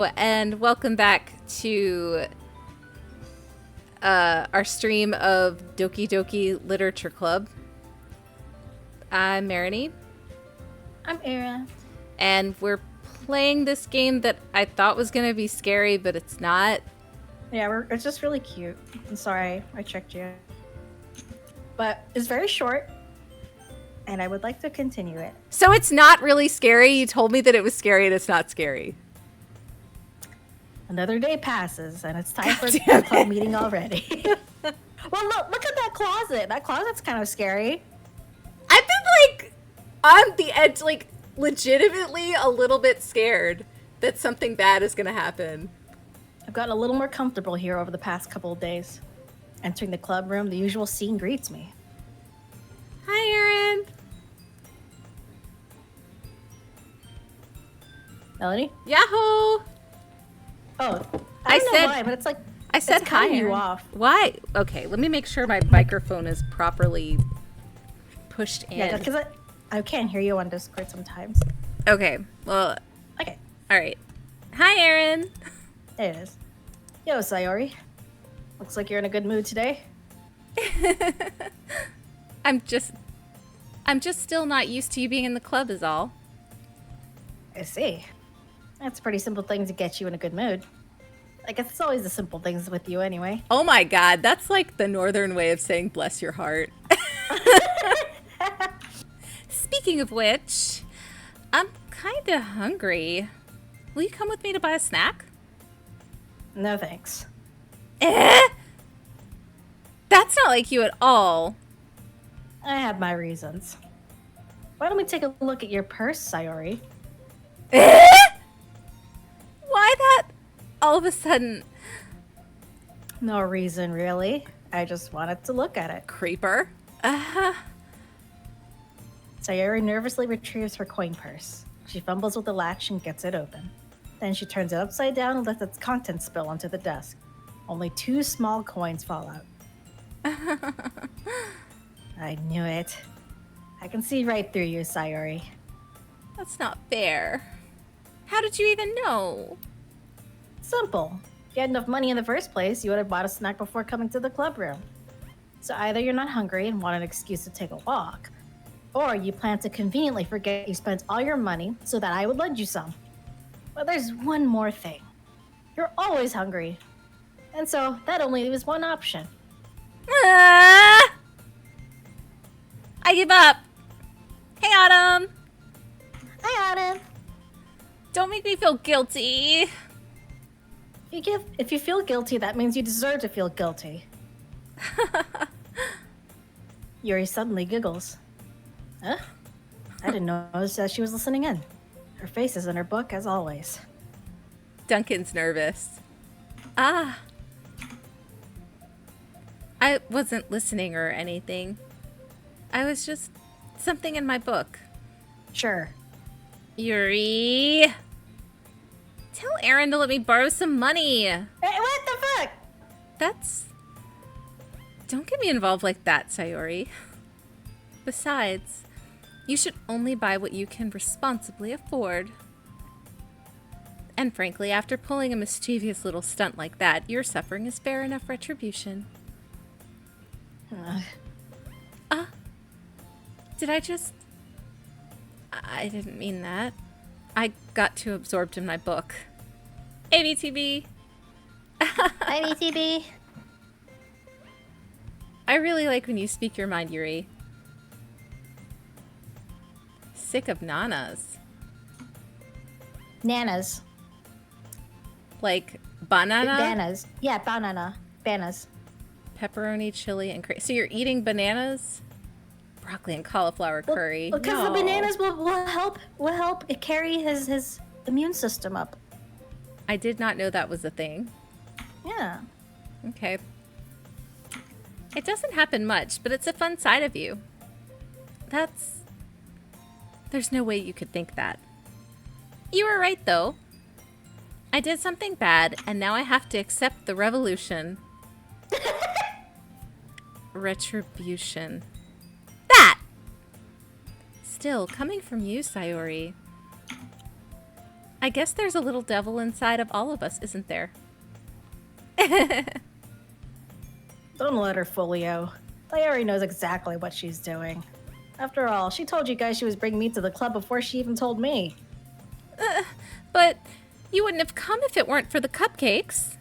And welcome back to our stream of DokiDoki Literature Club. I'm Marini. I'm Era. And we're playing this game that I thought was going to be scary, but it's not. Yeah, it's just really cute. I'm sorry, I checked you. But it's very short, and I would like to continue it. So it's not really scary? You told me that it was scary and it's not scary. Another day passes, and it's time for the club meeting already. Well, look at that closet. That closet's kind of scary. I've been, like, on the edge, like, legitimately a little bit scared that something bad is going to happen. I've gotten a little more comfortable here over the past couple of days. Entering the club room, the usual scene greets me. Hi, Erin. Melody? Yahoo! Oh, I don't know why, but it's like I said hi. You off. Why? Okay, let me make sure my microphone is properly pushed in. Yeah, because I can't hear you on Discord sometimes. Okay, well. Okay. All right. Hi, Erin. There it is. Yo, Sayori. Looks like you're in a good mood today. I'm just still not used to you being in the club is all. I see. That's a pretty simple thing to get you in a good mood. I guess it's always the simple things with you anyway. Oh my god, that's like the northern way of saying bless your heart. Speaking of which, I'm kinda hungry. Will you come with me to buy a snack? No thanks. That's not like you at all. I have my reasons. Why don't we take a look at your purse, Sayori? Why that all of a sudden? No reason, really. I just wanted to look at it. Creeper. Sayori nervously retrieves her coin purse. She fumbles with the latch and gets it open. Then she turns it upside down and lets its contents spill onto the desk. Only 2 small coins fall out. I knew it. I can see right through you, Sayori. That's not fair. How did you even know? Simple. If you had enough money in the first place, you would have bought a snack before coming to the club room. So either you're not hungry and want an excuse to take a walk, or you plan to conveniently forget you spent all your money so that I would lend you some. But there's one more thing. You're always hungry. And so that only leaves one option. I give up. Hey, Autumn. Hi, Autumn. Don't make me feel guilty. If you feel guilty, that means you deserve to feel guilty. Yuri suddenly giggles. Huh? I didn't notice that she was listening in. Her face is in her book, as always. Duncan's nervous. I wasn't listening or anything. I was just something in my book. Sure. Yuri. Tell Erin to let me borrow some money. Hey, what the fuck? Don't get me involved like that, Sayori. Besides, you should only buy what you can responsibly afford. And frankly, after pulling a mischievous little stunt like that, your suffering is fair enough retribution. I didn't mean that. I got too absorbed in my book. ABTB. IBTB. I really like when you speak your mind, Yuri. Sick of nanas. Nanas. Like banana? Bananas. Yeah, banana. Bananas. Pepperoni, chili, and so you're eating bananas? Broccoli and cauliflower curry. Because the bananas will help it carry his immune system up. I did not know that was a thing. Yeah. Okay. It doesn't happen much, but it's a fun side of you. There's no way you could think that. You were right, though. I did something bad, and now I have to accept the revolution. Retribution. Still, coming from you, Sayori. I guess there's a little devil inside of all of us, isn't there? Don't let her fool you. Sayori knows exactly what she's doing. After all, she told you guys she was bringing me to the club before she even told me. But you wouldn't have come if it weren't for the cupcakes.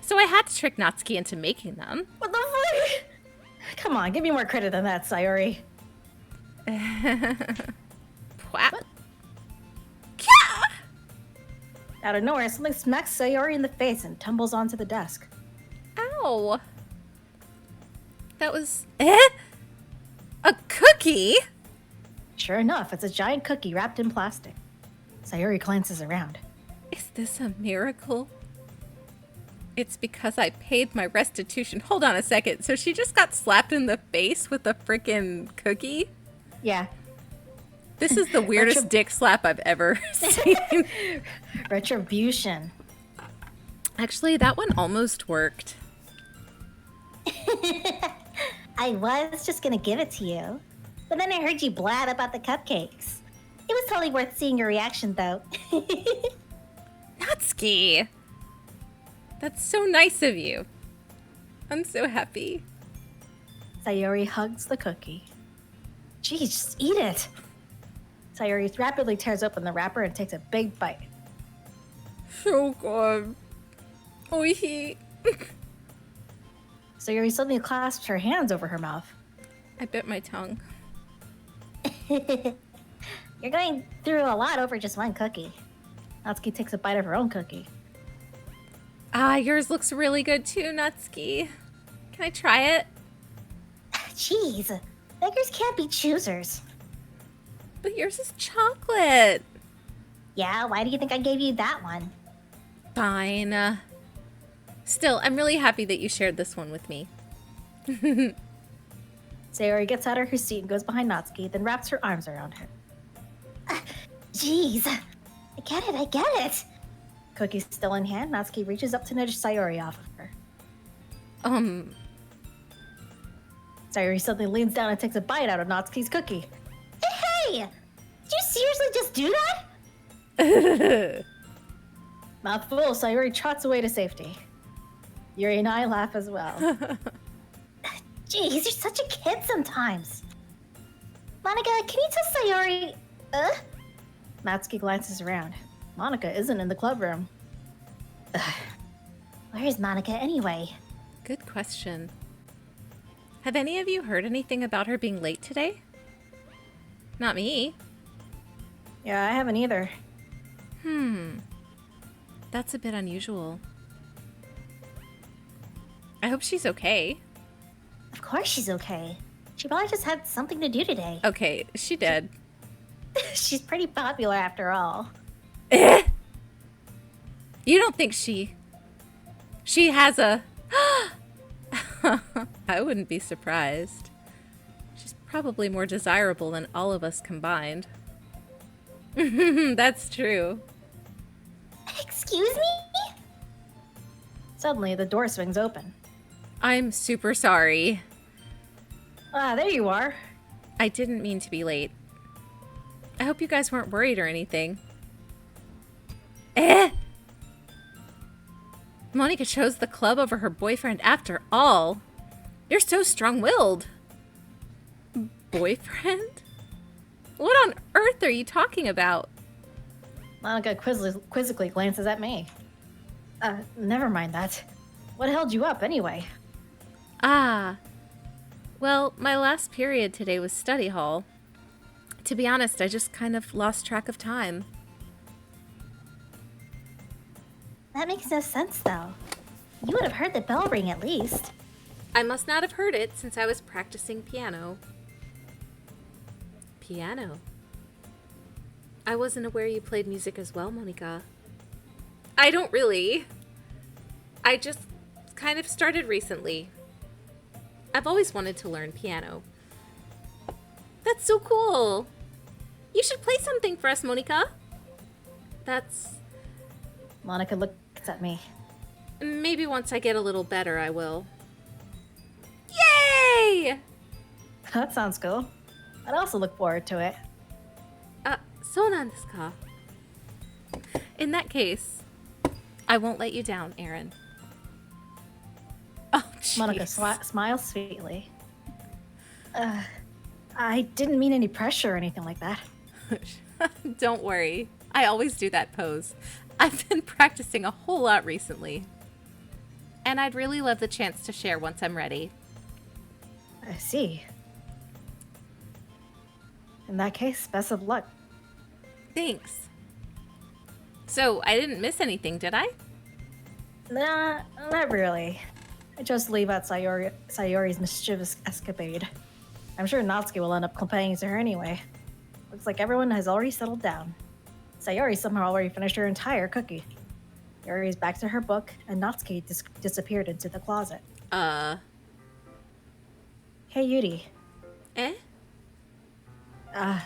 So I had to trick Natsuki into making them. What the fuck? Come on, give me more credit than that, Sayori. Wow. Out of nowhere, something smacks Sayori in the face and tumbles onto the desk. Ow. That was... A cookie? Sure enough, it's a giant cookie wrapped in plastic. Sayori glances around. Is this a miracle? It's because I paid my restitution. Hold on a second. So she just got slapped in the face with a freaking cookie? Yeah. This is the weirdest dick slap I've ever seen. Retribution. Actually, that one almost worked. I was just gonna give it to you, but then I heard you blab about the cupcakes. It was totally worth seeing your reaction, though. Natsuki! That's so nice of you. I'm so happy. Sayori hugs the cookie. Geez, just eat it. Sayori rapidly tears open the wrapper and takes a big bite. So good. Oishi. Sayori suddenly clasps her hands over her mouth. I bit my tongue. You're going through a lot over just one cookie. Natsuki takes a bite of her own cookie. Ah, yours looks really good too, Natsuki. Can I try it? Jeez, beggars can't be choosers. But yours is chocolate. Yeah, why do you think I gave you that one? Fine. Still, I'm really happy that you shared this one with me. Sayori gets out of her seat and goes behind Natsuki, then wraps her arms around her. Jeez, I get it. Cookie still in hand, Natsuki reaches up to nudge Sayori off of her. Sayori suddenly leans down and takes a bite out of Natsuki's cookie. Hey, did you seriously just do that? Mouthful, Sayori trots away to safety. Yuri and I laugh as well. Jeez, you're such a kid sometimes. Monica, can you tell Sayori... Natsuki glances around. Monica isn't in the club room. Where is Monica anyway? Good question. Have any of you heard anything about her being late today? Not me. Yeah, I haven't either. That's a bit unusual. I hope she's okay. Of course she's okay. She probably just had something to do today. Okay, she did. She's pretty popular after all. You don't think she has a... I wouldn't be surprised. She's probably more desirable than all of us combined. That's true. Excuse me? Suddenly, the door swings open. I'm super sorry. Ah, there you are. I didn't mean to be late. I hope you guys weren't worried or anything. Monica chose the club over her boyfriend after all. You're so strong-willed. Boyfriend? What on earth are you talking about? Monica quizzically glances at me. Never mind that. What held you up, anyway? Ah. Well, my last period today was study hall. To be honest, I just kind of lost track of time. That makes no sense, though. You would have heard the bell ring at least. I must not have heard it since I was practicing piano. Piano? I wasn't aware you played music as well, Monica. I don't really. I just kind of started recently. I've always wanted to learn piano. That's so cool. You should play something for us, Monica. That's... Monica looks at me. Maybe once I get a little better, I will. Yay! That sounds cool. I'd also look forward to it. そうなんですか? In that case, I won't let you down, Aaron. Oh, Monica jeez. smiles sweetly. I didn't mean any pressure or anything like that. Don't worry. I always do that pose. I've been practicing a whole lot recently. And I'd really love the chance to share once I'm ready. I see. In that case, best of luck. Thanks. So, I didn't miss anything, did I? Nah, not really. I just leave out Sayori's mischievous escapade. I'm sure Natsuki will end up complaining to her anyway. Looks like everyone has already settled down. Sayori somehow already finished her entire cookie. Yori's back to her book, and Natsuki disappeared into the closet. Hey, Yuri. Eh? I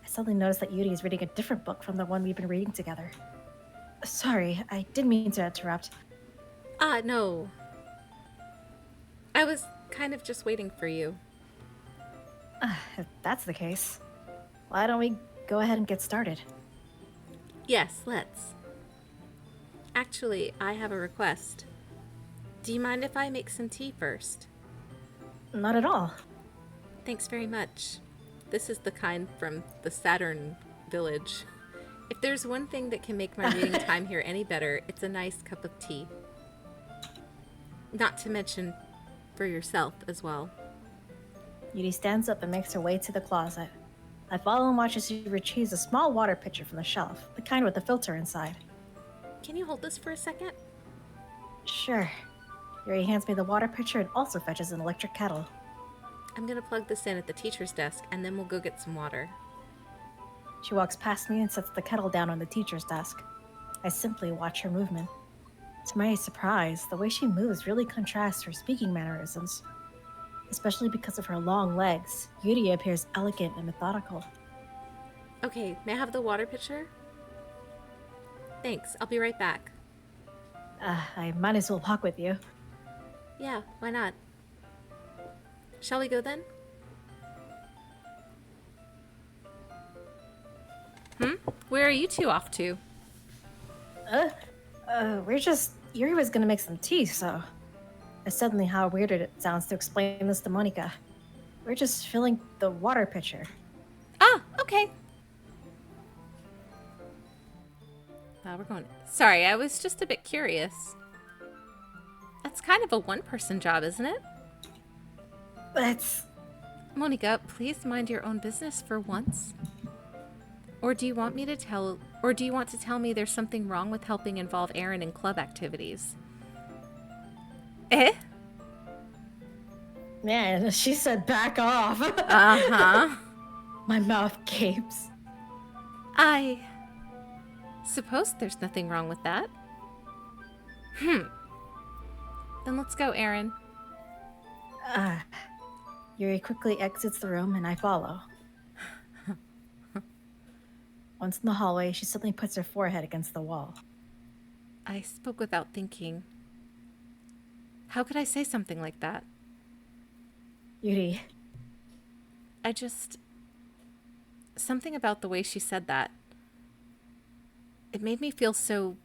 suddenly noticed that Yuri is reading a different book from the one we've been reading together. Sorry, I didn't mean to interrupt. No. I was kind of just waiting for you. If that's the case, why don't we go ahead and get started? Yes, let's. Actually, I have a request. Do you mind if I make some tea first? Not at all. Thanks very much. This is the kind from the Saturn village. If there's one thing that can make my reading time here any better, it's a nice cup of tea. Not to mention for yourself as well. Yuri stands up and makes her way to the closet. I follow and watch as she retrieves a small water pitcher from the shelf, the kind with a filter inside. Can you hold this for a second? Sure. Yuri hands me the water pitcher and also fetches an electric kettle. I'm gonna plug this in at the teacher's desk and then we'll go get some water. She walks past me and sets the kettle down on the teacher's desk. I simply watch her movement. To my surprise, the way she moves really contrasts her speaking mannerisms. Especially because of her long legs, Yuri appears elegant and methodical. Okay, may I have the water pitcher? Thanks, I'll be right back. I might as well walk with you. Yeah, why not? Shall we go then? Where are you two off to? Yuri was gonna make some tea, so... Suddenly how weird it sounds to explain this to Monica. We're just filling the water pitcher. Ah, okay. We're going... Sorry, I was just a bit curious. That's kind of a one-person job, isn't it? That's... Monica, please mind your own business for once. Or do you want to tell me there's something wrong with helping involve Aaron in club activities? Eh? Man, she said back off. Uh-huh. My mouth gapes. I suppose there's nothing wrong with that. Then let's go, Aaron. Yuri quickly exits the room and I follow. Once in the hallway, she suddenly puts her forehead against the wall. I spoke without thinking. How could I say something like that? Yuri. Something about the way she said that. It made me feel so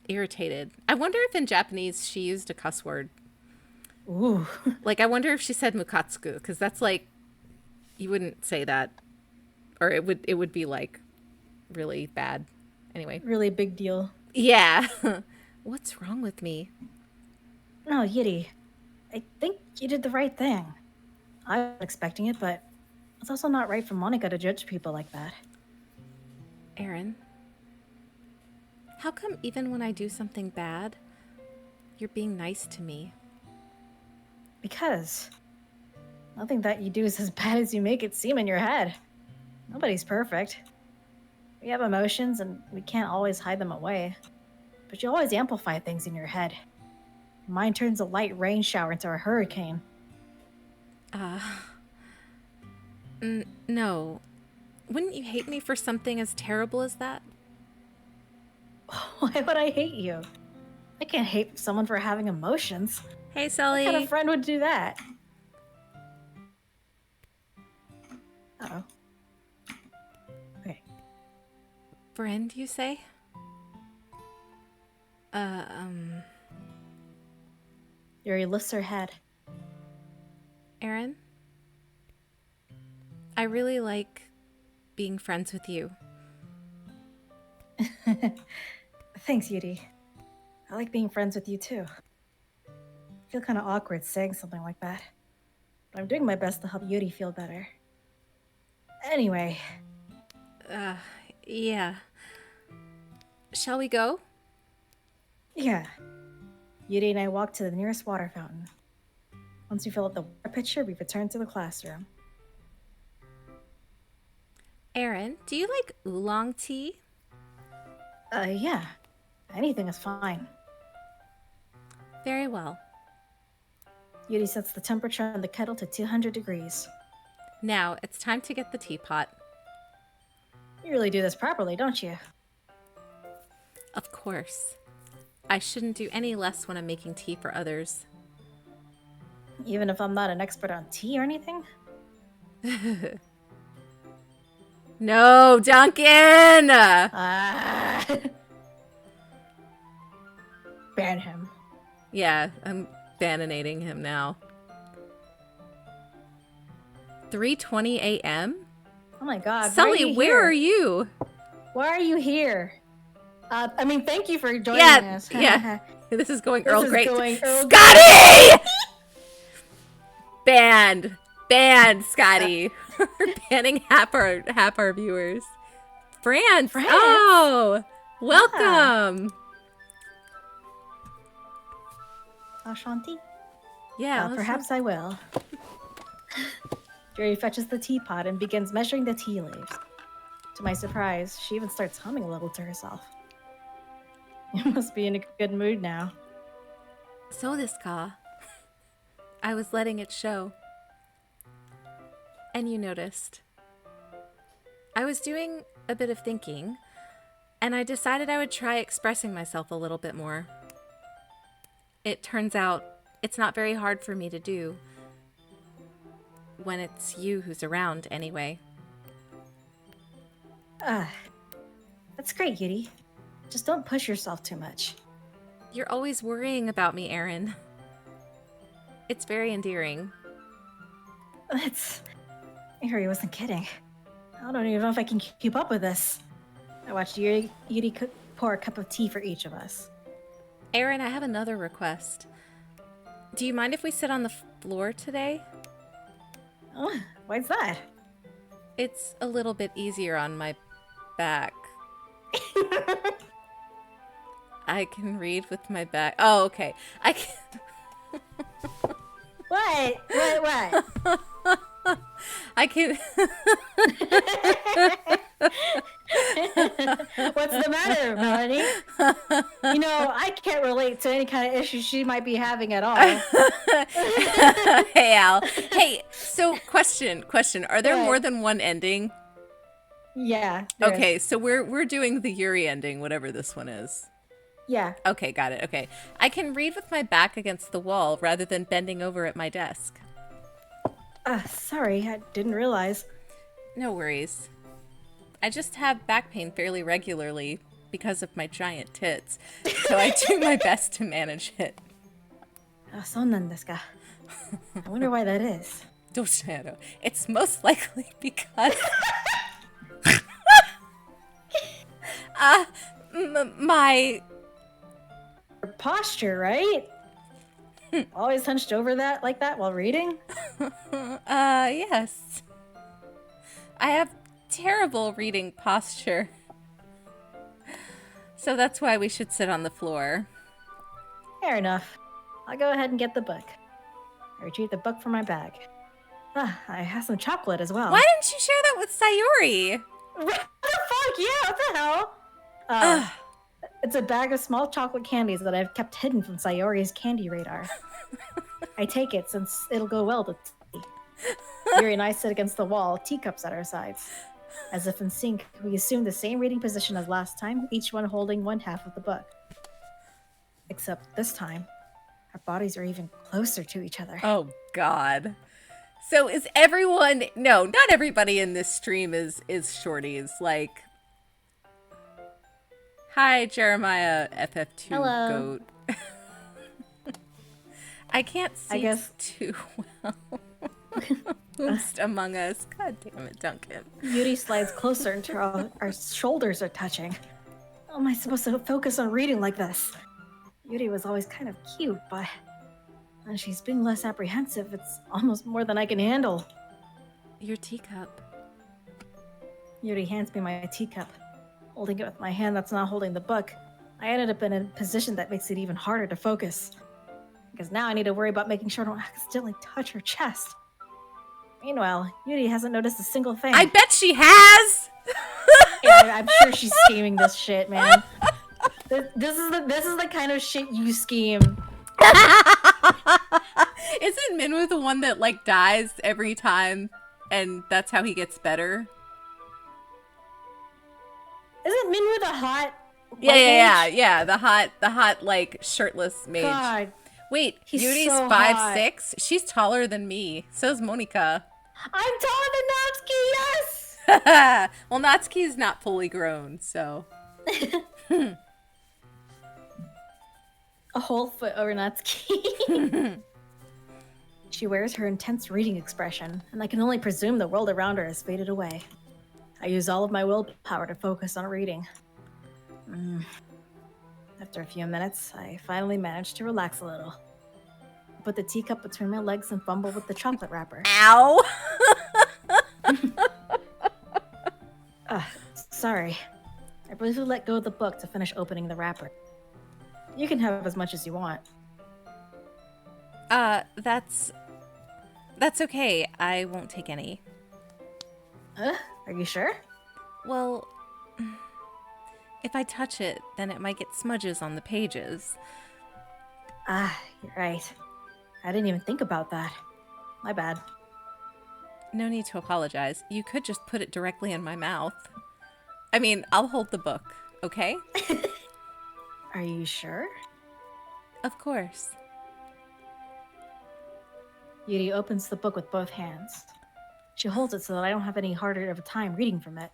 irritated. I wonder if in Japanese she used a cuss word. Ooh. Like, I wonder if she said mukatsuku, because that's like, you wouldn't say that. Or it would be like really bad. Anyway. Really big deal. Yeah. What's wrong with me? No, Yuri. I think you did the right thing. I wasn't expecting it, but it's also not right for Monica to judge people like that. Aaron, how come even when I do something bad, you're being nice to me? Because nothing that you do is as bad as you make it seem in your head. Nobody's perfect. We have emotions and we can't always hide them away. But you always amplify things in your head. Mine turns a light rain shower into a hurricane. No. Wouldn't you hate me for something as terrible as that? Why would I hate you? I can't hate someone for having emotions. Hey, Sully. What kind of friend would do that? Uh-oh. Okay. Friend, you say? Yuri lifts her head. Aaron, I really like being friends with you. Thanks, Yuri. I like being friends with you too. I feel kind of awkward saying something like that. But I'm doing my best to help Yuri feel better. Anyway, Yeah. Shall we go? yeah. Yuri and I walk to the nearest water fountain. Once we fill up the water pitcher, we return to the classroom. Aaron, do you like oolong tea? Yeah. Anything is fine. Very well. Yuri sets the temperature on the kettle to 200 degrees. Now it's time to get the teapot. You really do this properly, don't you? Of course. I shouldn't do any less when I'm making tea for others. Even if I'm not an expert on tea or anything? No, Duncan! Ah. Ban him. Yeah, I'm bananating him now. 3:20 a.m.? Oh my god. Sully, where are you? Why are you here? Thank you for joining us. Yeah. This is going This Earl is Grey. going Earl Scotty! Banned, Scotty. We're banning half our viewers. France. Oh, welcome. Ashanti? Yeah. Perhaps I will. Jerry fetches the teapot and begins measuring the tea leaves. To my surprise, she even starts humming a little to herself. You must be in a good mood now. So this ka. I was letting it show. And you noticed. I was doing a bit of thinking, and I decided I would try expressing myself a little bit more. It turns out it's not very hard for me to do when it's you who's around anyway. That's great, Yuri. Just don't push yourself too much. You're always worrying about me, Aaron. It's very endearing. Yuri wasn't kidding. I don't even know if I can keep up with this. I watched Yuri pour a cup of tea for each of us. Aaron, I have another request. Do you mind if we sit on the floor today? Oh, why's that? It's a little bit easier on my back. I can read with my back. Oh, okay. I can... What? I can... What's the matter, Melanie? I can't relate to any kind of issue she might be having at all. Hey, Al. Hey, so question. Are there more than one ending? Yeah. Okay, so we're doing the Yuri ending, whatever this one is. Yeah. Okay, got it. Okay. I can read with my back against the wall rather than bending over at my desk. Sorry, I didn't realize. No worries. I just have back pain fairly regularly because of my giant tits, so I do my best to manage it. そうなんですか. I wonder why that is. It's most likely because my Your posture, right? Always hunched over like that while reading? Yes. I have terrible reading posture. So that's why we should sit on the floor. Fair enough. I'll go ahead and get the book. I retrieve the book from my bag. I have some chocolate as well. Why didn't you share that with Sayori? What the fuck? Yeah, what the hell? It's a bag of small chocolate candies that I've kept hidden from Sayori's candy radar. I take it since it'll go well with tea. Yuri and I sit against the wall, teacups at our sides. As if in sync, we assume the same reading position as last time, each one holding one half of the book. Except this time, our bodies are even closer to each other. Oh, God. So is everyone... No, not everybody in this stream is shorties. Like... Hi, Jeremiah FF2 Hello. goat. I can't see guess- too well. Who's among us? God damn it, Duncan. Yuri slides closer until our shoulders are touching. How am I supposed to focus on reading like this? Yuri was always kind of cute, but when she's being less apprehensive, it's almost more than I can handle. Your teacup. Yuri hands me my teacup. Holding it with my hand that's not holding the book, I ended up in a position that makes it even harder to focus. Because now I need to worry about making sure I don't accidentally touch her chest. Meanwhile, Yuri hasn't noticed a single thing. I bet she has! Yeah, I'm sure she's scheming this shit, man. This is the kind of shit you scheme. Isn't Minwoo the one that, like, dies every time, and that's how he gets better? Isn't Minwoo the hot? Yeah. mage? The hot, like, shirtless mage. God, Wait, he's Yuri's so 5'6"? She's taller than me. So's Monica. I'm taller than Natsuki. Yes. Well, Natsuki's not fully grown, so. A whole foot over Natsuki. She wears her intense reading expression, and I can only presume the world around her has faded away. I use all of my willpower to focus on reading. After a few minutes, I finally managed to relax a little. I put the teacup between my legs and fumble with the chocolate wrapper. Ow! Sorry. I briefly let go of the book to finish opening the wrapper. You can have as much as you want. That's okay. I won't take any. Are you sure? Well, if I touch it, then it might get smudges on the pages. You're right. I didn't even think about that. My bad. No need to apologize. You could just put it directly in my mouth. I mean, I'll hold the book, okay? Are you sure? Of course. Yuri opens the book with both hands. She holds it so that I don't have any harder of a time reading from it.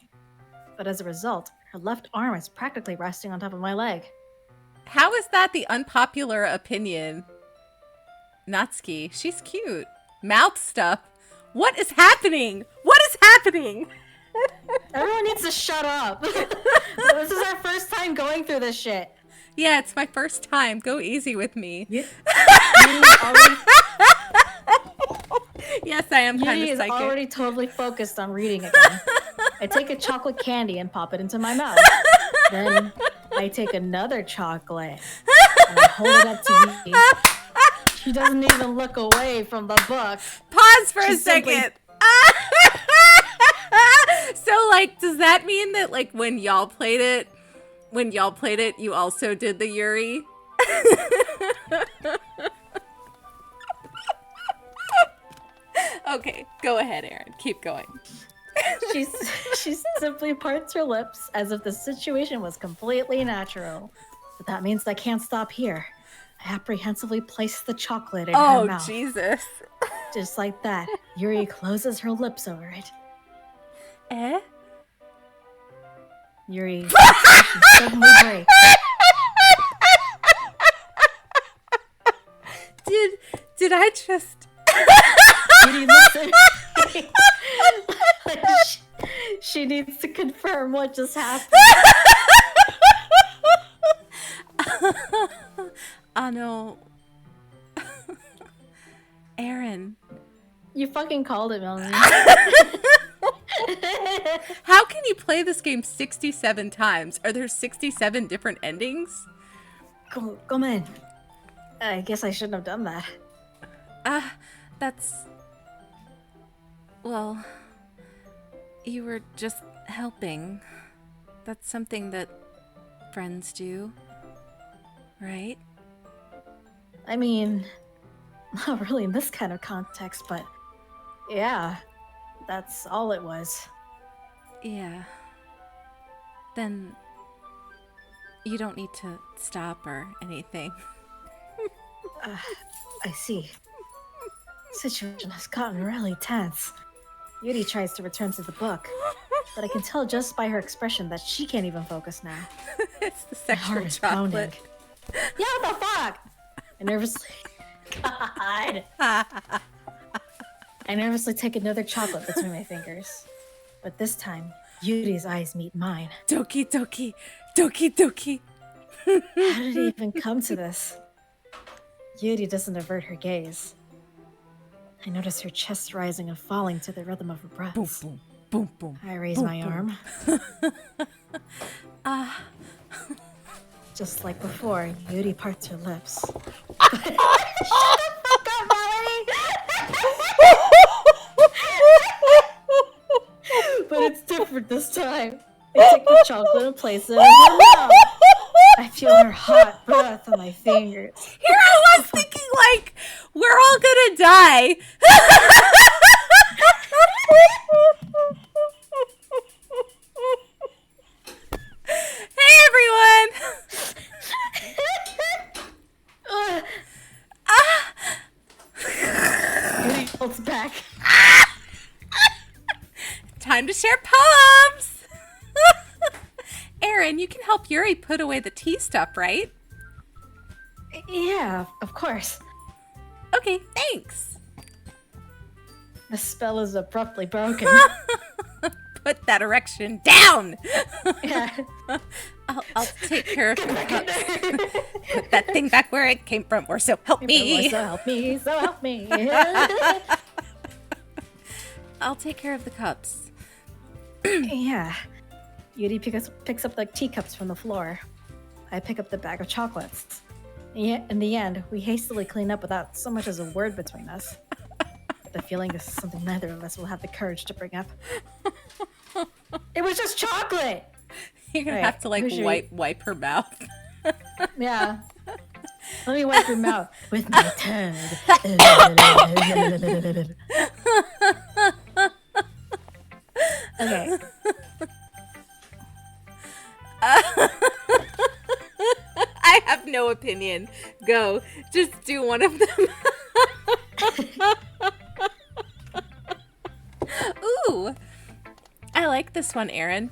But as a result, her left arm is practically resting on top of my leg. How is that the unpopular opinion? Natsuki, she's cute. Mouth stuff. What is happening? What is happening? Everyone needs to shut up. This is our first time going through this shit. Yeah, it's my first time. Go easy with me. Yuri Yes, I am kind is of psychic. already totally focused on reading again. I take a chocolate candy and pop it into my mouth. Then I take another chocolate and I hold it up to Yuri. She doesn't even look away from the book. Pause for a She's simply- second. So, like, does that mean that, like, when y'all played it, you also did the Yuri? Okay, go ahead, Aaron. Keep going. She simply parts her lips as if the situation was completely natural. But that means I can't stop here. I apprehensively place the chocolate in her Oh, mouth. Jesus. Just like that, Yuri closes her lips over it. Eh? Yuri suddenly breaks. Did I just... Yuri looks at me. Like she needs to confirm what just happened. no. Aaron. You fucking called it, Melanie. How can you play this game 67 times? Are there 67 different endings? Come in. I guess I shouldn't have done that. That's... Well... You were just helping. That's something that friends do. Right? I mean, not really in this kind of context, but yeah, that's all it was. Yeah. Then... You don't need to stop or anything. I see. Situation has gotten really tense. Yuri tries to return to the book. But I can tell just by her expression that she can't even focus now. It's the My heart sexual is chocolate. pounding. Yeah, what the fuck? I nervously... God. I nervously take another chocolate between my fingers. But this time, Yuri's eyes meet mine. DokiDoki. DokiDoki. How did it even come to this? Yuri doesn't avert her gaze. I notice her chest rising and falling to the rhythm of her breaths. Boom, boom, boom, boom. I raise boom, my boom. arm. Just like before, Yuri parts her lips. But it's different this time. I take the chocolate and place it in her mouth. I feel her hot breath on my fingers. Here I was thinking, like, we're all gonna die. Hey, everyone. Yuri pulls back. Time to share poems. Aaron, you can help Yuri put away the tea stuff, right? Yeah, of course. Okay, thanks. The spell is abruptly broken. Put that erection down. Yeah. I'll take care of the cups. Put that thing back where it came from, or so help me. So help me, so help me. I'll take care of the cups. Yeah. Yuri picks up the teacups from the floor. I pick up the bag of chocolates. Yeah, in the end, we hastily clean up without so much as a word between us. The feeling is something neither of us will have the courage to bring up. It was just chocolate! You're gonna Right, have to like who should we- wipe her mouth. Yeah. Let me wipe your mouth with my tongue. Okay. I have no opinion. Go. Just do one of them. Ooh. I like this one, Aaron.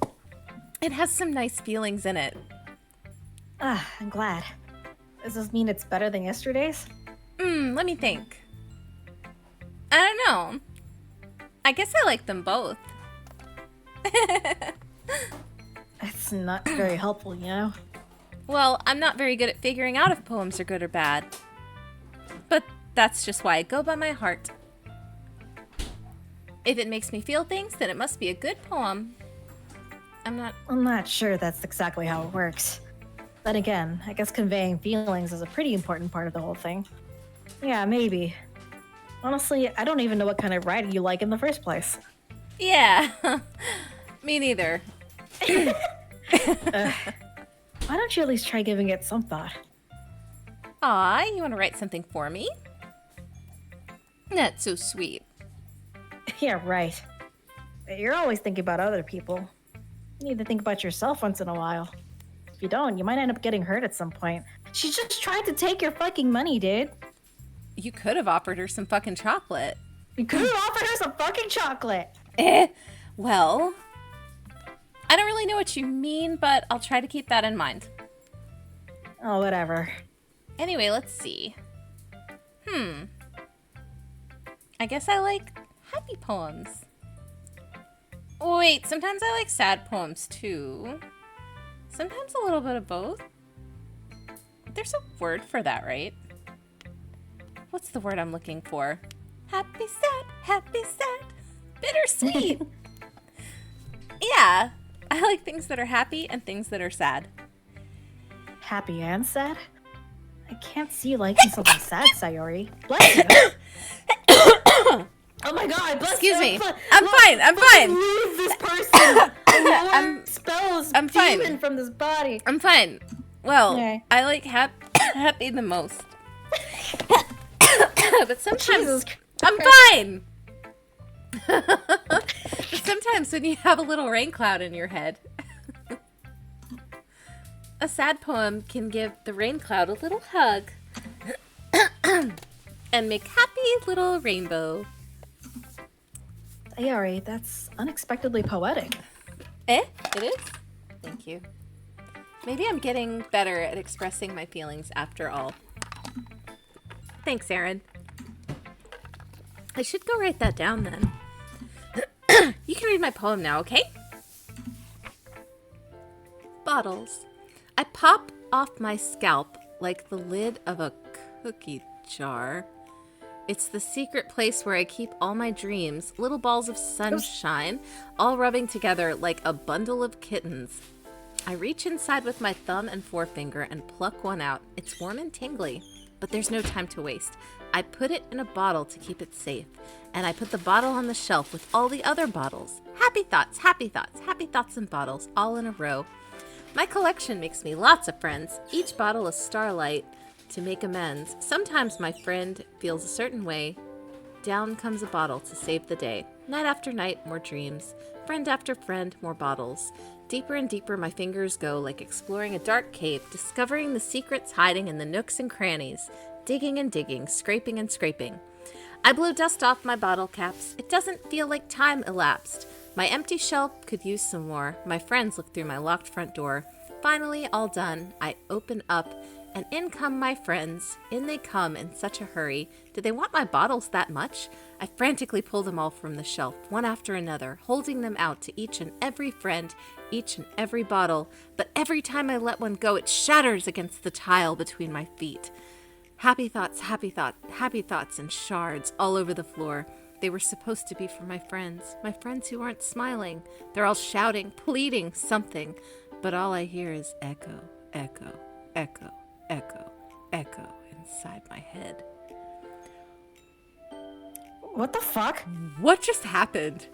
It has some nice feelings in it. I'm glad. Does this mean it's better than yesterday's? Let me think. I don't know. I guess I like them both. It's not very helpful, you know? Well, I'm not very good at figuring out if poems are good or bad. But that's just why I go by my heart. If it makes me feel things, then it must be a good poem. I'm not sure that's exactly how it works. Then again, I guess conveying feelings is a pretty important part of the whole thing. Yeah, maybe. Honestly, I don't even know what kind of writing you like in the first place. Yeah. Me neither. Why don't you at least try giving it some thought? Aw, you want to write something for me? That's so sweet. Yeah, right. You're always thinking about other people. You need to think about yourself once in a while. If you don't, you might end up getting hurt at some point. She just tried to take your fucking money, dude. You could have offered her some fucking chocolate. You could have offered her some fucking chocolate. Well, I don't really know what you mean, but I'll try to keep that in mind. Oh, whatever. Anyway, let's see. I guess I like happy poems. Wait, sometimes I like sad poems too. Sometimes a little bit of both. There's a word for that, right? What's the word I'm looking for? Happy, sad, bittersweet. Yeah, I like things that are happy and things that are sad. Happy and sad? I can't see you liking something sad, Sayori. Bless you. Oh my god, bless Excuse you. me. I'm fine. Leave this person. I'm spells I'm fine. demon from this body. I'm fine. Well, Okay. I like happy the most. But sometimes Jesus I'm fine. But sometimes when you have a little rain cloud in your head, a sad poem can give the rain cloud a little hug and make happy little rainbow. Sayori, that's unexpectedly poetic. Eh? It is? Thank you. Maybe I'm getting better at expressing my feelings after all. Thanks, Aaron. I should go write that down then. You can read my poem now, okay? Bottles. I pop off my scalp like the lid of a cookie jar. It's the secret place where I keep all my dreams, little balls of sunshine, all rubbing together like a bundle of kittens. I reach inside with my thumb and forefinger and pluck one out. It's warm and tingly, but there's no time to waste. I put it in a bottle to keep it safe, and I put the bottle on the shelf with all the other bottles. Happy thoughts, happy thoughts, happy thoughts in bottles, all in a row. My collection makes me lots of friends, each bottle a starlight to make amends. Sometimes my friend feels a certain way. Down comes a bottle to save the day. Night after night, more dreams. Friend after friend, more bottles. Deeper and deeper my fingers go, like exploring a dark cave, discovering the secrets hiding in the nooks and crannies. Digging and digging, scraping and scraping. I blow dust off my bottle caps. It doesn't feel like time elapsed. My empty shelf could use some more. My friends look through my locked front door. Finally, all done, I open up, and in come my friends. In they come in such a hurry. Did they want my bottles that much? I frantically pull them all from the shelf, one after another, holding them out to each and every friend, each and every bottle. But every time I let one go, it shatters against the tile between my feet. Happy thoughts, and shards all over the floor. They were supposed to be for my friends who aren't smiling. They're all shouting, pleading something, but all I hear is echo, echo, echo, echo, echo inside my head. What the fuck? What just happened?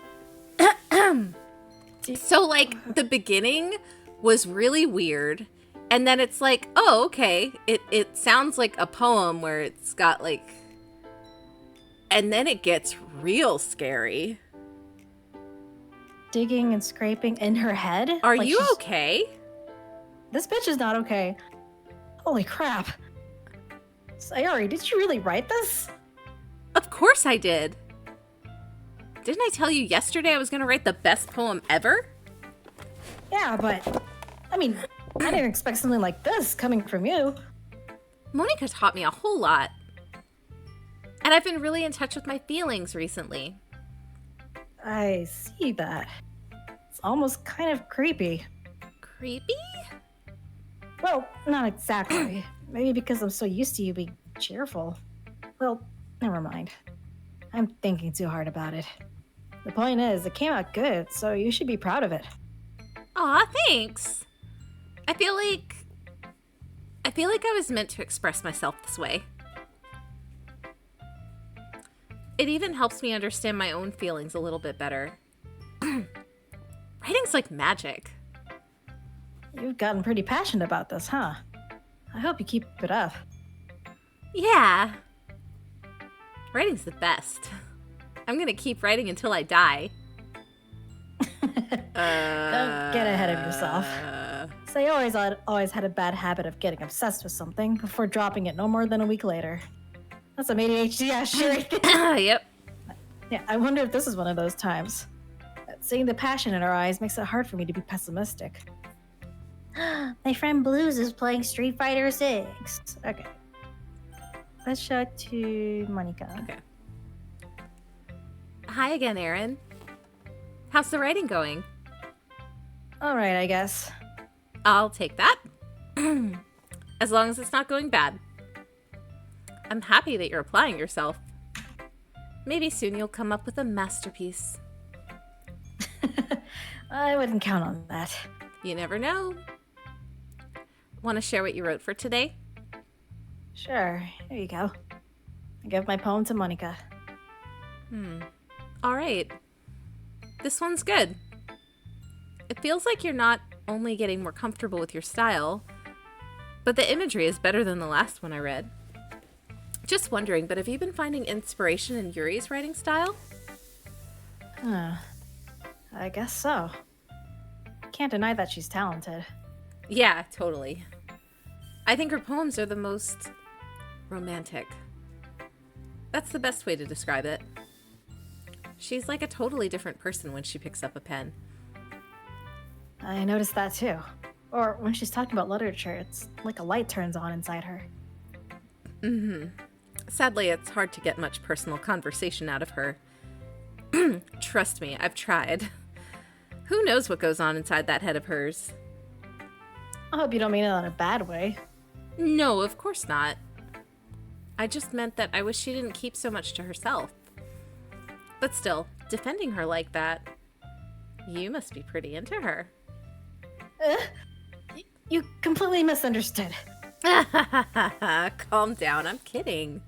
So, like, the beginning was really weird. And then it's like, oh, okay. It sounds like a poem where it's got like... And then it gets real scary. Digging and scraping in her head? Are you okay? This bitch is not okay. Holy crap. Sayori, did you really write this? Of course I did. Didn't I tell you yesterday I was going to write the best poem ever? Yeah, but... I mean... I didn't expect something like this coming from you. Monica taught me a whole lot. And I've been really in touch with my feelings recently. I see that. It's almost kind of creepy. Creepy? Well, not exactly. Maybe because I'm so used to you being cheerful. Well, never mind. I'm thinking too hard about it. The point is, it came out good, so you should be proud of it. Aw, thanks. I feel like I was meant to express myself this way. It even helps me understand my own feelings a little bit better. Writing's like magic. You've gotten pretty passionate about this, huh? I hope you keep it up. Yeah. Writing's the best. I'm gonna keep writing until I die. Don't get ahead of yourself. Sayori's always had a bad habit of getting obsessed with something before dropping it no more than a week later. That's some ADHD shit. Yep. Yeah, I wonder if this is one of those times. Seeing the passion in her eyes makes it hard for me to be pessimistic. My friend Blues is playing Street Fighter 6. Okay. Let's show it to Monica. Okay. Hi again, Aaron. How's the writing going? All right, I guess. I'll take that. As long as it's not going bad. I'm happy that you're applying yourself. Maybe soon you'll come up with a masterpiece. I wouldn't count on that. You never know. Want to share what you wrote for today? Sure, here you go. I give my poem to Monica. All right. This one's good. It feels like you're not only getting more comfortable with your style, but the imagery is better than the last one I read. Just wondering, but have you been finding inspiration in Yuri's writing style? I guess so. Can't deny that she's talented. Yeah, totally. I think her poems are the most romantic. That's the best way to describe it. She's like a totally different person when she picks up a pen. I noticed that too. Or when she's talking about literature, it's like a light turns on inside her. Mm-hmm. Sadly, it's hard to get much personal conversation out of her. Trust me, I've tried. Who knows what goes on inside that head of hers? I hope you don't mean it in a bad way. No, of course not. I just meant that I wish she didn't keep so much to herself. But still, defending her like that, you must be pretty into her. You completely misunderstood. Calm down, I'm kidding.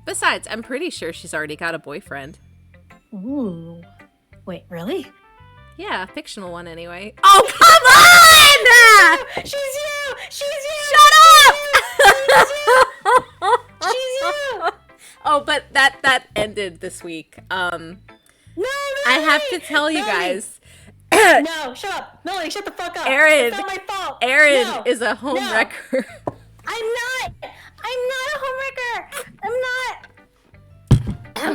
Besides, I'm pretty sure she's already got a boyfriend. Ooh. Wait, really? Yeah, a fictional one anyway. Oh, come on! She's you! She's you! Shut up! She's you! Oh, but that ended this week. No, I have to tell you guys. No, shut up. Melanie, shut the fuck up. Aaron. It's not my fault. Aaron No. is a home No. wrecker. I'm not a homewrecker. I'm not.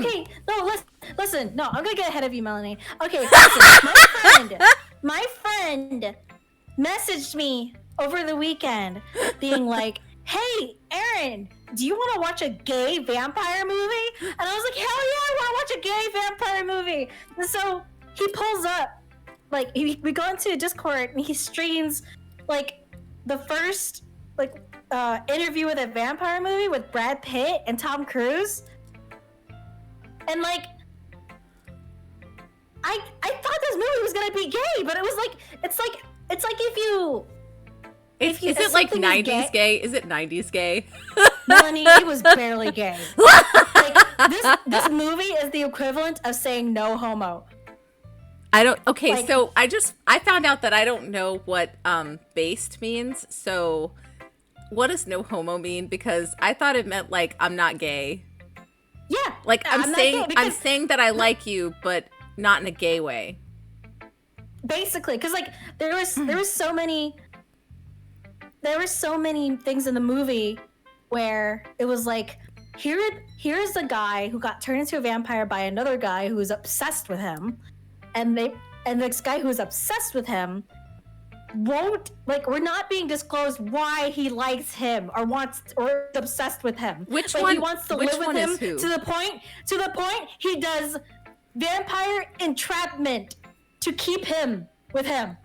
Okay, no, listen. No, I'm gonna get ahead of you, Melanie. Okay, listen. My friend messaged me over the weekend being like, hey, Aaron, do you want to watch a gay vampire movie? And I was like, hell yeah, I want to watch a gay vampire movie. And so he pulls up, like, we go into Discord and he streams, like, the first, like, interview with a vampire movie with Brad Pitt and Tom Cruise. And, like, I thought this movie was gonna be gay, but it was like, it's like if you... Is it like 90s gay? Is it 90s gay? Melanie, it was barely gay. Like, this movie is the equivalent of saying no homo. Okay, so I found out that I don't know what based means. So what does no homo mean? Because I thought it meant like I'm not gay. Yeah. Like I'm not saying that I like you, but not in a gay way. Basically, because like there was so many things in the movie where it was like, here's a guy who got turned into a vampire by another guy who was obsessed with him, and this guy who is obsessed with him won't, like, we're not being disclosed why he likes him or is obsessed with him. Which but one? He wants to which live one with him is who? to the point he does vampire entrapment to keep him with him.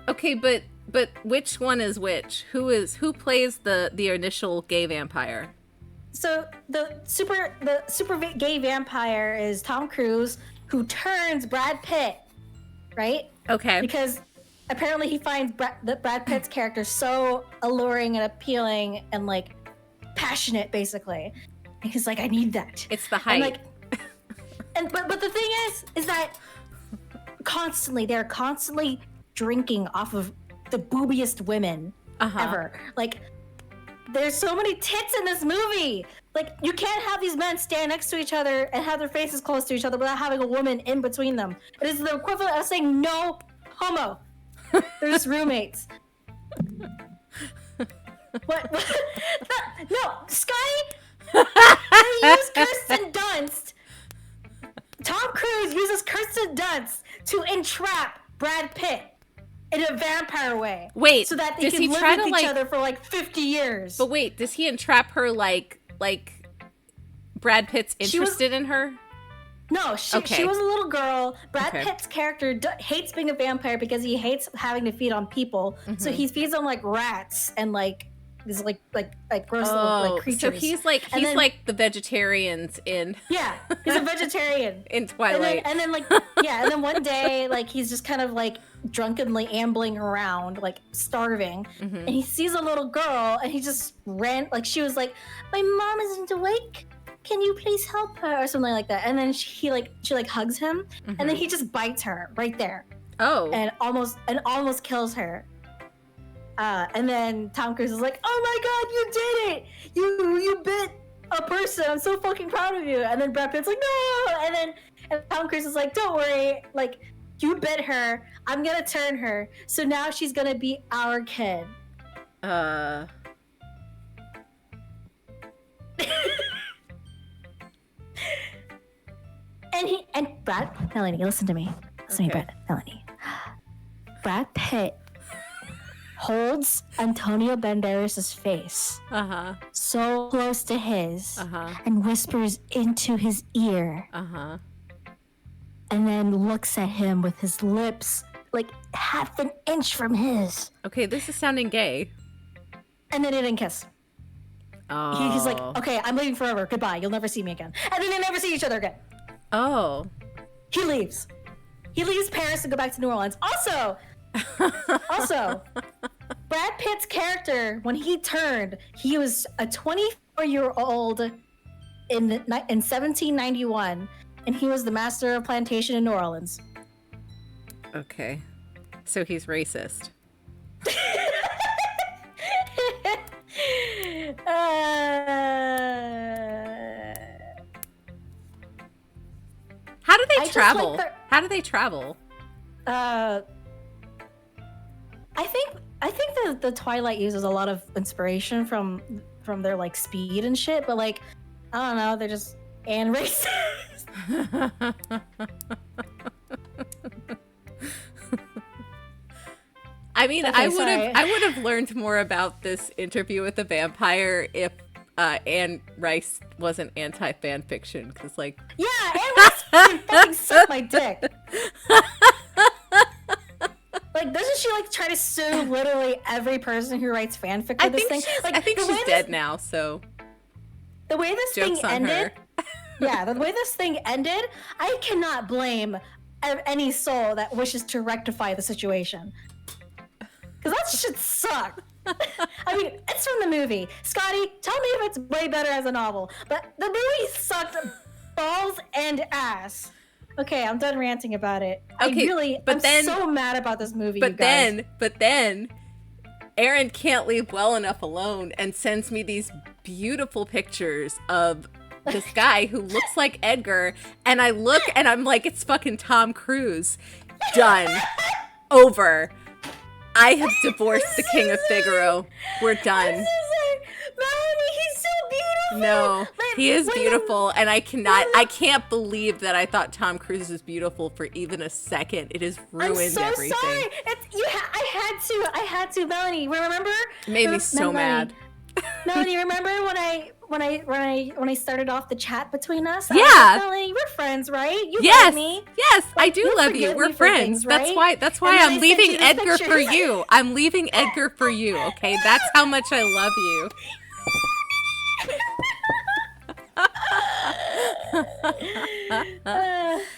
Okay, but which one is which? Who plays the initial gay vampire? So the super gay vampire is Tom Cruise, who turns Brad Pitt, right? Okay. Because apparently he finds Brad Pitt's character so alluring and appealing and like passionate, basically. And he's like, I need that. It's the height. But the thing is that they're constantly drinking off of the boobiest women ever. Like, there's so many tits in this movie. Like, you can't have these men stand next to each other and have their faces close to each other without having a woman in between them. It is the equivalent of saying no homo. They're just roommates. What? No, Scotty. They use Kirsten Dunst. Tom Cruise uses Kirsten Dunst to entrap Brad Pitt in a vampire way. Wait, so that they does can he live try with to each other for like 50 years. But wait, does he entrap her like Brad Pitt's interested in her? No, she was a little girl. Brad Pitt's character hates being a vampire because he hates having to feed on people. Mm-hmm. So he feeds on like rats and like these like gross little like creatures. So he's like the vegetarians in Yeah, he's a vegetarian in Twilight. And then one day like he's just kind of like drunkenly ambling around like starving, and he sees a little girl and he just ran, like she was like, my mom isn't awake, can you please help her, or something like that. And then she hugs him, and then he just bites her right there. And almost kills her. And then Tom Cruise is like, oh my god, you did it! You bit a person, I'm so fucking proud of you. And then Brad Pitt's like, no! And Tom Cruise is like, don't worry, like, you bit her, I'm gonna turn her, so now she's gonna be our kid. Melanie, listen to me. Melanie. Brad Pitt holds Antonio Banderas' face so close to his and whispers into his ear and then looks at him with his lips like half an inch from his. Okay, this is sounding gay. And then they didn't kiss. Oh. He's like, okay, I'm leaving forever. Goodbye. You'll never see me again. And then they never see each other again. Oh. He leaves. He leaves Paris to go back to New Orleans. Also, Brad Pitt's character, when he turned, he was a 24-year-old in 1791, and he was the master of plantation in New Orleans. Okay. So he's racist. How do they travel? How do they travel? I think the Twilight uses a lot of inspiration from their like speed and shit, but like I don't know, they're just and racist. I mean, Okay, I would have learned more about this interview with the vampire if Anne Rice wasn't anti-fan fiction, because like yeah, Anne Rice fucking suck my dick. Like, doesn't she like try to sue literally every person who writes fanfic for this thing? I think she's dead now, so the way this thing ended, yeah, the way this thing ended, I cannot blame any soul that wishes to rectify the situation. Because that shit sucked. I mean, it's from the movie. Scotty, tell me if it's way better as a novel. But the movie sucked balls and ass. Okay, I'm done ranting about it. Okay, I'm so mad about this movie, but you guys. But then, Aaron can't leave well enough alone and sends me these beautiful pictures of this guy who looks like Edgar, and I look and I'm like, it's fucking Tom Cruise. Done. Over. I have divorced the King of Figaro. We're done. Melanie, he's so beautiful. No, he is beautiful, and I can't believe that I thought Tom Cruise was beautiful for even a second. It has ruined everything. I'm so sorry. I had to, Melanie. Remember? It made me so mad. Melanie, remember when I started off the chat between us? Yeah. Melanie, we're friends, right? You yes. love me. Yes, like, I do love you. We're friends. Things, right? That's why I'm leaving Edgar for you. I'm leaving Edgar for you, okay? That's how much I love you.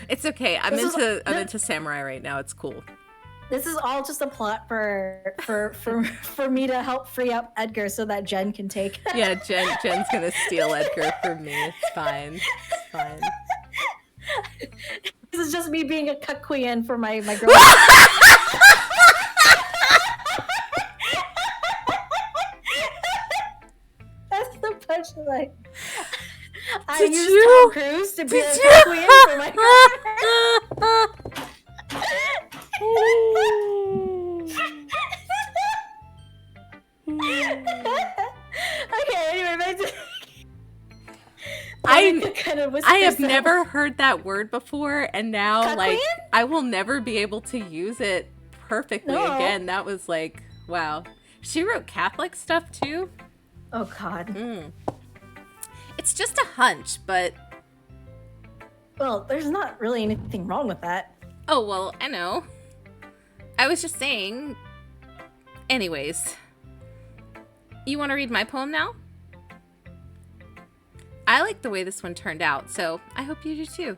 It's okay. I'm into samurai right now. It's cool. This is all just a plot for me to help free up Edgar so that Jen can take. Yeah, Jen's gonna steal Edgar from me. It's fine. It's fine. This is just me being a cuck for my girl. That's the punchline. I used Tom Cruise to be a cuck for my girlfriend. Okay, anyway, back to I have never heard that word before, and now Cuck like queen? I will never be able to use it perfectly again. That was like, wow. She wrote Catholic stuff too. Oh God. It's just a hunch, but well, there's not really anything wrong with that. Oh well, I know. I was just saying. Anyways, you want to read my poem now? I like the way this one turned out, so I hope you do too.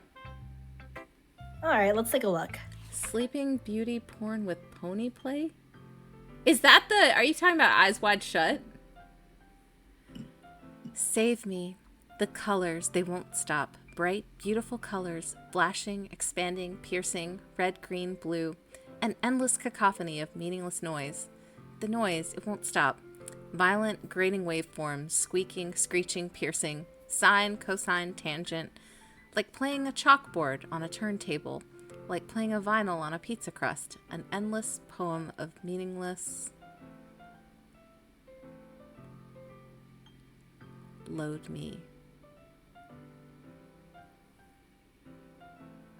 All right, let's take a look. Sleeping Beauty porn with pony play? Is that are you talking about Eyes Wide Shut? Save me. The colors, they won't stop. Bright, beautiful colors, flashing, expanding, piercing, red, green, blue. An endless cacophony of meaningless noise. The noise, it won't stop. Violent, grating waveforms, squeaking, screeching, piercing. Sine, cosine, tangent. Like playing a chalkboard on a turntable. Like playing a vinyl on a pizza crust. An endless poem of meaningless... Load me.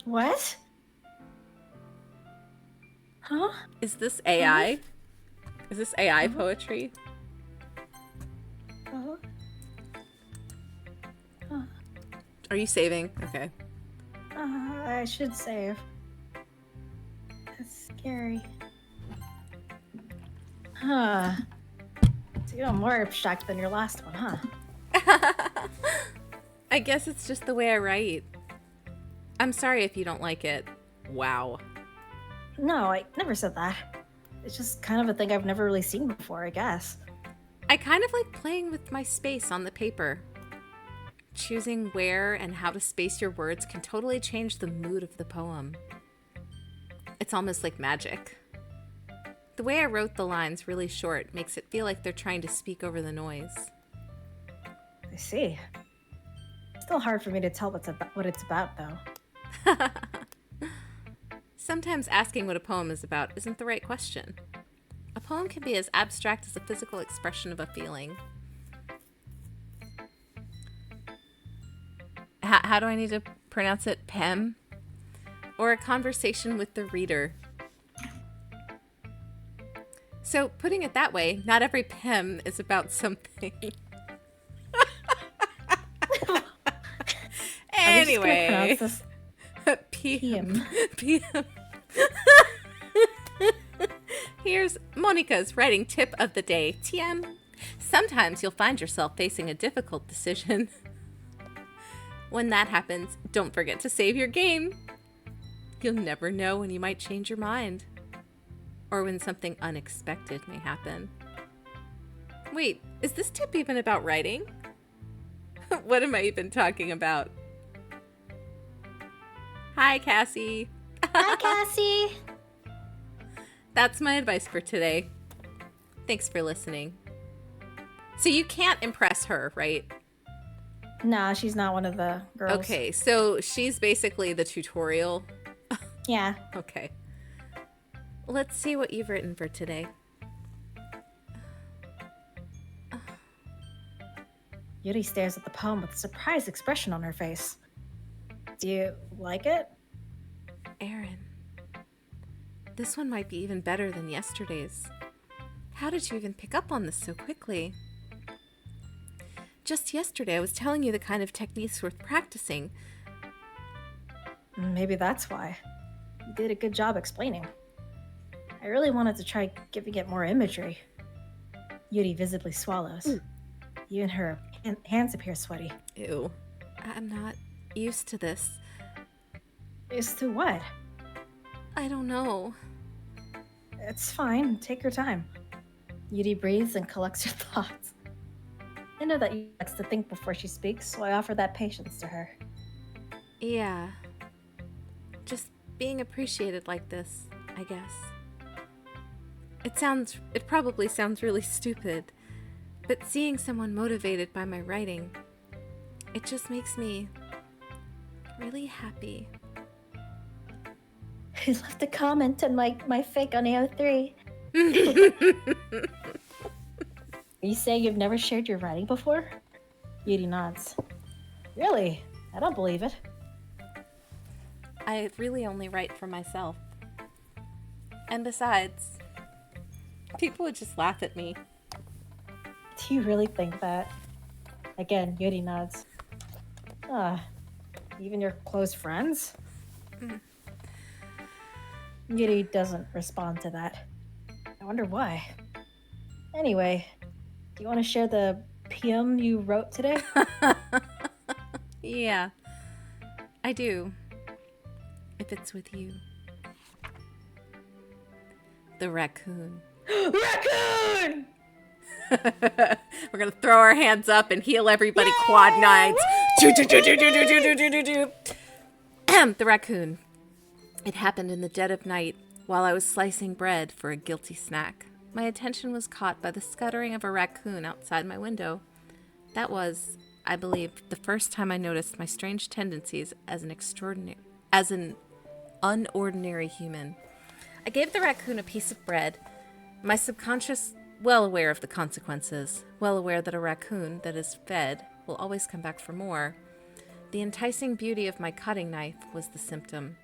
What? Huh? Is this AI? Is this AI poetry? Uh-huh. Are you saving? Okay. I should save. That's scary. Huh. It's even more abstract than your last one, huh? I guess it's just the way I write. I'm sorry if you don't like it. Wow. No, I never said that. It's just kind of a thing I've never really seen before, I guess. I kind of like playing with my space on the paper. Choosing where and how to space your words can totally change the mood of the poem. It's almost like magic. The way I wrote the lines really short makes it feel like they're trying to speak over the noise. I see. Still hard for me to tell what it's about, though. Sometimes asking what a poem is about isn't the right question. A poem can be as abstract as a physical expression of a feeling. How do I need to pronounce it? Pem? Or a conversation with the reader. So, putting it that way, not every Pem is about something. Anyway. This PM. PM. Here's Monica's writing tip of the day. TM. Sometimes you'll find yourself facing a difficult decision. When that happens, don't forget to save your game. You'll never know when you might change your mind. Or when something unexpected may happen. Wait, is this tip even about writing? What am I even talking about? Hi, Cassie. Hi, Cassie. That's my advice for today. Thanks for listening. So you can't impress her, right? Nah, she's not one of the girls. Okay, so she's basically the tutorial. Yeah. Okay. Let's see what you've written for today. Yuri stares at the poem with a surprised expression on her face. Do you like it? Aaron, this one might be even better than yesterday's. How did you even pick up on this so quickly? Just yesterday, I was telling you the kind of techniques worth practicing. Maybe that's why. You did a good job explaining. I really wanted to try giving it more imagery. Yuri visibly swallows. Ooh. Even her hands appear sweaty. Ew. I'm not used to this. Used to what? I don't know. It's fine. Take your time. Yuri breathes and collects her thoughts. I know that Yuri likes to think before she speaks, so I offer that patience to her. Yeah. Just being appreciated like this, I guess. It probably sounds really stupid, but seeing someone motivated by my writing, it just makes me really happy. He left a comment on my fic on AO3. You say you've never shared your writing before? Yuri nods. Really? I don't believe it. I really only write for myself. And besides, people would just laugh at me. Do you really think that? Again, Yuri nods. Even your close friends? Yuri doesn't respond to that. I wonder why. Anyway, do you want to share the PM you wrote today? Yeah, I do. If it's with you. The raccoon. Raccoon! We're gonna throw our hands up and heal everybody. Yay! Quad nines. The raccoon. It happened in the dead of night while I was slicing bread for a guilty snack. My attention was caught by the scuttering of a raccoon outside my window. That was, I believe, the first time I noticed my strange tendencies as an unordinary human. I gave the raccoon a piece of bread, my subconscious well aware of the consequences, well aware that a raccoon that is fed will always come back for more. The enticing beauty of my cutting knife was the symptom.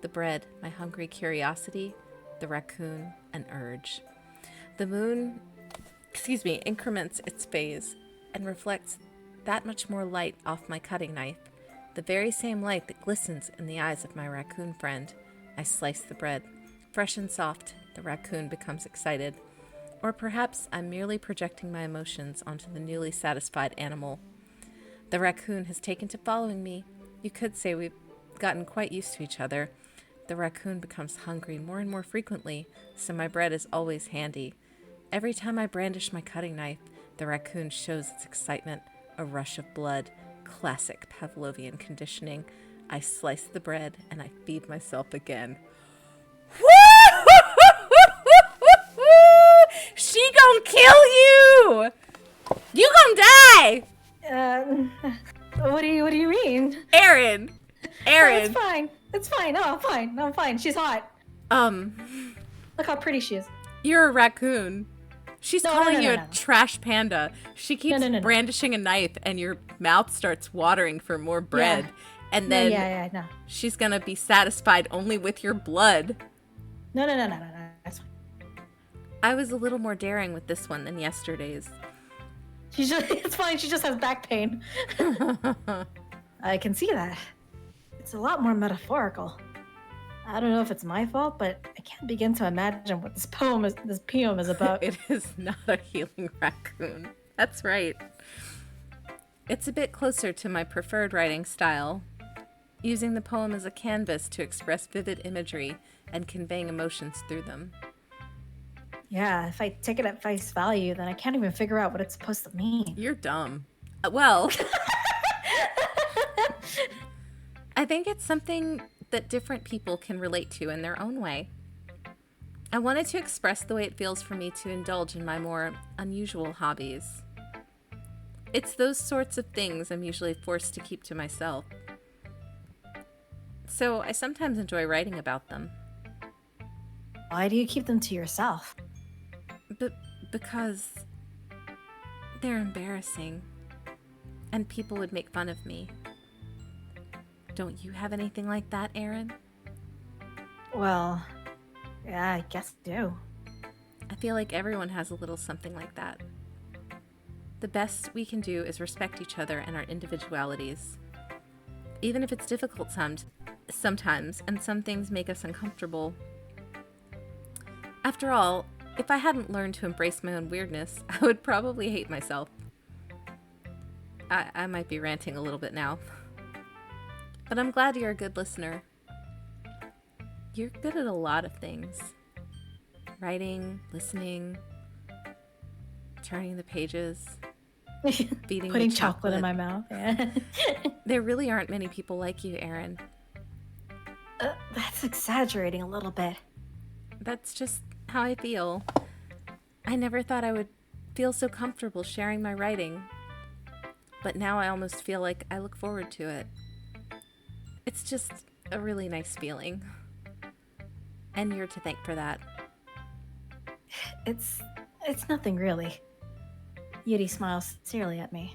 The bread, my hungry curiosity, the raccoon an urge. The moon, increments its phase and reflects that much more light off my cutting knife, the very same light that glistens in the eyes of my raccoon friend. I slice the bread. Fresh and soft, the raccoon becomes excited. Or perhaps I'm merely projecting my emotions onto the newly satisfied animal. The raccoon has taken to following me. You could say we've gotten quite used to each other. The raccoon becomes hungry more and more frequently, so my bread is always handy. Every time I brandish my cutting knife, the raccoon shows its excitement, a rush of blood, classic Pavlovian conditioning. I slice the bread and I feed myself again. She gonna kill you! You gonna die! What do you mean? Aaron! It's fine. It's fine. Oh, fine. No, I'm fine. She's hot. Look how pretty she is. You're a raccoon. She's calling you a trash panda. She keeps brandishing a knife and your mouth starts watering for more bread. Yeah. And then she's gonna be satisfied only with your blood. No. That's fine. I was a little more daring with this one than yesterday's. It's fine. She just has back pain. I can see that. It's a lot more metaphorical. I don't know if it's my fault, but I can't begin to imagine what this poem is about. It is not a healing raccoon. That's right. It's a bit closer to my preferred writing style, using the poem as a canvas to express vivid imagery and conveying emotions through them. Yeah, if I take it at face value, then I can't even figure out what it's supposed to mean. You're dumb. Well, I think it's something that different people can relate to in their own way. I wanted to express the way it feels for me to indulge in my more unusual hobbies. It's those sorts of things I'm usually forced to keep to myself. So I sometimes enjoy writing about them. Why do you keep them to yourself? Because they're embarrassing, and people would make fun of me. Don't you have anything like that, Aaron? Well, yeah, I guess I do. I feel like everyone has a little something like that. The best we can do is respect each other and our individualities. Even if it's difficult sometimes, and some things make us uncomfortable. After all, if I hadn't learned to embrace my own weirdness, I would probably hate myself. I might be ranting a little bit now. But I'm glad you're a good listener. You're good at a lot of things. Writing, listening, turning the pages, feeding putting me chocolate in my mouth. Yeah. There really aren't many people like you, Aaron. That's exaggerating a little bit. That's just how I feel. I never thought I would feel so comfortable sharing my writing. But now I almost feel like I look forward to it. It's just a really nice feeling. And you're to thank for that. It's nothing really. Yuri smiles sincerely at me.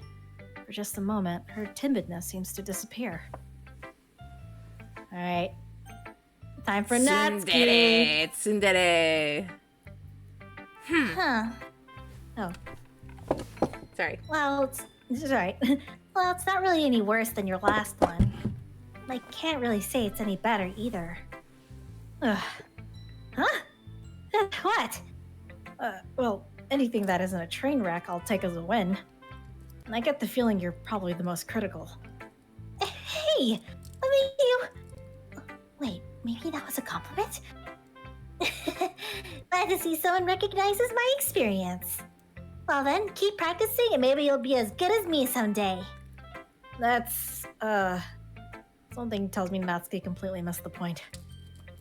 For just a moment, her timidness seems to disappear. Alright. Time for Natsuki! Tsundere! Huh. Oh. Sorry. Well, it's right. Well, it's not really any worse than your last one. I can't really say it's any better either. Ugh. Huh? What? Well, anything that isn't a train wreck I'll take as a win. And I get the feeling you're probably the most critical. Hey! Let me you... Wait, maybe that was a compliment? Glad to see someone recognizes my experience. Well then, keep practicing and maybe you'll be as good as me someday. That's, something tells me Natsuki completely missed the point.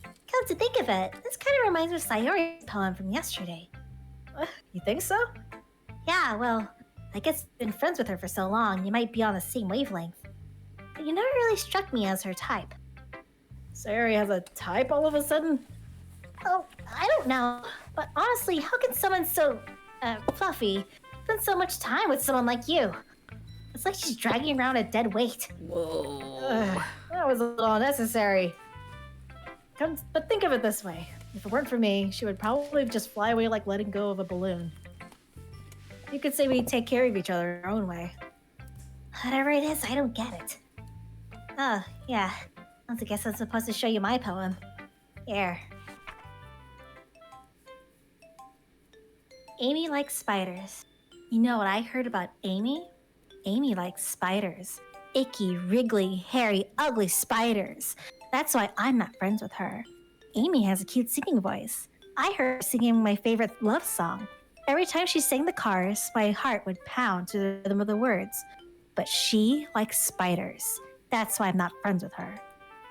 Come to think of it, this kind of reminds me of Sayori's poem from yesterday. You think so? Yeah, well, I guess you've been friends with her for so long, you might be on the same wavelength. But you never really struck me as her type. Sayori has a type all of a sudden? Oh, I don't know. But honestly, how can someone so, fluffy spend so much time with someone like you? It's like she's dragging around a dead weight. Whoa. That was a little unnecessary. But think of it this way. If it weren't for me, she would probably just fly away like letting go of a balloon. You could say we take care of each other in our own way. Whatever it is, I don't get it. Oh, yeah. I guess I'm supposed to show you my poem. Here. Amy likes spiders. You know what I heard about Amy? Amy likes spiders. Icky, wriggly, hairy, ugly spiders. That's why I'm not friends with her. Amy has a cute singing voice. I heard her singing my favorite love song. Every time she sang the chorus, my heart would pound to the rhythm of the words. But she likes spiders. That's why I'm not friends with her.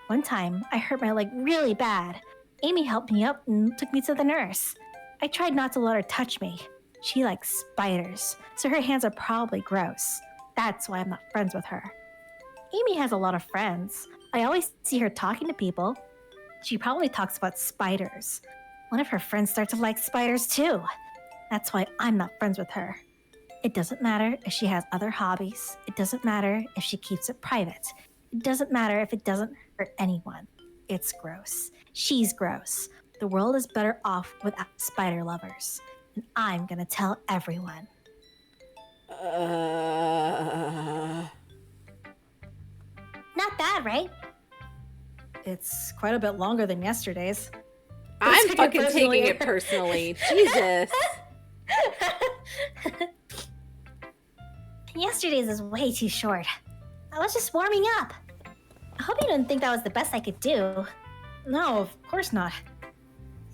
One time, I hurt my leg really bad. Amy helped me up and took me to the nurse. I tried not to let her touch me. She likes spiders, so her hands are probably gross. That's why I'm not friends with her. Amy has a lot of friends. I always see her talking to people. She probably talks about spiders. One of her friends starts to like spiders too. That's why I'm not friends with her. It doesn't matter if she has other hobbies. It doesn't matter if she keeps it private. It doesn't matter if it doesn't hurt anyone. It's gross. She's gross. The world is better off without spider lovers. And I'm gonna tell everyone. Not bad, right? It's quite a bit longer than yesterday's. I'm Take it fucking taking personally. it personally. Jesus. Yesterday's is way too short. I was just warming up. I hope you didn't think that was the best I could do. No, of course not.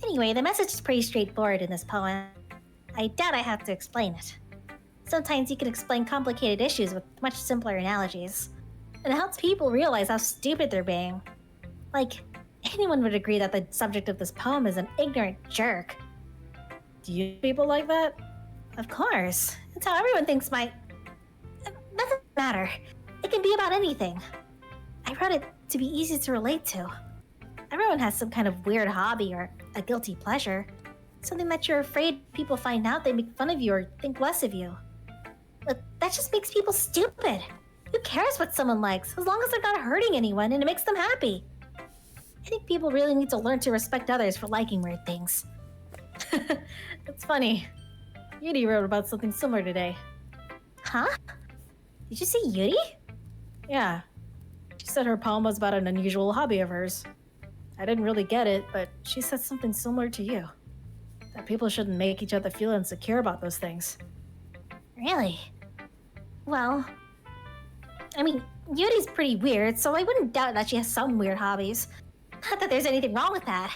Anyway, the message is pretty straightforward in this poem. I doubt I have to explain it. Sometimes you can explain complicated issues with much simpler analogies. And it helps people realize how stupid they're being. Like, anyone would agree that the subject of this poem is an ignorant jerk. Do you people like that? Of course. That's how everyone thinks my... Doesn't matter. It can be about anything. I wrote it to be easy to relate to. Everyone has some kind of weird hobby or a guilty pleasure. Something that you're afraid people find out, they make fun of you or think less of you. But that just makes people stupid. Who cares what someone likes, as long as they're not hurting anyone and it makes them happy? I think people really need to learn to respect others for liking weird things. It's funny. Yudi wrote about something similar today. Huh? Did you say Yuri? Yeah. She said her poem was about an unusual hobby of hers. I didn't really get it, but she said something similar to you. That people shouldn't make each other feel insecure about those things. Really? Well, I mean, Yuri's pretty weird, so I wouldn't doubt that she has some weird hobbies. Not that there's anything wrong with that.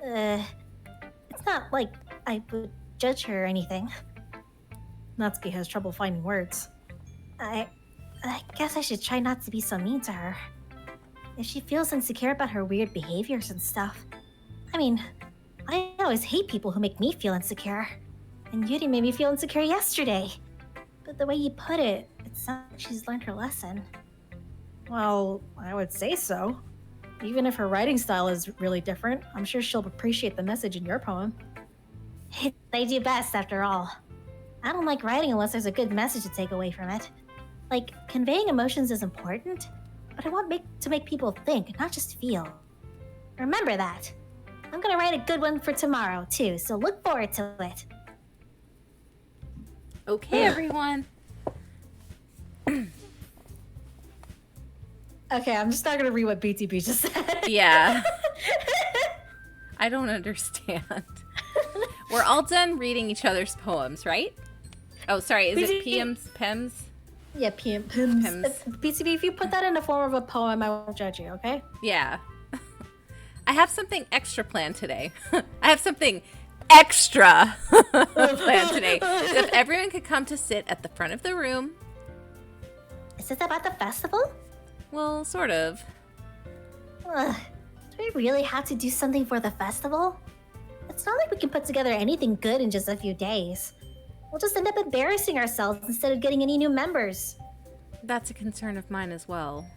It's not like I would judge her or anything. Natsuki has trouble finding words. I guess I should try not to be so mean to her. If she feels insecure about her weird behaviors and stuff. I mean, I always hate people who make me feel insecure. And Yuri made me feel insecure yesterday. But the way you put it, it sounds like she's learned her lesson. Well, I would say so. Even if her writing style is really different, I'm sure she'll appreciate the message in your poem. They do best, after all. I don't like writing unless there's a good message to take away from it. Like, conveying emotions is important, but I want to make people think, not just feel. Remember that. I'm gonna write a good one for tomorrow, too, so look forward to it. Okay, everyone. Okay, I'm just not gonna read what BTB just said. Yeah. I don't understand. We're all done reading each other's poems, right? Oh, sorry. Is it PM's? PEM's? Yeah, Pims. BTB, if you put that in the form of a poem, I won't judge you, okay? Yeah. I have something extra planned today. I have something extra planned today. So if everyone could come to sit at the front of the room. Is this about the festival? Well, sort of. Ugh, do we really have to do something for the festival? It's not like we can put together anything good in just a few days. We'll just end up embarrassing ourselves instead of getting any new members. That's a concern of mine as well.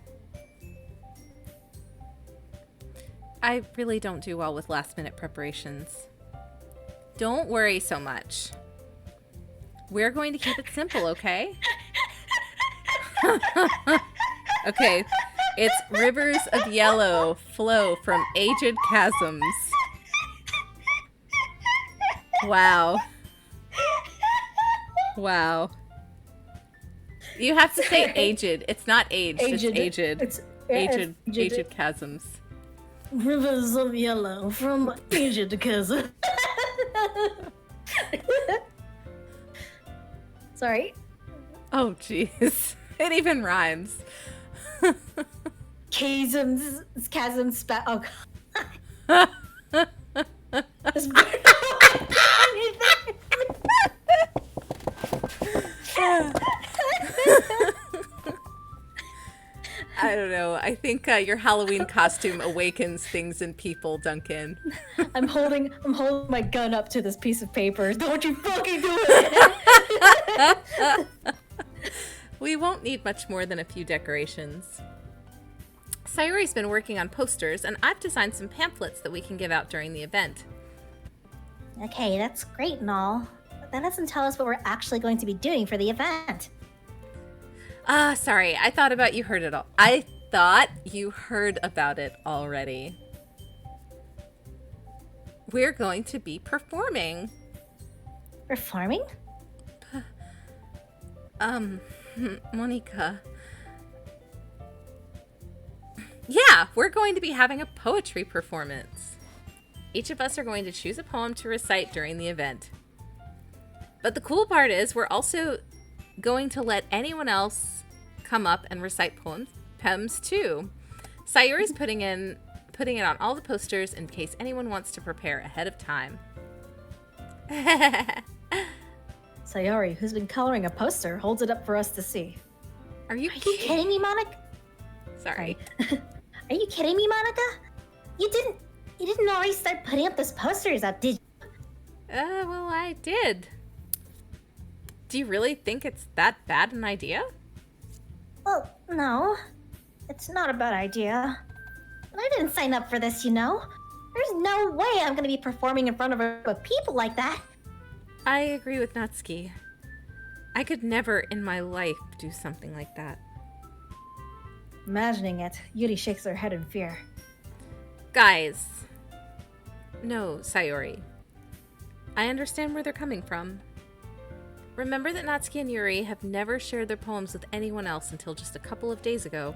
I really don't do well with last-minute preparations. Don't worry so much. We're going to keep it simple, okay? Okay, it's rivers of yellow flow from aged chasms. Wow. Wow. You have to say aged. It's not aged. It's aged. Aged chasms. Rivers of yellow from aged chasm. Sorry. Oh, jeez. It even rhymes. Chasms, oh I don't know. I think your Halloween costume awakens things in people, Duncan. I'm holding my gun up to this piece of paper. Don't you fucking do it! We won't need much more than a few decorations. Sayori's been working on posters, and I've designed some pamphlets that we can give out during the event. Okay, that's great and all, but that doesn't tell us what we're actually going to be doing for the event. Sorry. I thought you heard it all. I thought you heard about it already. We're going to be performing. Performing? Monica. Yeah, we're going to be having a poetry performance. Each of us are going to choose a poem to recite during the event. But the cool part is we're also going to let anyone else come up and recite poems too. Sayori's putting it on all the posters in case anyone wants to prepare ahead of time. Sayori, who's been coloring a poster, holds it up for us to see. Are you kidding me, Monica? Sorry. Are you kidding me, Monica? You didn't already start putting up those posters up, did you? Well, I did. Do you really think it's that bad an idea? Well, no. It's not a bad idea. But I didn't sign up for this, you know? There's no way I'm gonna be performing in front of a group of people like that. I agree with Natsuki. I could never in my life do something like that. Imagining it, Yuri shakes her head in fear. Guys. No, Sayori. I understand where they're coming from. Remember that Natsuki and Yuri have never shared their poems with anyone else until just a couple of days ago.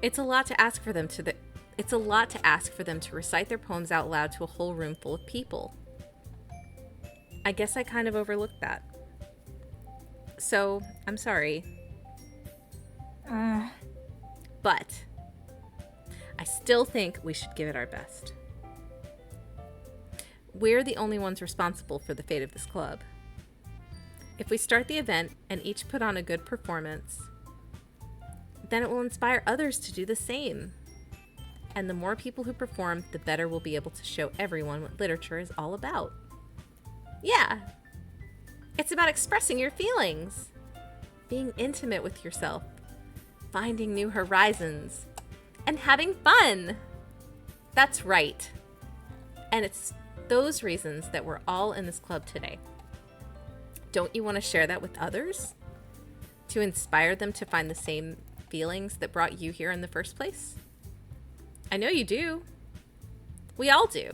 It's a lot to ask for them to recite their poems out loud to a whole room full of people. I guess I kind of overlooked that. So, I'm sorry. But I still think we should give it our best. We're the only ones responsible for the fate of this club. If we start the event and each put on a good performance, then it will inspire others to do the same. And the more people who perform, the better we'll be able to show everyone what literature is all about. Yeah, it's about expressing your feelings, being intimate with yourself, finding new horizons, and having fun. That's right. And it's those reasons that we're all in this club today. Don't you want to share that with others? To inspire them to find the same feelings that brought you here in the first place? I know you do. We all do.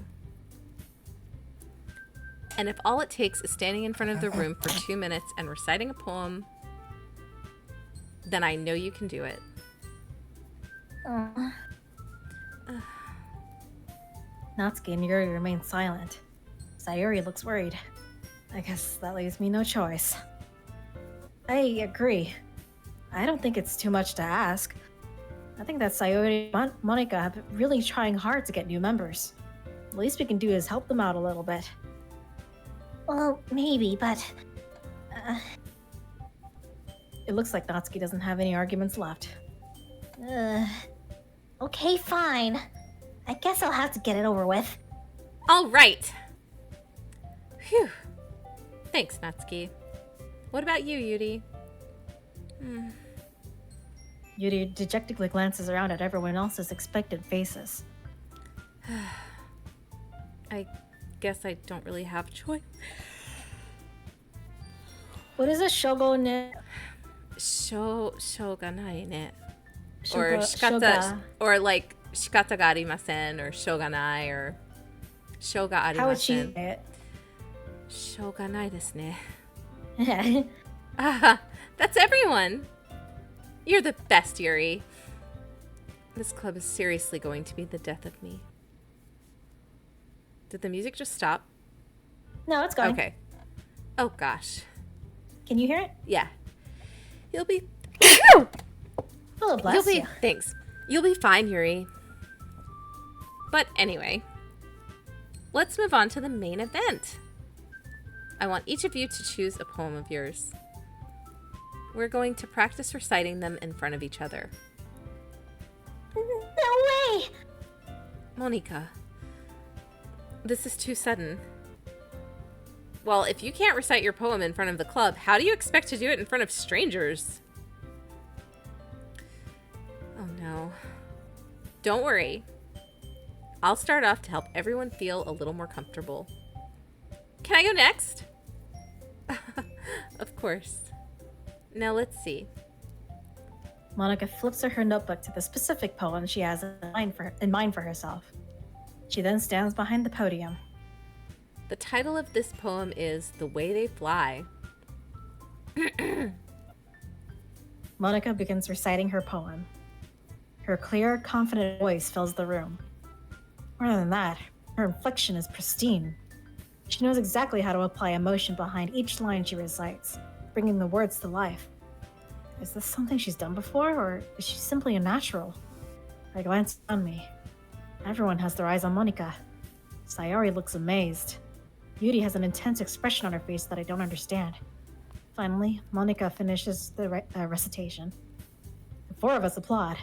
And if all it takes is standing in front of the room for 2 minutes and reciting a poem, then I know you can do it. Natsuki and Yuri remain silent. Sayori looks worried. I guess that leaves me no choice. I agree. I don't think it's too much to ask. I think that Sayori and Monica have been really trying hard to get new members. The least we can do is help them out a little bit. Well, maybe, but... It looks like Natsuki doesn't have any arguments left. Okay, fine. I guess I'll have to get it over with. All right. Phew. Thanks, Natsuki. What about you, Yuri? Yuri dejectedly glances around at everyone else's expectant faces. I guess I don't really have a choice. What is a shogunate? Shoganai ne. Or shikata, or like shikata ga arimasen, or shoganai, or shoga arimasen. How would she say it? Shoganai desu ne. Yeah. Ah, that's everyone. You're the best, Yuri. This club is seriously going to be the death of me. Did the music just stop? No, it's going. Okay. Oh gosh. Can you hear it? Yeah. You'll be Oh, bless You'll be you. thanks. You'll be fine, Yuri. But anyway, let's move on to the main event. I want each of you to choose a poem of yours. We're going to practice reciting them in front of each other. No way! Monica, this is too sudden. Well, if you can't recite your poem in front of the club, how do you expect to do it in front of strangers? Oh no. Don't worry. I'll start off to help everyone feel a little more comfortable. Can I go next? Of course. Now let's see. Monica flips her notebook to the specific poem she has in mind for herself. She then stands behind the podium. The title of this poem is The Way They Fly. Monica begins reciting her poem. Her clear, confident voice fills the room. More than that, her inflection is pristine. She knows exactly how to apply emotion behind each line she recites, bringing the words to life. Is this something she's done before, or is she simply a natural? I glance on me. Everyone has their eyes on Monica. Sayori looks amazed. Yuri has an intense expression on her face that I don't understand. Finally, Monica finishes the recitation. The four of us applaud.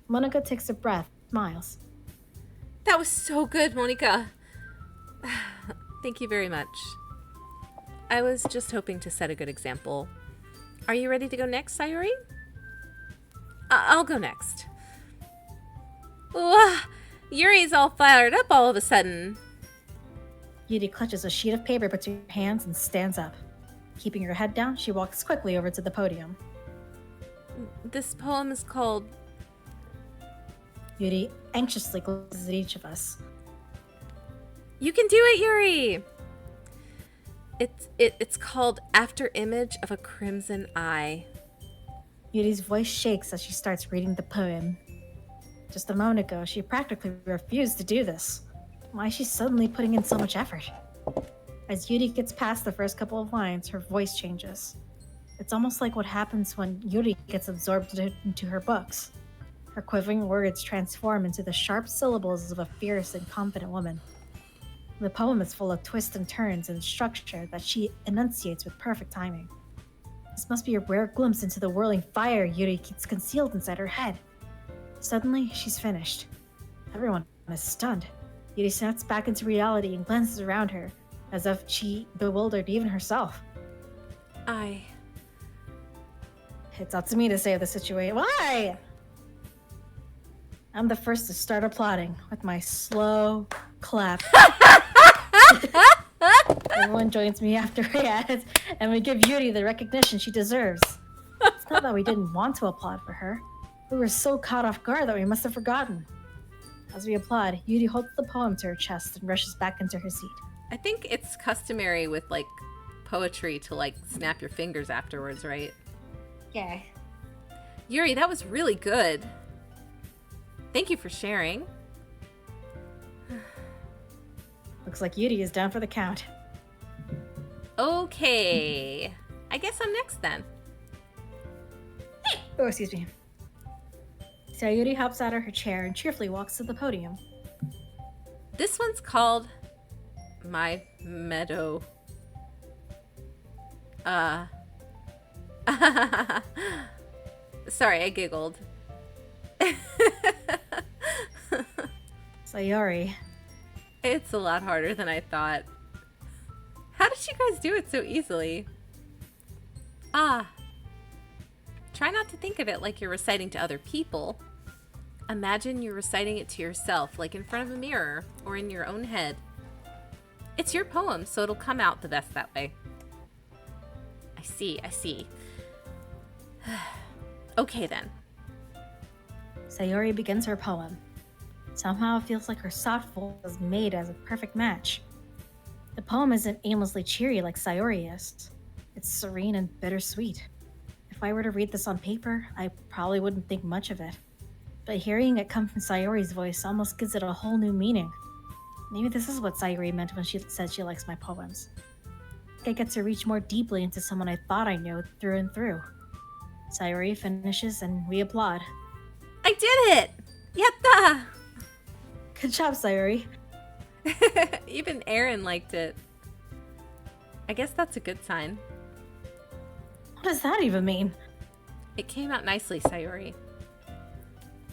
Monica takes a breath, smiles. That was so good, Monica. Thank you very much. I was just hoping to set a good example. Are you ready to go next, Sayori? I'll go next. Ooh, Yuri's all fired up all of a sudden. Yuri clutches a sheet of paper between her hands and stands up. Keeping her head down, she walks quickly over to the podium. This poem is called... Yuri anxiously glances at each of us. You can do it, Yuri! It's called After Image of a Crimson Eye. Yuri's voice shakes as she starts reading the poem. Just a moment ago, she practically refused to do this. Why is she suddenly putting in so much effort? As Yuri gets past the first couple of lines, her voice changes. It's almost like what happens when Yuri gets absorbed into her books. Her quivering words transform into the sharp syllables of a fierce and confident woman. The poem is full of twists and turns and structure that she enunciates with perfect timing. This must be a rare glimpse into the whirling fire Yuri keeps concealed inside her head. Suddenly, she's finished. Everyone is stunned. Yuri snaps back into reality and glances around her, as if she bewildered even herself. It's up to me to save the situation. Why? I'm the first to start applauding with my slow clap. Everyone joins me after it, and we give Yuri the recognition she deserves. It's not that we didn't want to applaud for her. We were so caught off guard that we must have forgotten. As we applaud, Yuri holds the poem to her chest and rushes back into her seat. I think it's customary with, like, poetry to, like, snap your fingers afterwards, right? Yeah. Yuri, that was really good. Thank you for sharing. Looks like Yuri is down for the count. Okay. I guess I'm next then. Oh, excuse me. Sayuri hops out of her chair and cheerfully walks to the podium. This one's called My Meadow. Sorry, I giggled. Sayuri. It's a lot harder than I thought. How did you guys do it so easily? Try not to think of it like you're reciting to other people. Imagine you're reciting it to yourself, like in front of a mirror or in your own head. It's your poem, so it'll come out the best that way. I see. Okay then. Sayuri begins her poem. Somehow it feels like her soft voice is made as a perfect match. The poem isn't aimlessly cheery like Sayori is. It's serene and bittersweet. If I were to read this on paper, I probably wouldn't think much of it. But hearing it come from Sayori's voice almost gives it a whole new meaning. Maybe this is what Sayori meant when she said she likes my poems. I get to reach more deeply into someone I thought I knew through and through. Sayori finishes and we applaud. I did it! Yatta! Good job, Sayori. Even Aaron liked it. I guess that's a good sign. What does that even mean? It came out nicely, Sayori.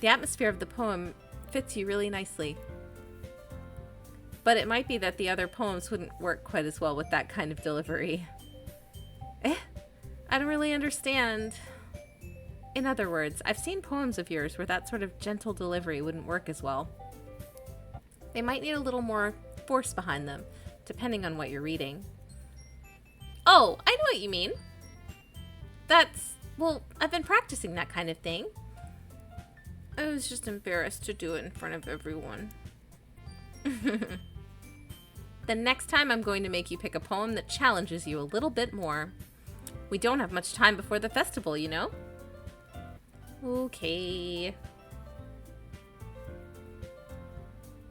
The atmosphere of the poem fits you really nicely. But it might be that the other poems wouldn't work quite as well with that kind of delivery. I don't really understand. In other words, I've seen poems of yours where that sort of gentle delivery wouldn't work as well. They might need a little more force behind them, depending on what you're reading. Oh, I know what you mean. Well, I've been practicing that kind of thing. I was just embarrassed to do it in front of everyone. The next time I'm going to make you pick a poem that challenges you a little bit more. We don't have much time before the festival, you know? Okay.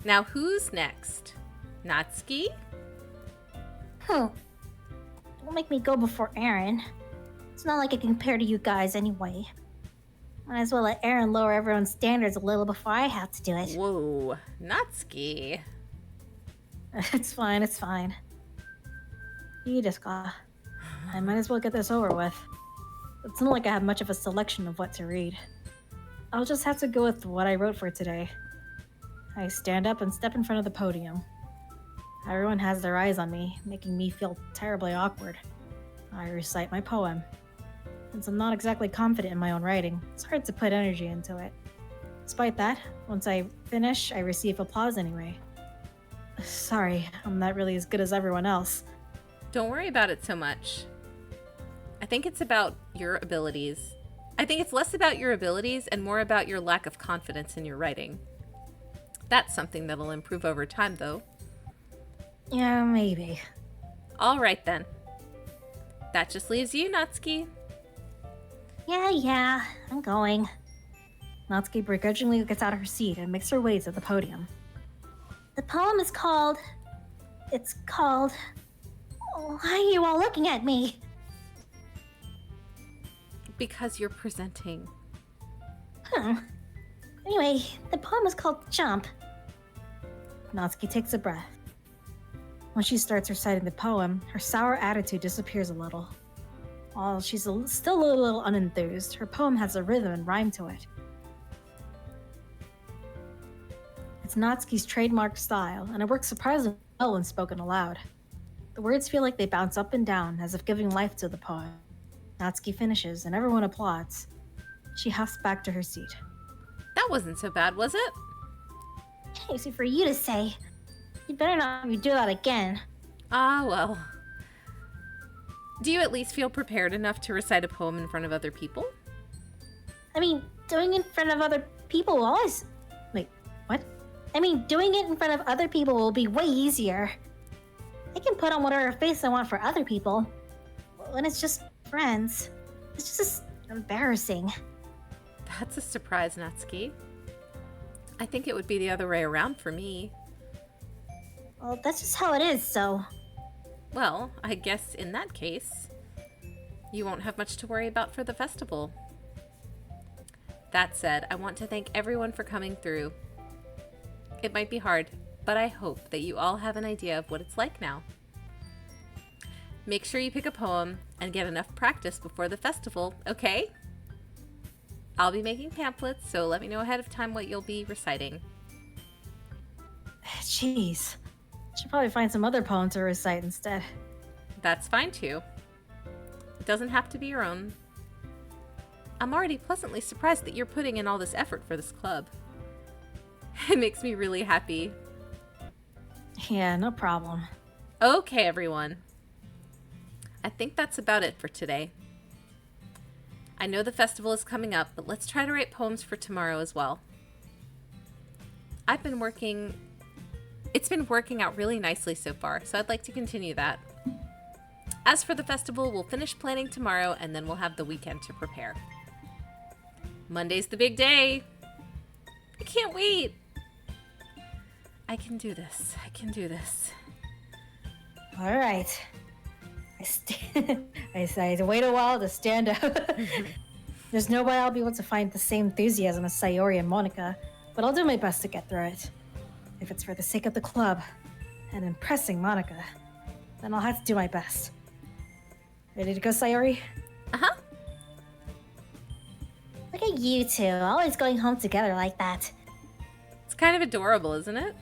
Now who's next? Natsuki? Don't make me go before Aaron. It's not like I can compare to you guys anyway. Might as well let Aaron lower everyone's standards a little before I have to do it. Whoa, Natsuki. It's fine, it's fine. I might as well get this over with. It's not like I have much of a selection of what to read. I'll just have to go with what I wrote for today. I stand up and step in front of the podium. Everyone has their eyes on me, making me feel terribly awkward. I recite my poem. Since I'm not exactly confident in my own writing, it's hard to put energy into it. Despite that, once I finish, I receive applause anyway. Sorry, I'm not really as good as everyone else. Don't worry about it so much. I think it's about your abilities. I think it's less about your abilities and more about your lack of confidence in your writing. That's something that'll improve over time, though. Yeah, maybe. All right, then. That just leaves you, Natsuki. Yeah, I'm going. Natsuki begrudgingly gets out of her seat and makes her way to the podium. The poem is called... It's called... Why are you all looking at me? Because you're presenting. Anyway, the poem is called Jump. Natsuki takes a breath. When she starts reciting the poem, her sour attitude disappears a little. While she's still a little unenthused, her poem has a rhythm and rhyme to it. It's Natsuki's trademark style, and it works surprisingly well when spoken aloud. The words feel like they bounce up and down, as if giving life to the poem. Natsuki finishes, and everyone applauds. She huffs back to her seat. That wasn't so bad, was it? Easy for you to say. You better not redo that again. Ah, well. Do you at least feel prepared enough to recite a poem in front of other people? I mean, doing it in front of other people will always... Wait, what? I mean, doing it in front of other people will be way easier. I can put on whatever face I want for other people. When it's just friends, it's just embarrassing. That's a surprise, Natsuki. I think it would be the other way around for me. Well, that's just how it is, so... Well, I guess in that case, you won't have much to worry about for the festival. That said, I want to thank everyone for coming through. It might be hard, but I hope that you all have an idea of what it's like now. Make sure you pick a poem and get enough practice before the festival, okay? I'll be making pamphlets, so let me know ahead of time what you'll be reciting. Jeez. Should probably find some other poem to recite instead. That's fine too. It doesn't have to be your own. I'm already pleasantly surprised that you're putting in all this effort for this club. It makes me really happy. Yeah, no problem. Okay, everyone. I think that's about it for today. I know the festival is coming up, but let's try to write poems for tomorrow as well. I've been working It's been working out really nicely so far, so I'd like to continue that. As for the festival, we'll finish planning tomorrow, and then we'll have the weekend to prepare. Monday's the big day. I can't wait. I can do this. I can do this. All right. I wait a while to stand up. There's no way I'll be able to find the same enthusiasm as Sayori and Monica, but I'll do my best to get through it. If it's for the sake of the club and impressing Monica, then I'll have to do my best. Ready to go, Sayori? Uh-huh. Look at you two, always going home together like that. It's kind of adorable, isn't it?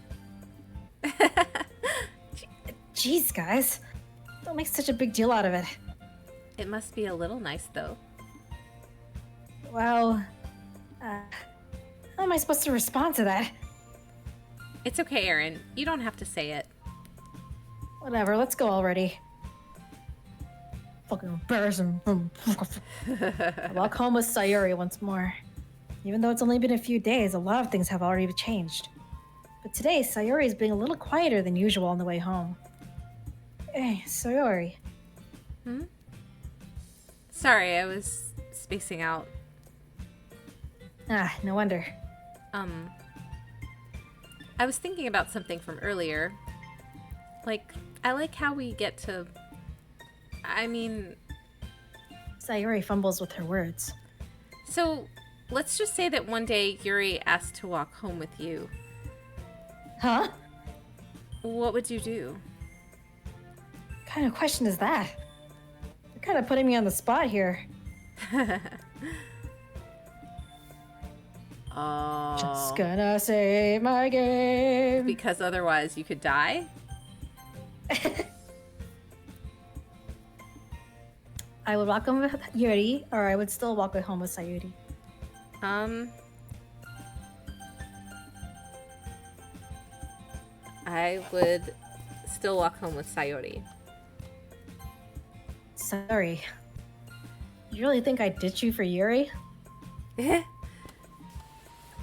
Jeez, guys. Don't make such a big deal out of it. It must be a little nice, though. Well, how am I supposed to respond to that? It's okay, Aaron. You don't have to say it. Whatever, let's go already. Fucking embarrassing. I walk home with Sayori once more. Even though it's only been a few days, a lot of things have already changed. But today, Sayori is being a little quieter than usual on the way home. Hey, Sayori. Hmm? Sorry, I was spacing out. Ah, no wonder. I was thinking about something from earlier. Like, I like how we get to... I mean... Sayori fumbles with her words. So, let's just say that one day Yuri asked to walk home with you. Huh? What would you do? What kind of question is that? You're kind of putting me on the spot here. Oh. Just gonna save my game. Because otherwise you could die? I would walk home with Yuri, or I would still walk home with Sayuri. I would still walk home with Sayori. Sorry. You really think I'd ditch you for Yuri?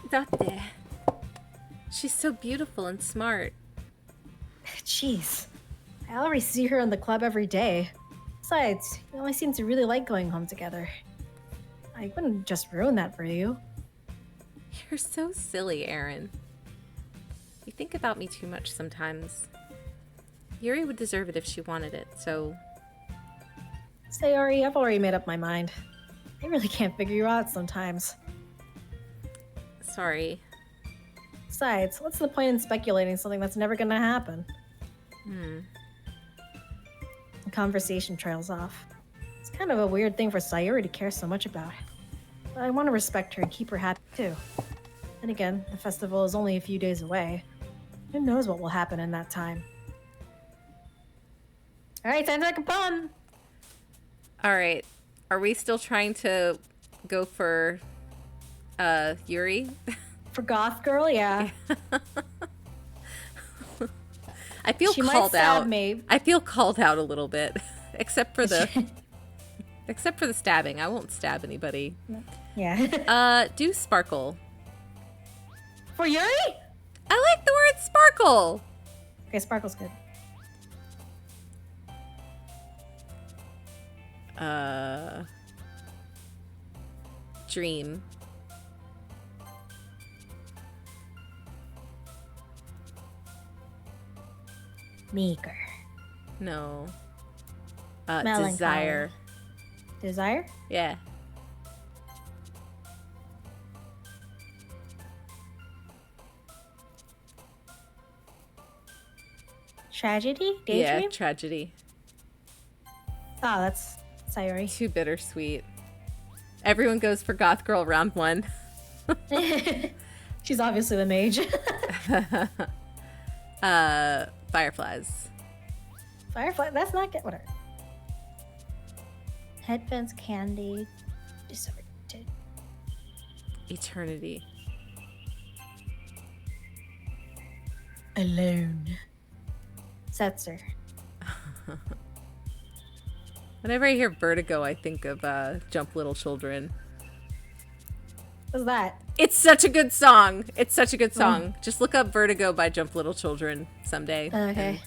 Date. She's so beautiful and smart. Jeez. I already see her in the club every day. Besides, you only seem to really like going home together. I wouldn't just ruin that for you. You're so silly, Aaron. You think about me too much sometimes. Yuri would deserve it if she wanted it, so... Sayori, I've already made up my mind. I really can't figure you out sometimes. Sorry. Besides, what's the point in speculating something that's never gonna happen? The conversation trails off. It's kind of a weird thing for Sayori to care so much about. But I want to respect her and keep her happy too. And again, the festival is only a few days away. Who knows what will happen in that time? Alright, time to have fun! Alright. Are we still trying to go for Yuri? For Goth Girl, yeah. I feel She called might stab out. me. I feel called out a little bit. Except for the stabbing. I won't stab anybody. Yeah. Do Sparkle. For Yuri? I like the word sparkle. Okay, Sparkle's good. Dream. Meeker. No. Melancholy. Desire. Desire? Yeah. Tragedy? Daydream? Yeah, tragedy. Oh, that's Sayori. Too bittersweet. Everyone goes for Goth Girl round one. She's obviously the mage. Fireflies. Firefly, that's not good. Whatever. Headphones, candy, disoriented. Eternity. Alone. Setzer. Whenever I hear vertigo, I think of Jump Little Children. What's that? It's such a good song. It's such a good song. Just look up Vertigo by Jump Little Children someday. Okay.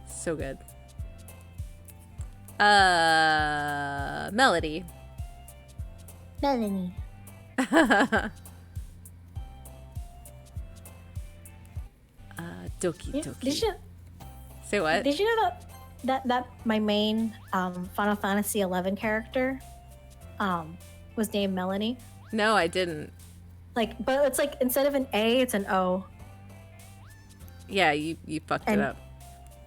So good. Melody. Melanie. DokiDoki. Did you Say what? Did you know that my main Final Fantasy 11 character was named Melanie? No, I didn't. Like, but it's like instead of an A, it's an O. Yeah, you fucked it up.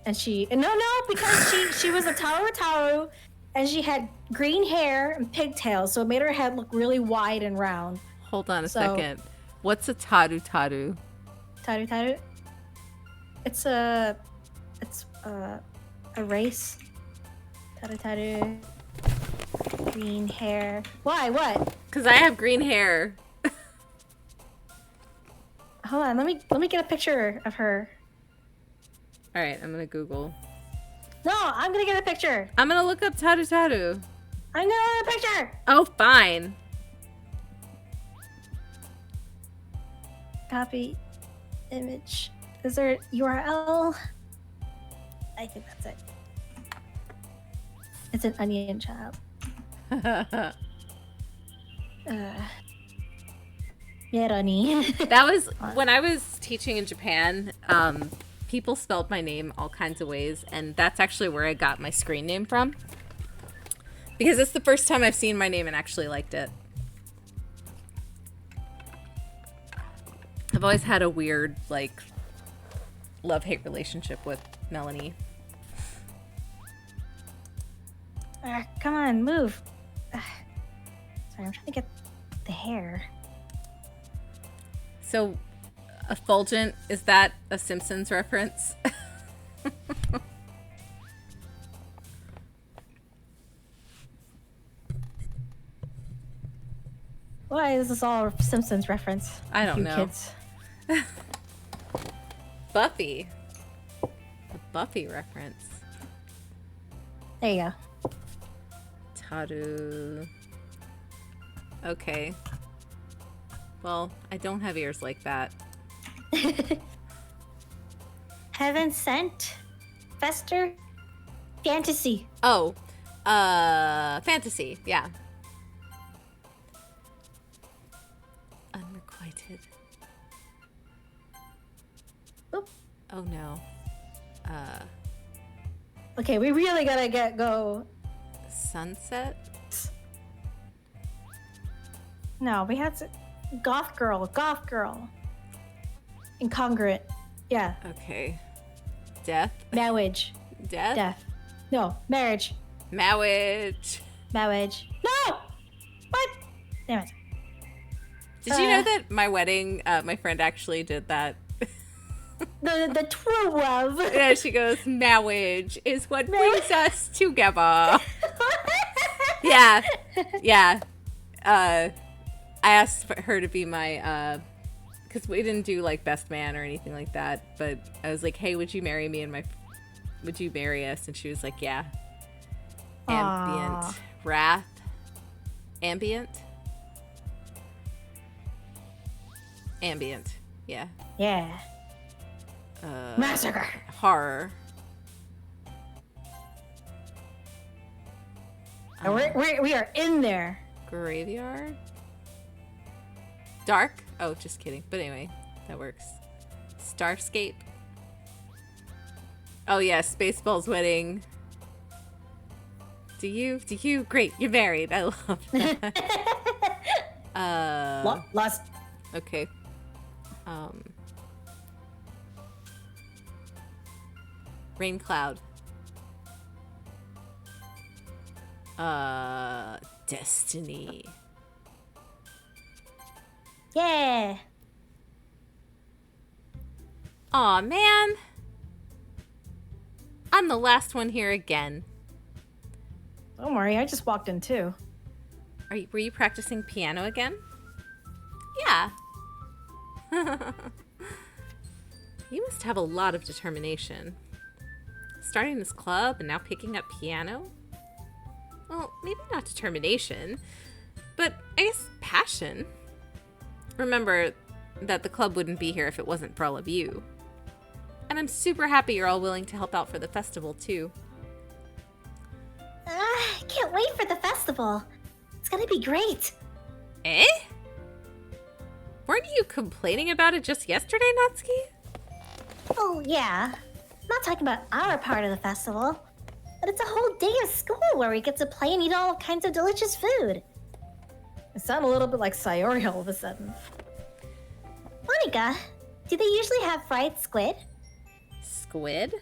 And no, because she was a Taru, and she had green hair and pigtails, so it made her head look really wide and round. Hold on a second. What's a Taru? Taru. It's a race. Taru. Green hair. Why? What? Because I have green hair. Hold on. Let me get a picture of her. All right, I'm gonna Google. No, I'm gonna get a picture. I'm gonna look up Taru. I'm gonna get a picture. Oh, fine. Copy image. Is there URL? I think that's it. It's an onion chop. Yeah, Ronnie. That was when I was teaching in Japan. People spelled my name all kinds of ways, and that's actually where I got my screen name from. Because it's the first time I've seen my name and actually liked it. I've always had a weird, like, love-hate relationship with Melanie. Come on, move. Sorry, I'm trying to get the hair. So, effulgent, is that a Simpsons reference? Why is this all a Simpsons reference? I don't You know. Kids. Buffy. A Buffy reference. There you go. Taru. Okay. Well, I don't have ears like that. Heaven sent. Fester. Fantasy. Oh, fantasy, yeah. Unrequited. Oop. Oh no. Okay, we really gotta go. Sunset? No, we had to. Goth girl. Incongruent. Yeah. Okay. Death? Marriage. Death? Death. No, marriage. Marriage. Marriage. No! What? Damn it. Did you know that my wedding, my friend actually did that? The true love. Yeah, she goes, marriage is what brings us together. Yeah. I asked for her to be my, because we didn't do like best man or anything like that, but I was like, hey, would you marry me and would you marry us? And she was like, yeah. Ambient. Aw. Wrath. Ambient. Yeah. Yeah. Massacre. Horror. And we are in there. Graveyard. Dark? Oh, just kidding. But anyway, that works. Starscape. Oh yeah, Spaceball's wedding. Do you? Great, you're married. I love that. Lost. Okay. Rain cloud. Destiny. Yeah. Aw, man. I'm the last one here again. Don't worry, I just walked in too. Were you practicing piano again? Yeah. You must have a lot of determination. Starting this club and now picking up piano? Well, maybe not determination, But I guess passion. Remember that the club wouldn't be here if it wasn't for all of you. And I'm super happy you're all willing to help out for the festival, too. I can't wait for the festival. It's gonna be great. Eh? Weren't you complaining about it just yesterday, Natsuki? Oh, yeah. I'm not talking about our part of the festival, but it's a whole day of school where we get to play and eat all kinds of delicious food. It sounded a little bit like Sayori all of a sudden. Monica, do they usually have fried squid? Squid?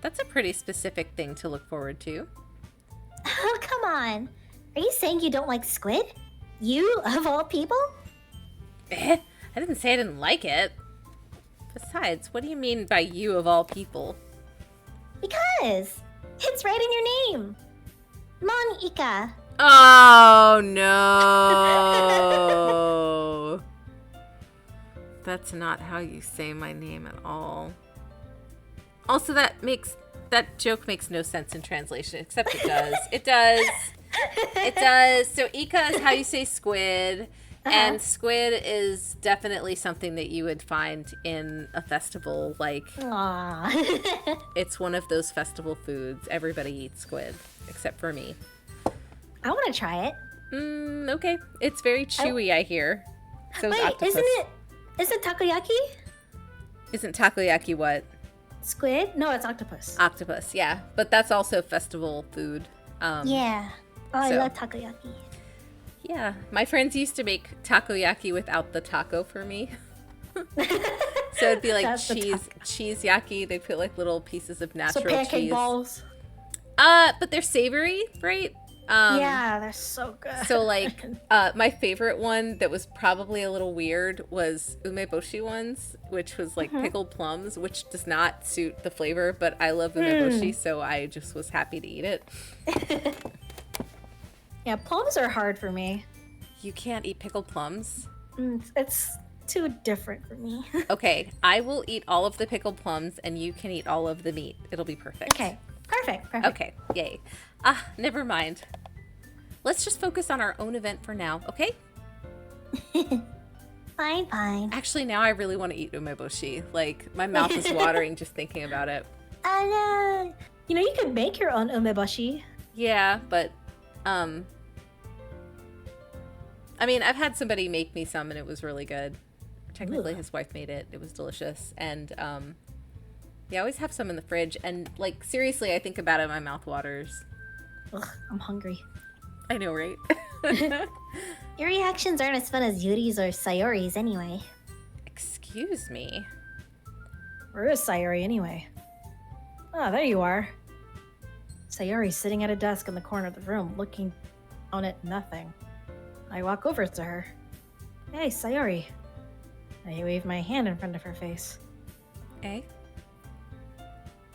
That's a pretty specific thing to look forward to. Oh, come on. Are you saying you don't like squid? You, of all people? Eh? I didn't say I didn't like it. Besides, what do you mean by you of all people? Because it's right in your name. Monica. Oh, no. That's not how you say my name at all. Also, that joke makes no sense in translation, except it does. It does. It does. So Ika is how you say squid, and squid is definitely something that you would find in a festival. Like, Aww. it's one of those festival foods. Everybody eats squid, except for me. I want to try it. Okay. It's very chewy, I hear. So is Wait, octopus. isn't takoyaki? Isn't takoyaki what? Squid? No, it's octopus. Octopus, yeah. But that's also festival food. Yeah. Oh, I so- love takoyaki. Yeah. My friends used to make takoyaki without the taco for me. So it'd be like That's the cheese yaki. They put like little pieces of So natural pancake cheese. balls. But they're savory, right? Yeah, they're so good. So like, my favorite one that was probably a little weird was umeboshi ones, which was like pickled plums, which does not suit the flavor, but I love umeboshi, so I just was happy to eat it. Yeah, plums are hard for me. You can't eat pickled plums? It's too different for me. Okay, I will eat all of the pickled plums, and you can eat all of the meat. It'll be perfect. Okay. Perfect. Okay, yay. Never mind. Let's just focus on our own event for now, okay? Fine. Actually, now I really want to eat umeboshi. Like, my mouth is watering just thinking about it. I You know, you can make your own umeboshi. Yeah, but, I mean, I've had somebody make me some, and it was really good. Technically, his wife made it. It was delicious. And, yeah, I always have some in the fridge. And, like, seriously, I think about it, my mouth waters. Ugh, I'm hungry. I know, right? Your reactions aren't as fun as Yuri's or Sayori's anyway. Excuse me. Where is Sayori anyway? Ah, there you are. Sayori's sitting at a desk in the corner of the room, looking down at nothing. I walk over to her. Hey, Sayori. I wave my hand in front of her face. Eh?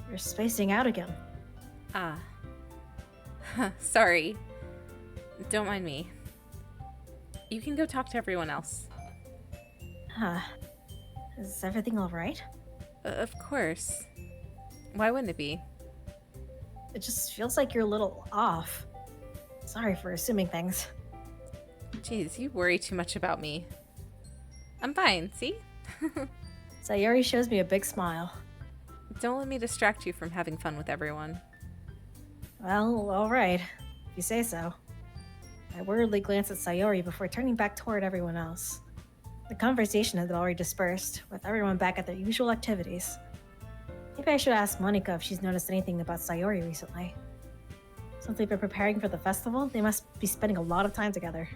You're spacing out again. Ah. Sorry. Don't mind me. You can go talk to everyone else. Huh. Is everything alright? Of course. Why wouldn't it be? It just feels like you're a little off. Sorry for assuming things. Jeez, you worry too much about me. I'm fine, see? Sayori shows me a big smile. Don't let me distract you from having fun with everyone. Well, alright. If you say so. I worriedly glance at Sayori before turning back toward everyone else. The conversation had already dispersed, with everyone back at their usual activities. Maybe I should ask Monica if she's noticed anything about Sayori recently. Since they've been preparing for the festival, they must be spending a lot of time together.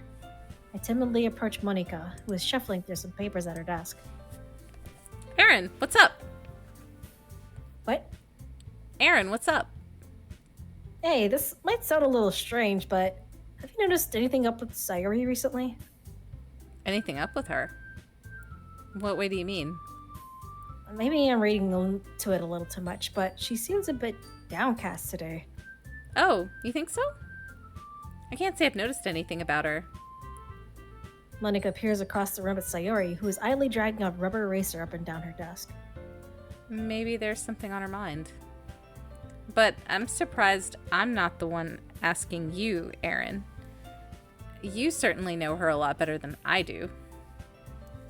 I timidly approach Monica, who is shuffling through some papers at her desk. Aaron, what's up? What? Aaron, what's up? Hey, this might sound a little strange, but have you noticed anything up with Sayori recently? Anything up with her? What way do you mean? Maybe I'm reading into it a little too much, but she seems a bit downcast today. Oh, you think so? I can't say I've noticed anything about her. Monica peers across the room at Sayori, who is idly dragging a rubber eraser up and down her desk. Maybe there's something on her mind. But I'm surprised I'm not the one asking you, Aaron. you certainly know her a lot better than I do.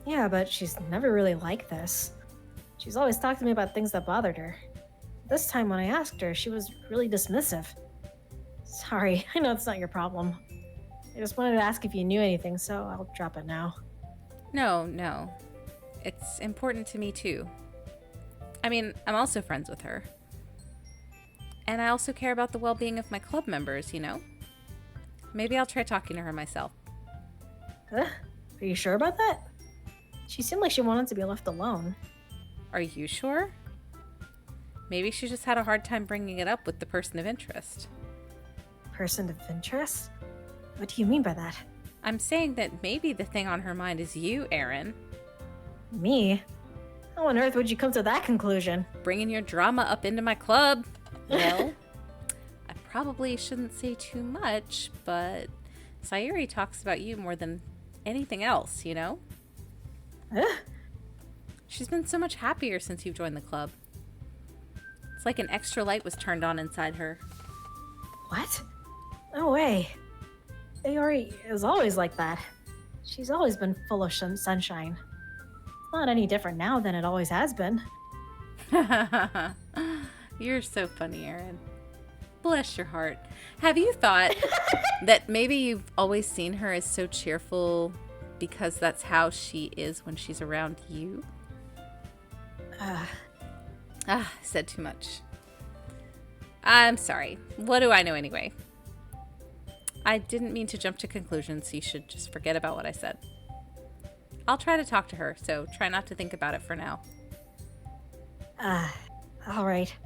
Yeah, but she's never really like this. She's always talked to me about things that bothered her. This time when I asked her, she was really dismissive. Sorry, I know it's not your problem. I just wanted to ask if you knew anything, so I'll drop it now. No. It's important to me too. I mean, I'm also friends with her. And I also care about the well-being of my club members, you know? Maybe I'll try talking to her myself. Are you sure about that? She seemed like she wanted to be left alone. Are you sure? Maybe she just had a hard time bringing it up with the person of interest. Person of interest? What do you mean by that? I'm saying that maybe the thing on her mind is you, Aaron. Me? How on earth would you come to that conclusion? Bringing your drama up into my club. Well, I probably shouldn't say too much, but Sayuri talks about you more than anything else, you know? She's been so much happier since you've joined the club. It's like an extra light was turned on inside her. What? No way. Sayori is always like that. She's always been full of sunshine. It's not any different now than it always has been. You're so funny, Aaron. Bless your heart. Have you thought that maybe you've always seen her as so cheerful because that's how she is when she's around you? Said too much. I'm sorry. What do I know anyway? I didn't mean to jump to conclusions, so you should just forget about what I said. I'll try to talk to her, so try not to think about it for now. Alright.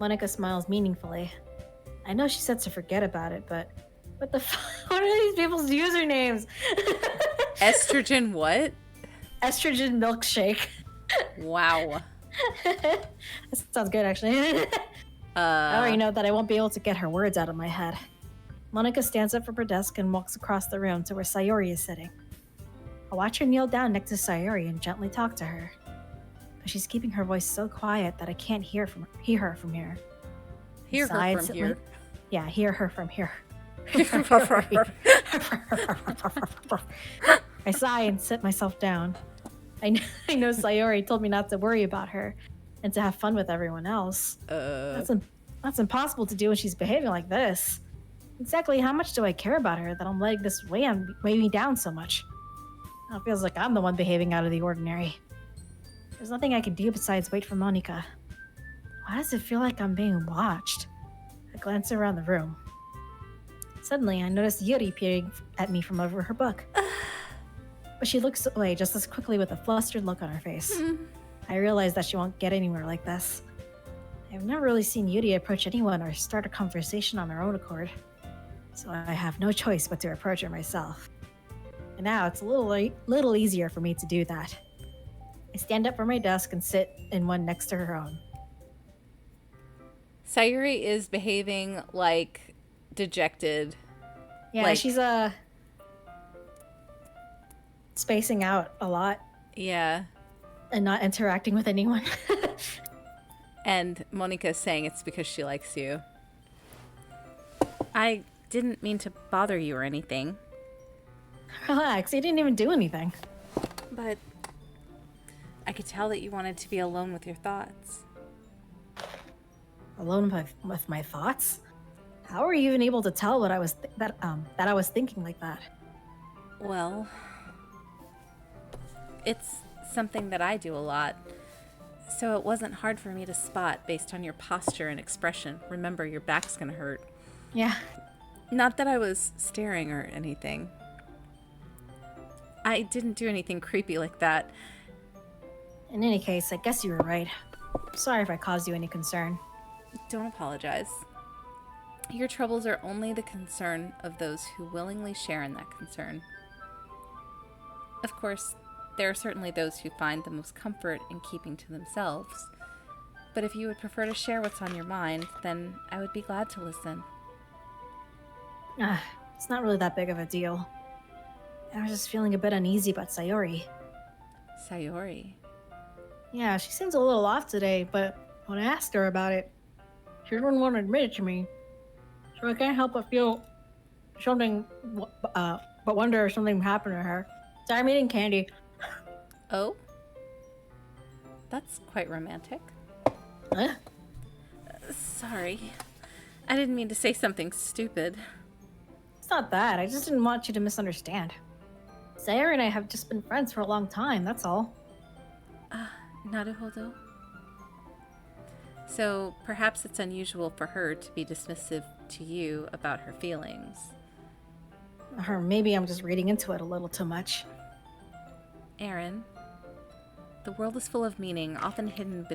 Monica smiles meaningfully. I know she said to forget about it, but what the fuck? What are these people's usernames? Estrogen what? Estrogen milkshake. Wow. That sounds good, actually. I already know that I won't be able to get her words out of my head. Monica stands up from her desk and walks across the room to where Sayori is sitting. I watch her kneel down next to Sayori and gently talk to her. But she's keeping her voice so quiet that I can't hear her from here. Hear her from here. Yeah, hear her from here. I sigh and sit myself down. I know Sayori told me not to worry about her and to have fun with everyone else. That's impossible to do when she's behaving like this. Exactly how much do I care about her that I'm letting this weigh me down so much? Now it feels like I'm the one behaving out of the ordinary. There's nothing I can do besides wait for Monica. Why does it feel like I'm being watched? I glance around the room. Suddenly, I notice Yuri peering at me from over her book. But she looks away just as quickly with a flustered look on her face. I realize that she won't get anywhere like this. I've never really seen Yuri approach anyone or start a conversation on her own accord. So I have no choice but to approach her myself. And now it's a little easier for me to do that. I stand up from my desk and sit in one next to her own. Sayuri is behaving like dejected. Yeah, she's spacing out a lot. Yeah. And not interacting with anyone. And Monica's saying it's because she likes you. I didn't mean to bother you or anything. Relax, you didn't even do anything. But I could tell that you wanted to be alone with your thoughts. Alone with my thoughts? How are you even able to tell what I was that I was thinking like that? Well, it's something that I do a lot. So it wasn't hard for me to spot based on your posture and expression. Remember, your back's gonna hurt. Yeah. Not that I was staring or anything. I didn't do anything creepy like that. In any case, I guess you were right. Sorry if I caused you any concern. Don't apologize. Your troubles are only the concern of those who willingly share in that concern. Of course, there are certainly those who find the most comfort in keeping to themselves. But if you would prefer to share what's on your mind, then I would be glad to listen. It's not really that big of a deal. I was just feeling a bit uneasy about Sayori. Sayori? Yeah, she seems a little off today, but when I asked her about it, she didn't want to admit it to me. So I can't help but feel something, but wonder if something happened to her. So I'm eating candy. Oh? That's quite romantic. Huh? Sorry. I didn't mean to say something stupid. It's not that. I just didn't want you to misunderstand. Sayori and I have just been friends for a long time, that's all. Naruhodo. So perhaps it's unusual for her to be dismissive to you about her feelings. Or maybe I'm just reading into it a little too much. Aaron, the world is full of meaning, often hidden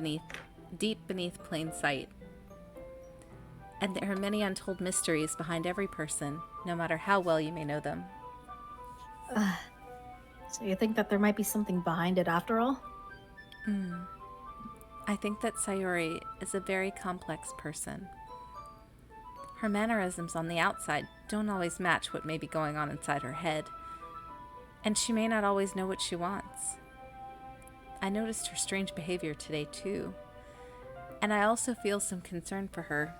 deep beneath plain sight. And there are many untold mysteries behind every person, no matter how well you may know them. So you think that there might be something behind it after all? I think that Sayori is a very complex person. Her mannerisms on the outside don't always match what may be going on inside her head, and she may not always know what she wants. I noticed her strange behavior today too, and I also feel some concern for her.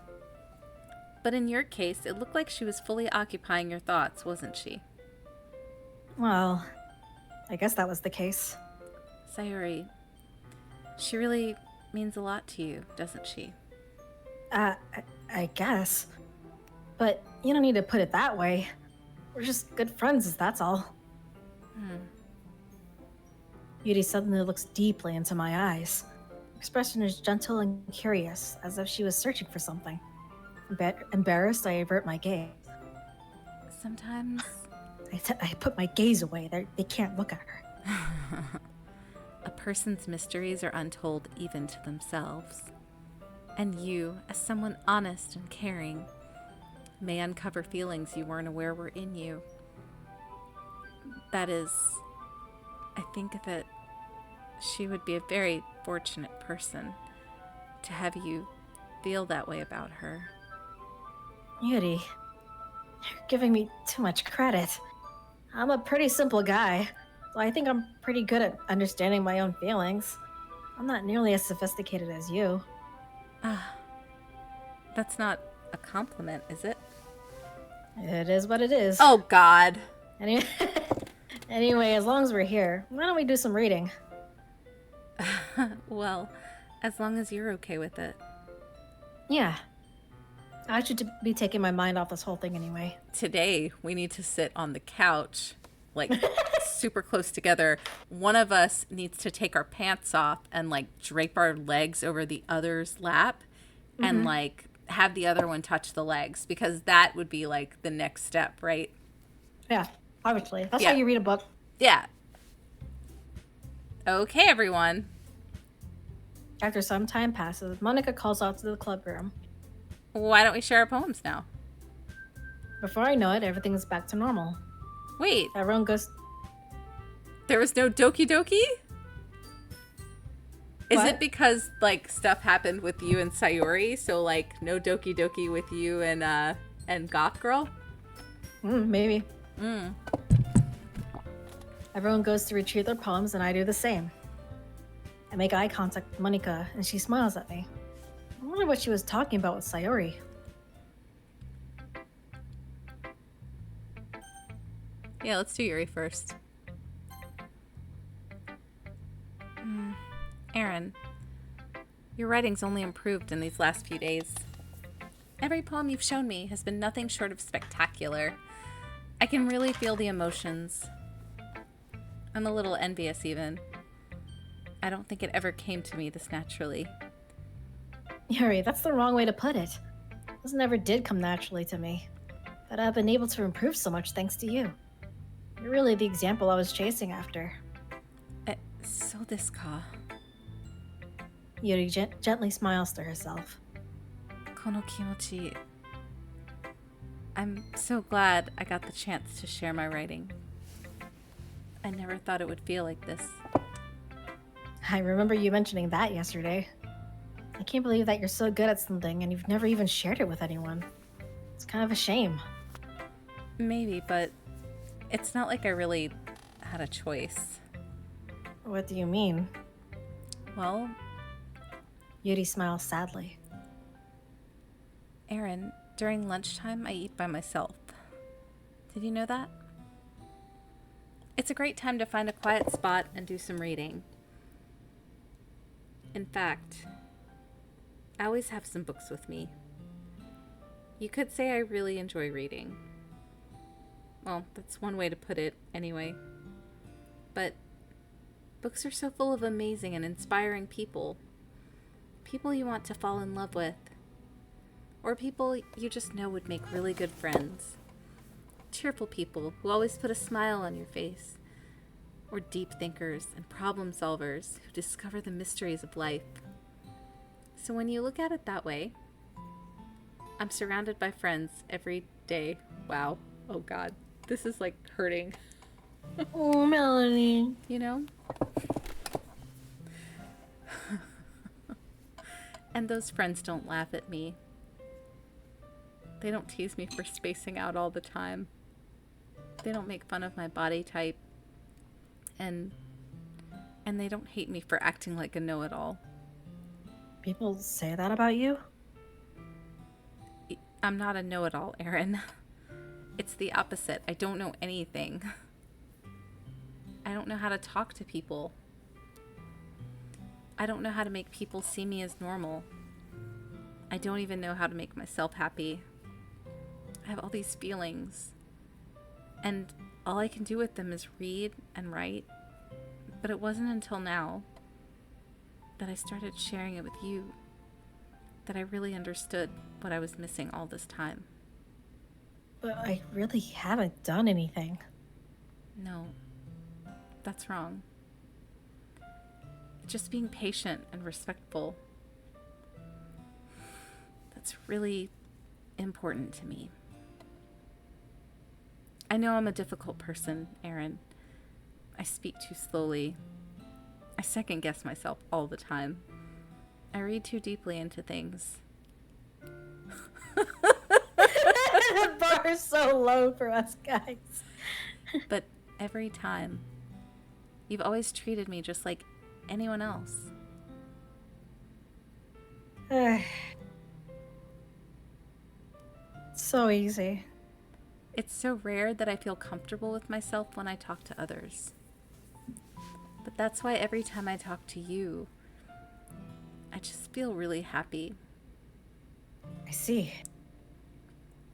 But in your case, it looked like she was fully occupying your thoughts, wasn't she? Well, I guess that was the case. Sayori, she really means a lot to you, doesn't she? I guess. But you don't need to put it that way. We're just good friends, that's all. Yuri suddenly looks deeply into my eyes. Her expression is gentle and curious, as if she was searching for something. Embarrassed, I avert my gaze. Sometimes... I put my gaze away. They can't look at her. A person's mysteries are untold even to themselves. And you, as someone honest and caring, may uncover feelings you weren't aware were in you. That is, I think that she would be a very fortunate person to have you feel that way about her. Yuri, you're giving me too much credit. I'm a pretty simple guy, so I think I'm pretty good at understanding my own feelings. I'm not nearly as sophisticated as you. That's not a compliment, is it? It is what it is. Oh, God. Anyway, anyway, as long as we're here, why don't we do some reading? Well, as long as you're okay with it. Yeah. I should be taking my mind off this whole thing anyway. Today, we need to sit on the couch, like, super close together. One of us needs to take our pants off and, like, drape our legs over the other's lap and, like, have the other one touch the legs, because that would be, like, the next step, right? Yeah, obviously. That's Yeah. how you read a book. Yeah. Okay, everyone. After some time passes, Monica calls out to the club room. Why don't we share our poems now? Before I know it, everything's back to normal. Wait, Everyone goes... there was no DokiDoki? Is What? it because, like, stuff happened with you and Sayori, so, like, no DokiDoki with you and Goth Girl? Maybe. Everyone goes to retrieve their poems, and I do the same. I make eye contact with Monica, and she smiles at me. I wonder what she was talking about with Sayori. Yeah, let's do Yuri first. Aaron, your writing's only improved in these last few days. Every poem you've shown me has been nothing short of spectacular. I can really feel the emotions. I'm a little envious even. I don't think it ever came to me this naturally. Yuri, that's the wrong way to put it. This never did come naturally to me. But I've been able to improve so much thanks to you. You're really the example I was chasing after. So this ka. Yuri gently smiles to herself. Kono kimochi. I'm so glad I got the chance to share my writing. I never thought it would feel like this. I remember you mentioning that yesterday. I can't believe that you're so good at something and you've never even shared it with anyone. It's kind of a shame. Maybe, but it's not like I really had a choice. What do you mean? Well, Yuri smiles sadly. Aaron, during lunchtime I eat by myself. Did you know that? It's a great time to find a quiet spot and do some reading. In fact, I always have some books with me. You could say I really enjoy reading. Well, that's one way to put it, anyway. But books are so full of amazing and inspiring people. People you want to fall in love with. Or people you just know would make really good friends. Cheerful people who always put a smile on your face. Or deep thinkers and problem solvers who discover the mysteries of life. So when you look at it that way, I'm surrounded by friends every day. Wow. Oh God. This is like hurting. Oh, Melanie. You know? And those friends don't laugh at me. They don't tease me for spacing out all the time. They don't make fun of my body type. And they don't hate me for acting like a know-it-all. People say that about you? I'm not a know-it-all, Erin. It's the opposite. I don't know anything. I don't know how to talk to people. I don't know how to make people see me as normal. I don't even know how to make myself happy. I have all these feelings. And all I can do with them is read and write. But it wasn't until now that I started sharing it with you that I really understood what I was missing all this time. But I really haven't done anything. No, that's wrong. Just being patient and respectful. That's really important to me. I know I'm a difficult person, Erin. I speak too slowly. I second guess myself all the time. I read too deeply into things. The bar is so low for us guys. But every time, you've always treated me just like anyone else. So easy. It's so rare that I feel comfortable with myself when I talk to others. But that's why every time I talk to you, I just feel really happy. I see.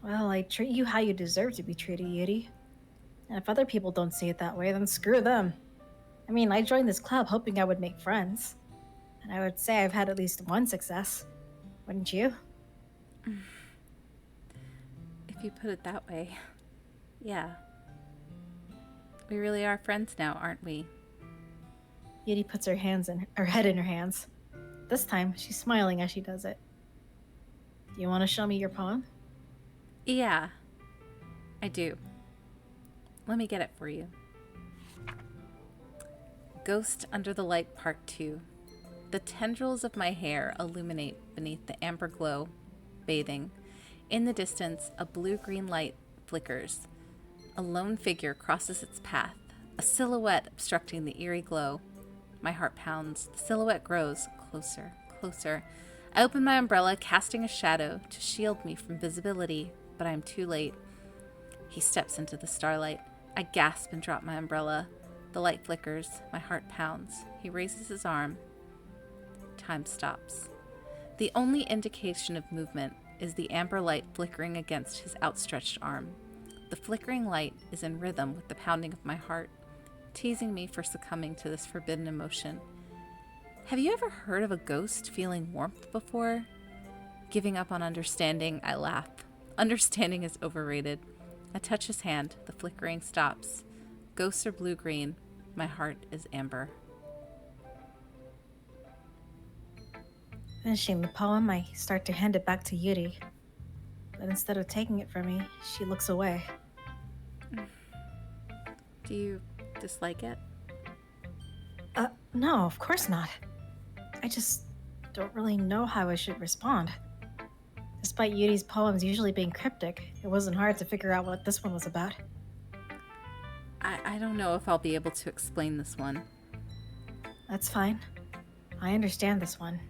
Well, I treat you how you deserve to be treated, Yuri. And if other people don't see it that way, then screw them. I mean, I joined this club hoping I would make friends. And I would say I've had at least one success. Wouldn't you? If you put it that way, yeah. We really are friends now, aren't we? Yuri puts her head in her hands. This time, she's smiling as she does it. Do you want to show me your poem? Yeah, I do. Let me get it for you. Ghost Under the Light Part 2. The tendrils of my hair illuminate beneath the amber glow, bathing. In the distance, a blue-green light flickers. A lone figure crosses its path, a silhouette obstructing the eerie glow. My heart pounds. The silhouette grows closer, closer. I open my umbrella, casting a shadow to shield me from visibility, but I am too late. He steps into the starlight. I gasp and drop my umbrella. The light flickers. My heart pounds. He raises his arm. Time stops. The only indication of movement is the amber light flickering against his outstretched arm. The flickering light is in rhythm with the pounding of my heart, teasing me for succumbing to this forbidden emotion. Have you ever heard of a ghost feeling warmth before? Giving up on understanding, I laugh. Understanding is overrated. I touch his hand. The flickering stops. Ghosts are blue-green. My heart is amber. Finishing the poem, I start to hand it back to Yuri. But instead of taking it from me, she looks away. Do you dislike it? No, of course not. I just don't really know how I should respond. Despite Yuri's poems usually being cryptic, it wasn't hard to figure out what this one was about. I don't know if I'll be able to explain this one. That's fine. I understand this one.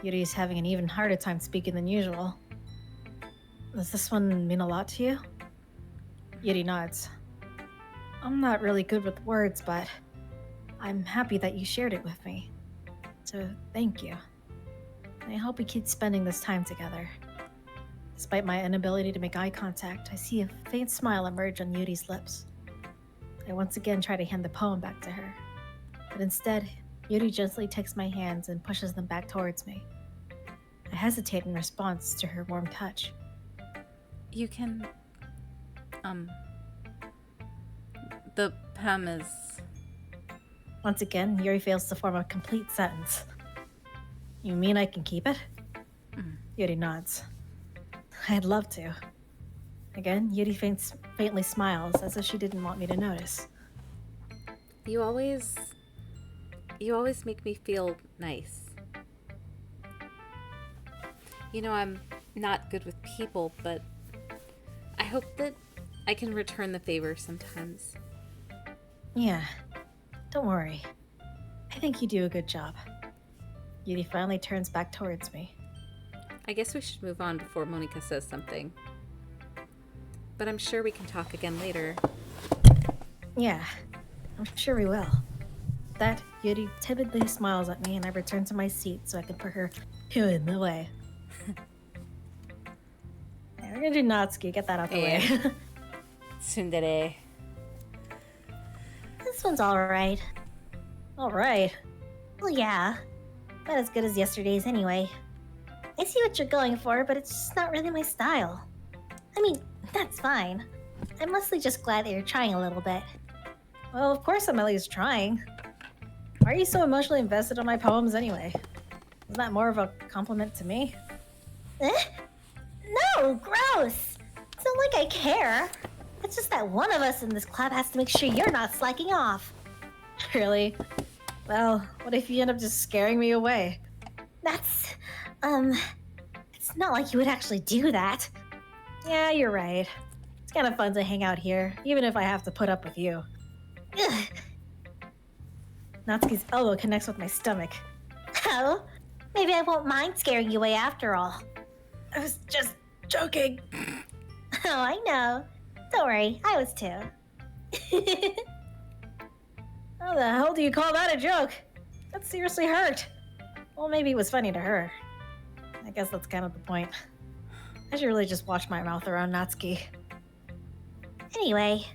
Yuri's having an even harder time speaking than usual. Does this one mean a lot to you? Yuri nods. I'm not really good with words, but I'm happy that you shared it with me. So thank you. I hope we keep spending this time together. Despite my inability to make eye contact, I see a faint smile emerge on Yuri's lips. I once again try to hand the poem back to her, but instead, Yuri gently takes my hands and pushes them back towards me. I hesitate in response to her warm touch. You can... The poem is... Once again, Yuri fails to form a complete sentence. You mean I can keep it? Yuri nods. I'd love to. Again, Yuri faintly smiles, as if she didn't want me to notice. You always make me feel nice. You know, I'm not good with people, but I hope that I can return the favor sometimes. Yeah, don't worry. I think you do a good job. Yuri finally turns back towards me. I guess we should move on before Monica says something. But I'm sure we can talk again later. Yeah, I'm sure we will. With that, Yuri timidly smiles at me and I return to my seat so I can put her in the way. Yeah, we're gonna do Natsuki, get that out the way. Tsundere. This one's alright. Alright. Well, yeah. Not as good as yesterday's anyway. I see what you're going for, but it's just not really my style. I mean, that's fine. I'm mostly just glad that you're trying a little bit. Well, of course I'm at least trying. Why are you so emotionally invested in my poems anyway? Isn't that more of a compliment to me? Eh? No, gross! It's not like I care. It's just that one of us in this club has to make sure you're not slacking off. Really? Well, what if you end up just scaring me away? That's, it's not like you would actually do that. Yeah, you're right. It's kind of fun to hang out here, even if I have to put up with you. Ugh. Natsuki's elbow connects with my stomach. Oh, maybe I won't mind scaring you away after all. I was just joking. Oh, I know. Don't worry, I was too. How the hell do you call that a joke? That seriously hurt. Well, maybe it was funny to her. I guess that's kind of the point. I should really just watch my mouth around Natsuki. Anyway,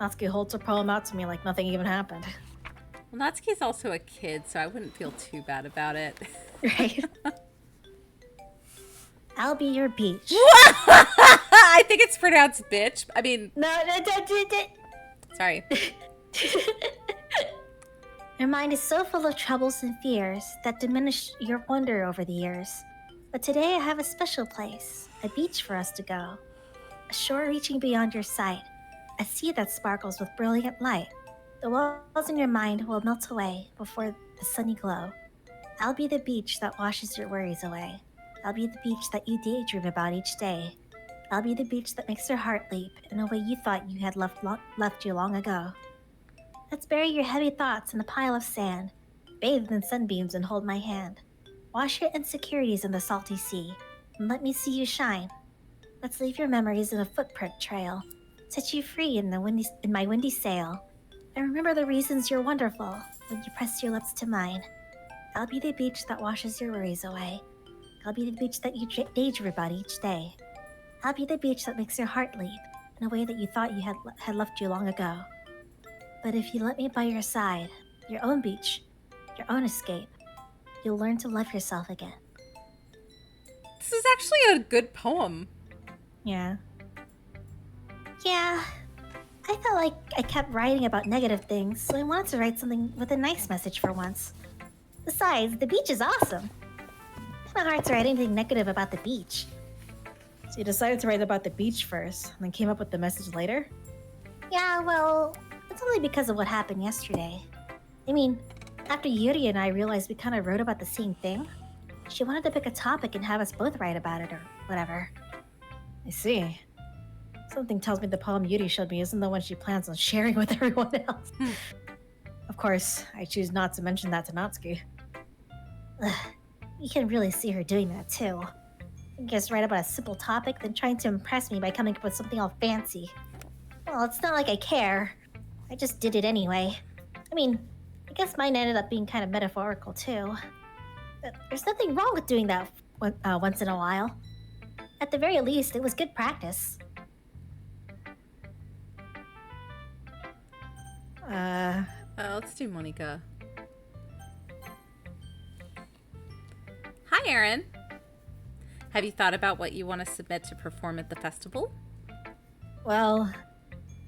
Natsuki holds her poem out to me like nothing even happened. Well, Natsuki's also a kid, so I wouldn't feel too bad about it. Right? I'll be your beach. I think it's pronounced bitch. I mean, No. sorry. Your mind is so full of troubles and fears that diminish your wonder over the years. But today I have a special place, a beach for us to go. A shore reaching beyond your sight, a sea that sparkles with brilliant light. The walls in your mind will melt away before the sunny glow. I'll be the beach that washes your worries away. I'll be the beach that you daydream about each day. I'll be the beach that makes your heart leap in a way you thought you had left you long ago. Let's bury your heavy thoughts in a pile of sand, bathe in sunbeams and hold my hand. Wash your insecurities in the salty sea, and let me see you shine. Let's leave your memories in a footprint trail, set you free in my windy sail, and remember the reasons you're wonderful when you press your lips to mine. I'll be the beach that washes your worries away. I'll be the beach that you daydream about each day. I'll be the beach that makes your heart leap in a way that you thought you had left you long ago. But if you let me by your side, your own beach, your own escape, you'll learn to love yourself again. This is actually a good poem. Yeah. Yeah, I felt like I kept writing about negative things, so I wanted to write something with a nice message for once. Besides, the beach is awesome. Kinda hard to write anything negative about the beach. So you decided to write about the beach first, and then came up with the message later? Yeah, well, it's only because of what happened yesterday. I mean, after Yuri and I realized we kind of wrote about the same thing, she wanted to pick a topic and have us both write about it or whatever. I see. Something tells me the poem Yuri showed me isn't the one she plans on sharing with everyone else. Of course, I choose not to mention that to Natsuki. Ugh, you can really see her doing that too. Just write about a simple topic, then trying to impress me by coming up with something all fancy. Well, it's not like I care. I just did it anyway. I mean, I guess mine ended up being kind of metaphorical too. But there's nothing wrong with doing that once in a while. At the very least, it was good practice. Let's do Monica. Hi, Erin. Have you thought about what you want to submit to perform at the festival? Well,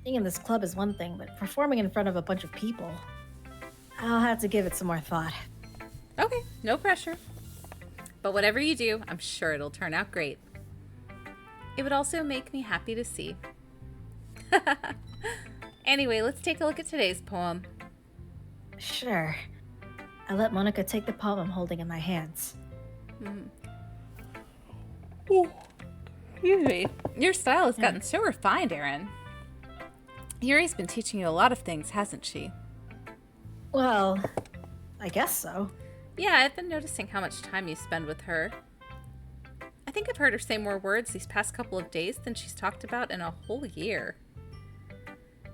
being in this club is one thing, but performing in front of a bunch of people, I'll have to give it some more thought. Okay, no pressure. But whatever you do, I'm sure it'll turn out great. It would also make me happy to see. Anyway, let's take a look at today's poem. Sure. I let Monica take the poem I'm holding in my hands. Excuse me. Your style has gotten so refined, Erin. Yuri's been teaching you a lot of things, hasn't she? Well, I guess so. Yeah, I've been noticing how much time you spend with her. I think I've heard her say more words these past couple of days than she's talked about in a whole year.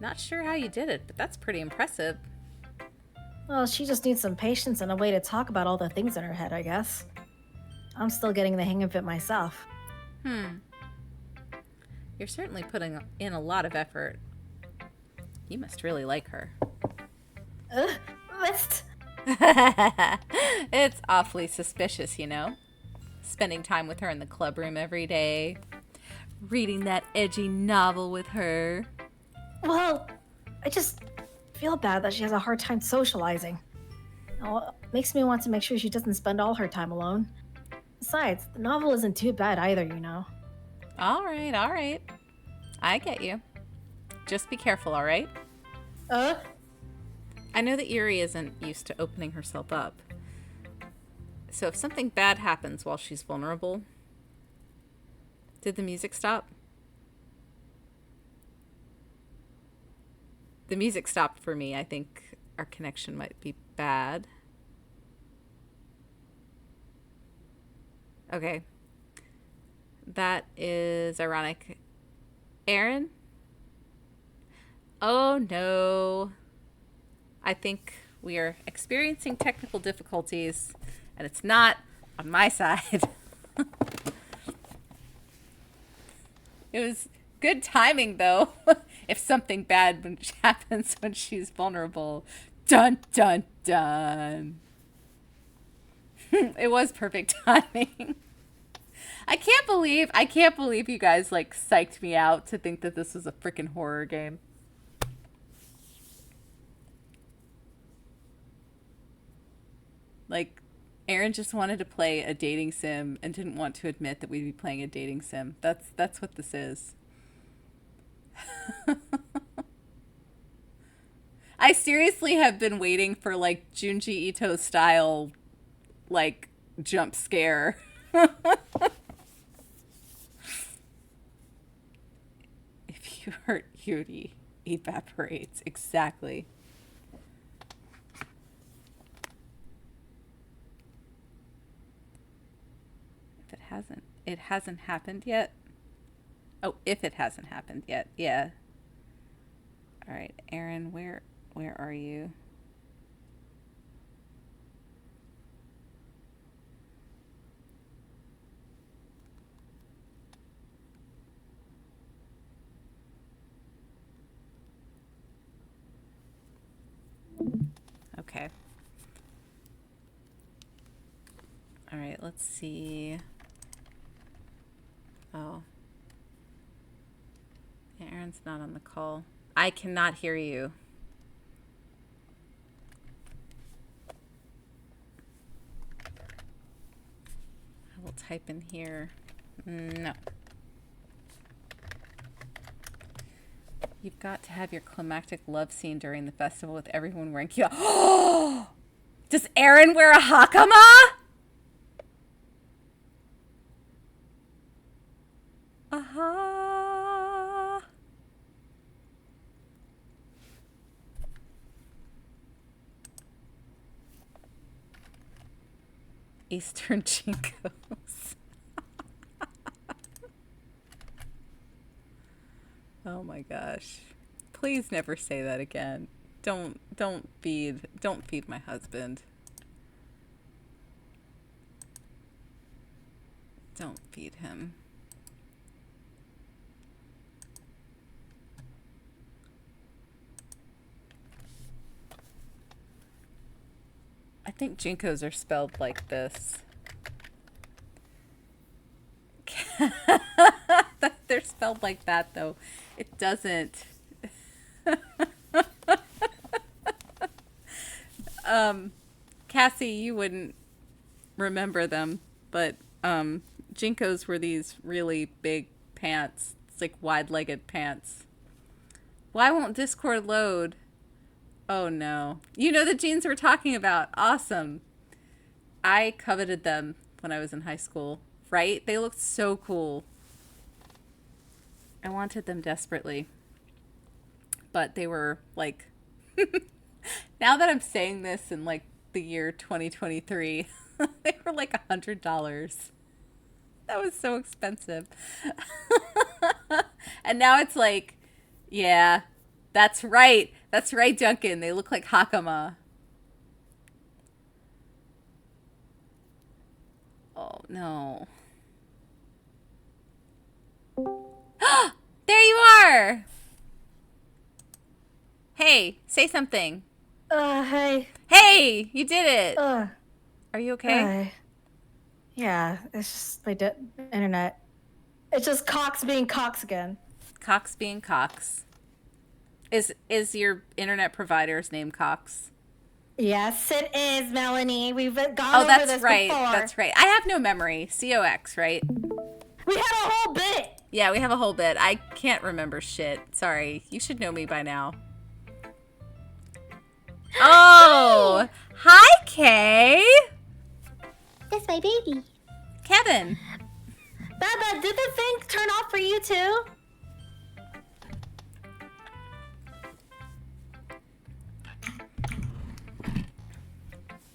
Not sure how you did it, but that's pretty impressive. Well, she just needs some patience and a way to talk about all the things in her head, I guess. I'm still getting the hang of it myself. You're certainly putting in a lot of effort. You must really like her. Mist! It's awfully suspicious, you know? Spending time with her in the club room every day. Reading that edgy novel with her. Well, I just feel bad that she has a hard time socializing. It makes me want to make sure she doesn't spend all her time alone. Besides, the novel isn't too bad either, you know. All right. I get you. Just be careful, all right? I know that Yuri isn't used to opening herself up. So if something bad happens while she's vulnerable... Did the music stop? The music stopped for me. I think our connection might be bad. Okay. That is ironic. Erin? Oh no. I think we are experiencing technical difficulties, and it's not on my side. It was good timing, though. If something bad happens when she's vulnerable. Dun, dun, dun. It was perfect timing. I can't believe you guys, like, psyched me out to think that this was a freaking horror game. Like, Erin just wanted to play a dating sim and didn't want to admit that we'd be playing a dating sim. That's what this is. I seriously have been waiting for, like, Junji Ito style, like, jump scare. If you hurt Yuri, evaporates. Exactly. It hasn't happened yet. Oh, if it hasn't happened yet. Yeah. All right, Erin, where are you? Okay. All right, let's see. Oh. Aaron's not on the call. I cannot hear you. I will type in here. No. You've got to have your climactic love scene during the festival with everyone wearing cute. Does Aaron wear a hakama? Aha. Eastern Jinkos. Oh my gosh. Please never say that again. Don't feed my husband. Don't feed him. I think Jinkos are spelled like this. They're spelled like that, though. It doesn't. Cassie, you wouldn't remember them, but Jinkos were these really big pants. It's like wide-legged pants. Why won't Discord load? Oh no. You know the jeans we're talking about. Awesome. I coveted them when I was in high school, right? They looked so cool. I wanted them desperately. But they were like, now that I'm saying this in like the year 2023, they were like $100. That was so expensive. And now it's like, yeah, that's right. That's right, Duncan. They look like Hakama. Oh, no. There you are! Hey, say something. Hey. Hey, you did it. Are you okay? Yeah, it's just my internet. It's just Cox being Cox again. Cox being Cox. Is your internet provider's name Cox? Yes, it is, Melanie. We've gone over this that's right. before. That's right. I have no memory. COX, right? We had a whole bit. Yeah, we have a whole bit. I can't remember shit. Sorry. You should know me by now. Oh, hi, Kay. That's my baby. Kevin. Baba, did the thing turn off for you too?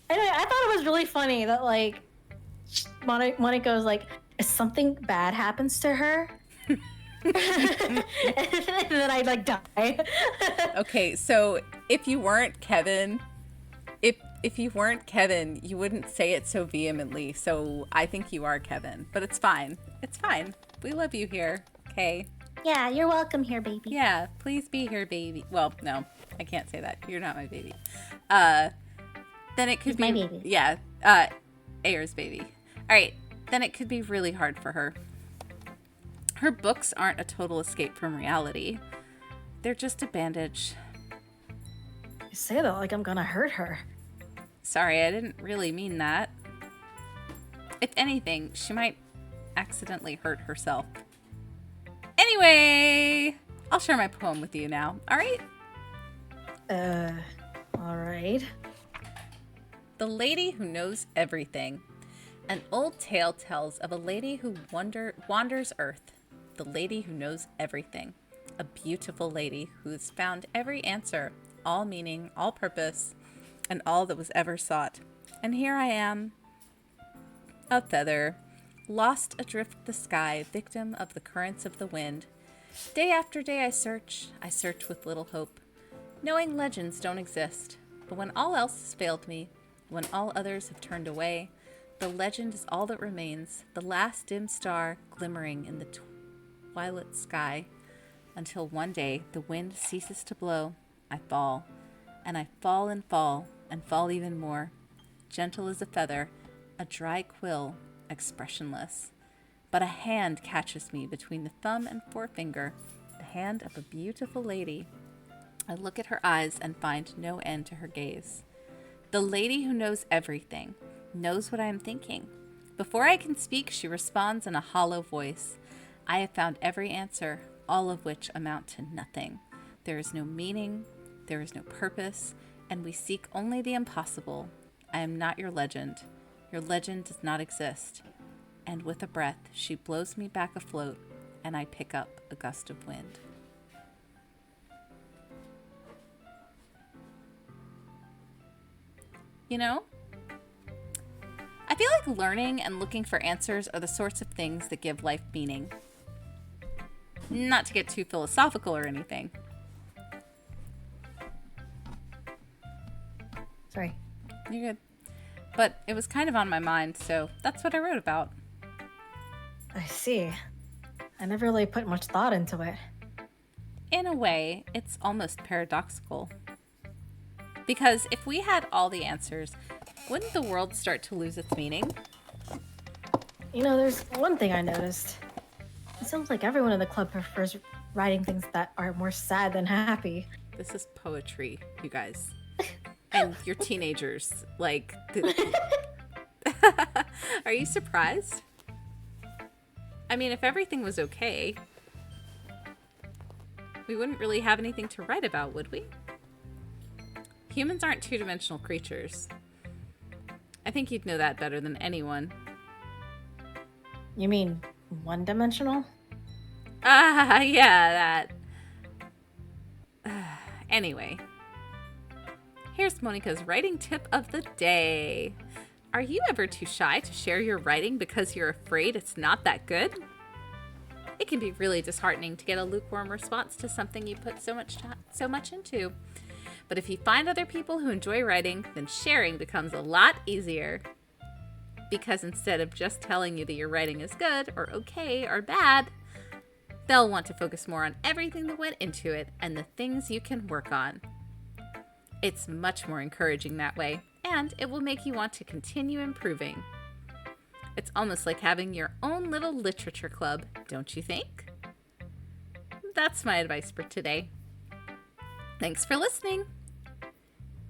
Anyway, I thought it was really funny that like Monica's like, if something bad happens to her, and then I like die. Okay, so if you weren't Kevin, if you weren't Kevin, you wouldn't say it so vehemently. So I think you are Kevin, but it's fine. It's fine. We love you here, okay? Yeah, you're welcome here, baby. Yeah, please be here, baby. Well, no, I can't say that. You're not my baby. Then it could He's be my baby. Yeah, Ayer's baby. All right, then it could be really hard for her. Her books aren't a total escape from reality. They're just a bandage. You say that like I'm gonna hurt her. Sorry, I didn't really mean that. If anything, she might accidentally hurt herself. Anyway, I'll share my poem with you now, all right? All right. The Lady Who Knows Everything. An old tale tells of a lady who wanders Earth. The lady who knows everything. A beautiful lady who has found every answer, all meaning, all purpose, and all that was ever sought. And here I am, a feather, lost adrift the sky, victim of the currents of the wind. Day after day I search with little hope, knowing legends don't exist. But when all else has failed me, when all others have turned away, the legend is all that remains, the last dim star glimmering in the twilight sky, until one day the wind ceases to blow. I fall, and I fall and fall, and fall even more, gentle as a feather, a dry quill, expressionless. But a hand catches me between the thumb and forefinger, the hand of a beautiful lady. I look at her eyes and find no end to her gaze. The lady who knows everything, knows what I am thinking. Before I can speak, she responds in a hollow voice. I have found every answer, all of which amount to nothing. There is no meaning, there is no purpose, and we seek only the impossible. I am not your legend. Your legend does not exist. And with a breath, she blows me back afloat, and I pick up a gust of wind. You know, I feel like learning and looking for answers are the sorts of things that give life meaning. Not to get too philosophical or anything. Sorry. You're good. But it was kind of on my mind, so that's what I wrote about. I see. I never really put much thought into it. In a way, it's almost paradoxical. Because if we had all the answers, wouldn't the world start to lose its meaning? You know, there's one thing I noticed. It sounds like everyone in the club prefers writing things that are more sad than happy. This is poetry, you guys. And you're teenagers. Like, are you surprised? I mean, if everything was okay, we wouldn't really have anything to write about, would we? Humans aren't two-dimensional creatures. I think you'd know that better than anyone. You mean one-dimensional? Ah, yeah, that. Anyway, here's Monica's writing tip of the day. Are you ever too shy to share your writing because you're afraid it's not that good? It can be really disheartening to get a lukewarm response to something you put so much into. But if you find other people who enjoy writing, then sharing becomes a lot easier. Because instead of just telling you that your writing is good or okay or bad, they'll want to focus more on everything that went into it and the things you can work on. It's much more encouraging that way, and it will make you want to continue improving. It's almost like having your own little literature club, don't you think? That's my advice for today. Thanks for listening.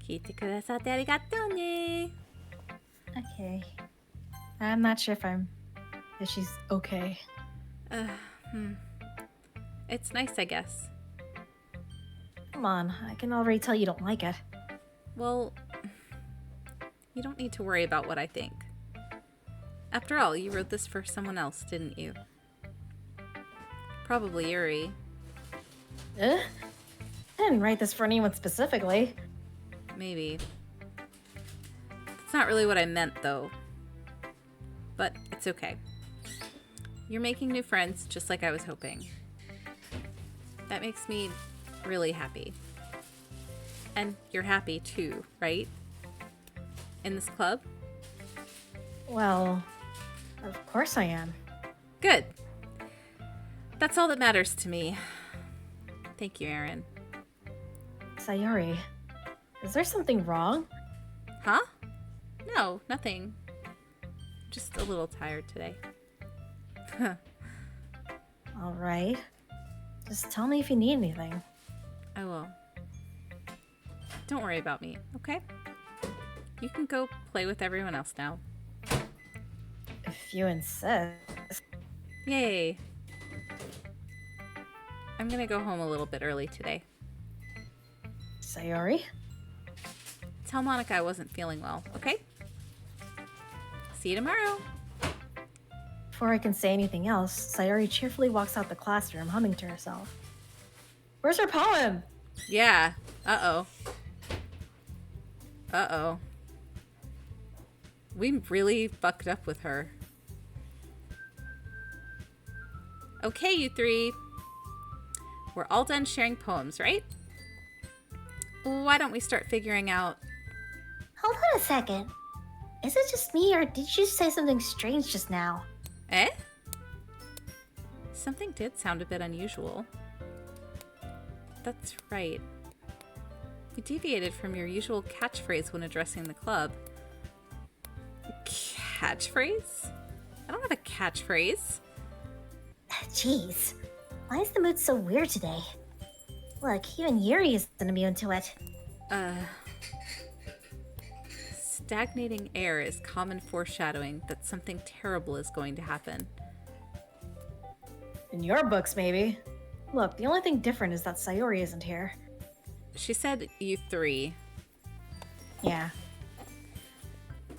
聞いてくださってありがとうね. Okay. I'm not sure if she's okay. It's nice, I guess. Come on, I can already tell you don't like it. Well, you don't need to worry about what I think. After all, you wrote this for someone else, didn't you? Probably Yuri. I didn't write this for anyone specifically. Maybe. That's not really what I meant, though. But it's okay. You're making new friends, just like I was hoping. That makes me really happy. And you're happy too, right? In this club? Well, of course I am. Good. That's all that matters to me. Thank you, Aaron. Sayori, is there something wrong? Huh? No, nothing. Just a little tired today. All right. Just tell me if you need anything. I will. Don't worry about me, okay? You can go play with everyone else now. If you insist. Yay. I'm gonna go home a little bit early today. Sayori? Tell Monica I wasn't feeling well, okay? See you tomorrow. Before I can say anything else, Sayori cheerfully walks out the classroom, humming to herself. Where's her poem? Yeah. Uh-oh. Uh-oh. We really fucked up with her. Okay, you three. We're all done sharing poems, right? Why don't we start figuring out... Hold on a second. Is it just me, or did you say something strange just now? Eh? Something did sound a bit unusual. That's right. You deviated from your usual catchphrase when addressing the club. Catchphrase? I don't have a catchphrase. Jeez. Why is the mood so weird today? Look, even Yuri isn't immune to it. Stagnating air is common foreshadowing that something terrible is going to happen. In your books, maybe. Look, the only thing different is that Sayori isn't here. She said you three. Yeah.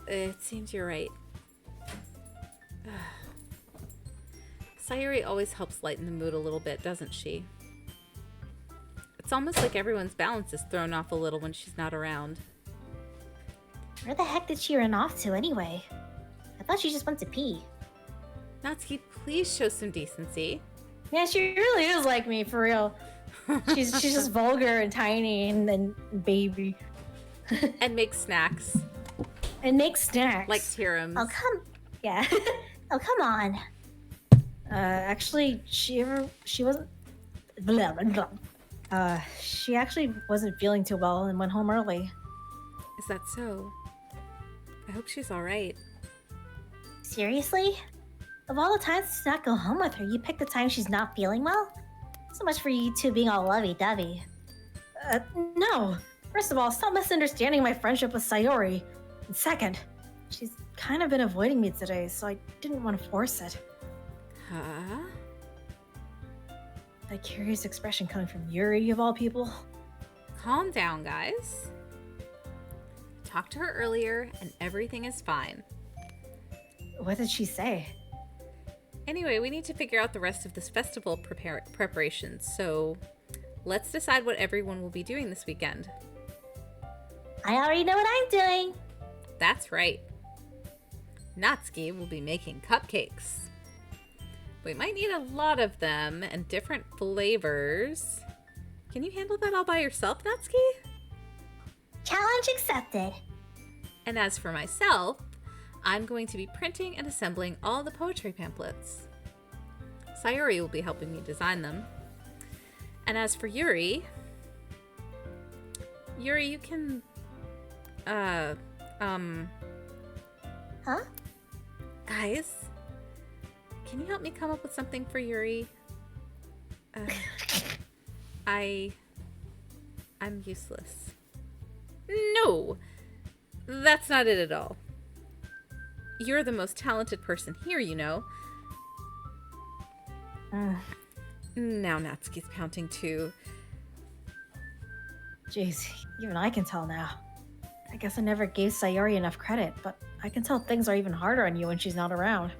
It seems you're right. Sayori always helps lighten the mood a little bit, doesn't she? It's almost like everyone's balance is thrown off a little when she's not around. Where the heck did she run off to anyway? I thought she just went to pee. Natsuki, please show some decency. Yeah, she really is like me, for real. She's just vulgar and tiny and baby. And make snacks. And makes snacks. Like tirams. Oh, yeah. Oh, come on. Actually, she wasn't. Blah, blah, blah. She actually wasn't feeling too well and went home early. Is that so? I hope she's alright. Seriously? Of all the times to not go home with her, you picked the time she's not feeling well? So much for you two being all lovey-dovey. No. First of all, stop misunderstanding my friendship with Sayori. And second, she's kind of been avoiding me today, so I didn't want to force it. Huh? That curious expression coming from Yuri, of all people. Calm down, guys. Talked to her earlier, and everything is fine. What did she say? Anyway, we need to figure out the rest of this festival preparations, so let's decide what everyone will be doing this weekend. I already know what I'm doing. That's right. Natsuki will be making cupcakes. We might need a lot of them and different flavors. Can you handle that all by yourself, Natsuki? Challenge accepted. And as for myself, I'm going to be printing and assembling all the poetry pamphlets. Sayori will be helping me design them. And as for Yuri, you can, Huh? guys, can you help me come up with something for Yuri? I'm useless. No, that's not it at all. You're the most talented person here, you know. Now Natsuki's pouting too. Jeez, even I can tell now. I guess I never gave Sayori enough credit, but I can tell things are even harder on you when she's not around.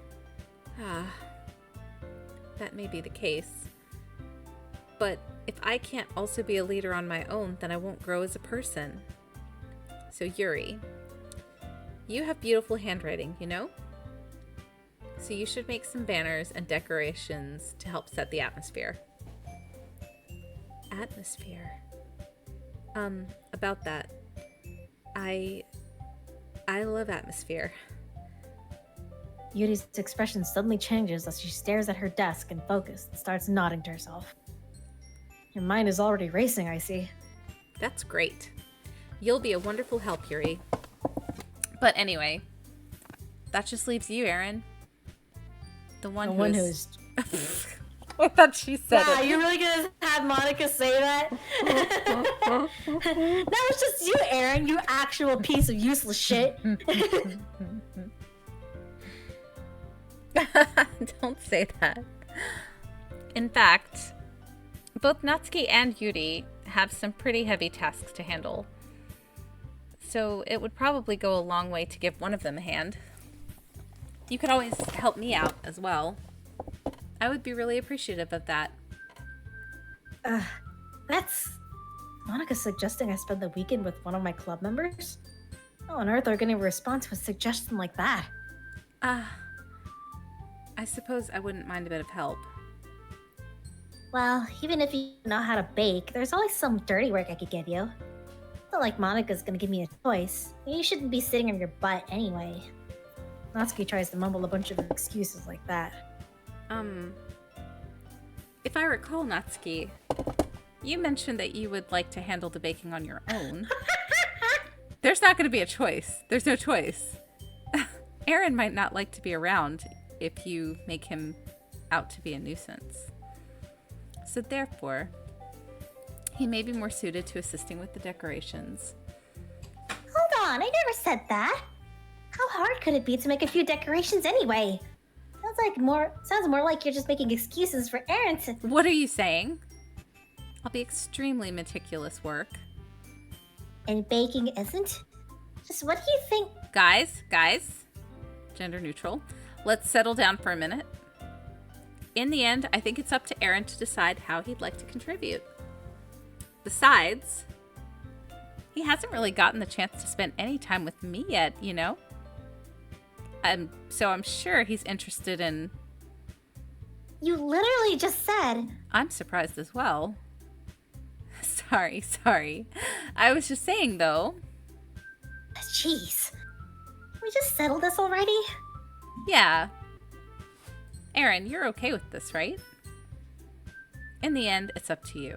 Ah, that may be the case. But if I can't also be a leader on my own, then I won't grow as a person. So Yuri, you have beautiful handwriting, you know? So you should make some banners and decorations to help set the atmosphere. Atmosphere? About that. I love atmosphere. Yuri's expression suddenly changes as she stares at her desk and focused and starts nodding to herself. Your mind is already racing, I see. That's great. You'll be a wonderful help, Yuri. But anyway, that just leaves you, Aaron. The one who's... I thought she said wow, it. you're really gonna have Monica say that? That was just you, Aaron, you actual piece of useless shit. Don't say that. In fact, both Natsuki and Yuri have some pretty heavy tasks to handle. So it would probably go a long way to give one of them a hand. You could always help me out as well. I would be really appreciative of that. That's... Monica's suggesting I spend the weekend with one of my club members? How on earth are going to respond to a suggestion like that? I suppose I wouldn't mind a bit of help. Well, even if you know how to bake, there's always some dirty work I could give you. It's not like Monica's gonna give me a choice. You shouldn't be sitting on your butt anyway. Natsuki tries to mumble a bunch of excuses like that. If I recall, Natsuki, you mentioned that you would like to handle the baking on your own. There's not going to be a choice. There's no choice. Aaron might not like to be around if you make him out to be a nuisance. So therefore, he may be more suited to assisting with the decorations. Hold on, I never said that. How hard could it be to make a few decorations anyway? Sounds more like you're just making excuses for Aaron to... What are you saying? I'll be extremely meticulous work. And baking isn't? Just what do you think? Guys, gender neutral. Let's settle down for a minute. In the end, I think it's up to Aaron to decide how he'd like to contribute. Besides, he hasn't really gotten the chance to spend any time with me yet, you know? So I'm sure he's interested in... You literally just said. I'm surprised as well. Sorry. I was just saying, though. Jeez. We just settled this already? Yeah. Aaron, you're okay with this, right? In the end, it's up to you.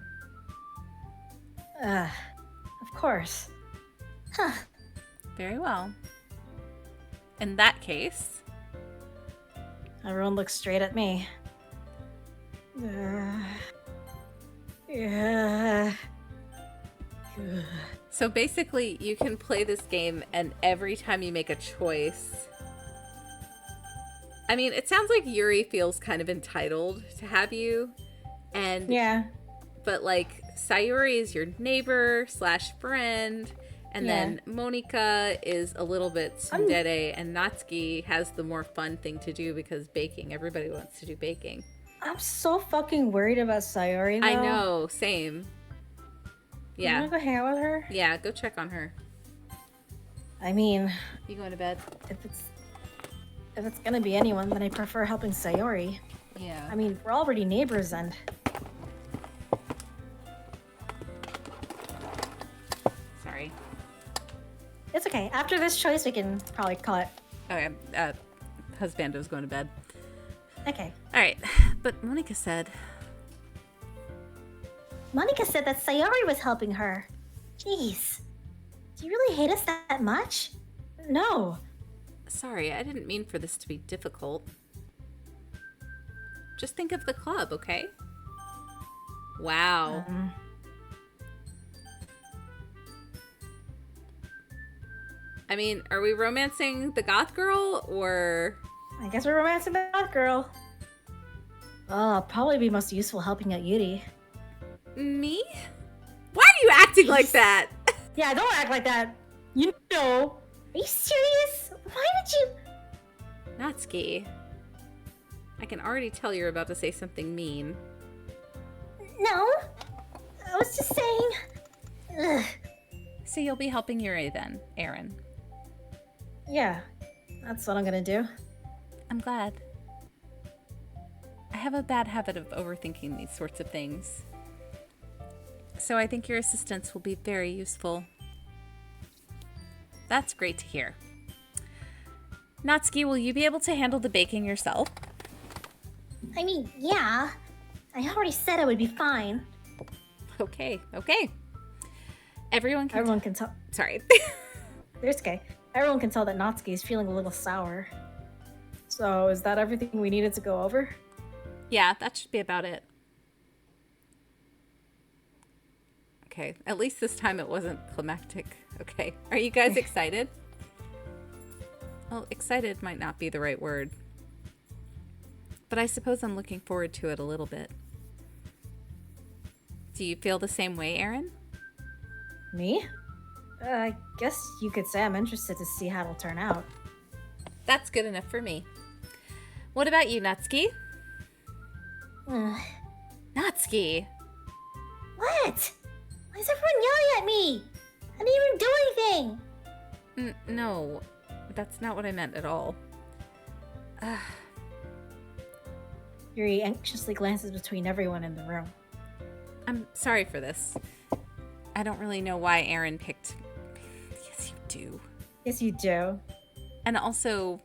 Of course. Huh. Very well. In that case... Everyone looks straight at me. Yeah. So basically, you can play this game, and every time you make a choice... I mean, it sounds like Yuri feels kind of entitled to have you, and... Yeah. But, like, Sayuri is your neighbor / friend, and then Monika is a little bit tsundere, and Natsuki has the more fun thing to do because baking. Everybody wants to do baking. I'm so fucking worried about Sayori, though. I know, same. Yeah. You wanna go hang out with her? Yeah, go check on her. I mean, You going to bed? if it's gonna be anyone, then I prefer helping Sayori. Yeah. I mean, we're already neighbors, and Sorry. it's okay. After this choice, we can probably call it. Okay, husbando's going to bed. Okay. All right, but Monika said... Monika said that Sayori was helping her. Jeez. Do you really hate us that much? No. Sorry, I didn't mean for this to be difficult. Just think of the club, okay? Wow. I mean, are we romancing the goth girl, or... I guess we're romancing that girl. Oh, I'll probably be most useful helping out Yuri. Me? Why are you acting like that? Yeah, don't act like that. You know. Are you serious? Why would you? Natsuki. I can already tell you're about to say something mean. No. I was just saying. Ugh. So you'll be helping Yuri then, Aaron. Yeah, that's what I'm gonna do. I'm glad. I have a bad habit of overthinking these sorts of things. So I think your assistance will be very useful. That's great to hear. Natsuki, will you be able to handle the baking yourself? I mean, yeah. I already said I would be fine. Okay. Everyone can tell. Sorry. It's okay. Everyone can tell that Natsuki is feeling a little sour. So, is that everything we needed to go over? Yeah, that should be about it. Okay, at least this time it wasn't climactic. Okay, are you guys excited? Well, excited might not be the right word. But I suppose I'm looking forward to it a little bit. Do you feel the same way, Aaron? Me? I guess you could say I'm interested to see how it'll turn out. That's good enough for me. What about you, Natsuki? Ugh. Natsuki! What? Why is everyone yelling at me? I didn't even do anything. No, that's not what I meant at all. Yuri anxiously glances between everyone in the room. I'm sorry for this. I don't really know why Aaron picked... Yes, you do. Yes, you do. And also,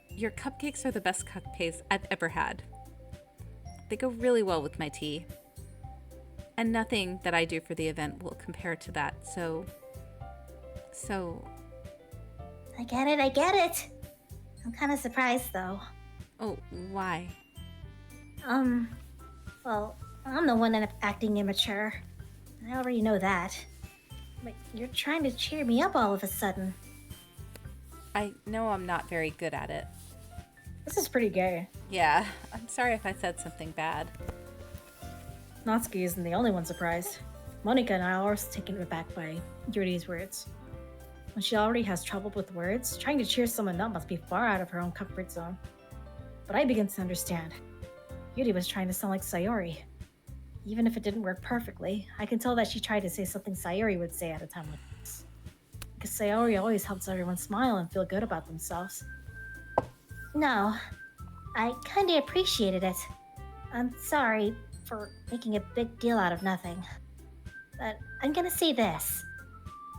your cupcakes are the best cupcakes I've ever had. They go really well with my tea. And nothing that I do for the event will compare to that, so... I get it. I'm kind of surprised, though. Oh, why? Well, I'm the one acting immature. I already know that. But you're trying to cheer me up all of a sudden. I know I'm not very good at it. This is pretty gay. Yeah, I'm sorry if I said something bad. Natsuki isn't the only one surprised. Monika and I are also taken aback by Yuri's words. When she already has trouble with words, trying to cheer someone up must be far out of her own comfort zone. But I begin to understand. Yuri was trying to sound like Sayori. Even if it didn't work perfectly, I can tell that she tried to say something Sayori would say at a time like this. Because Sayori always helps everyone smile and feel good about themselves. No. I kinda appreciated it. I'm sorry for making a big deal out of nothing. But I'm gonna say this.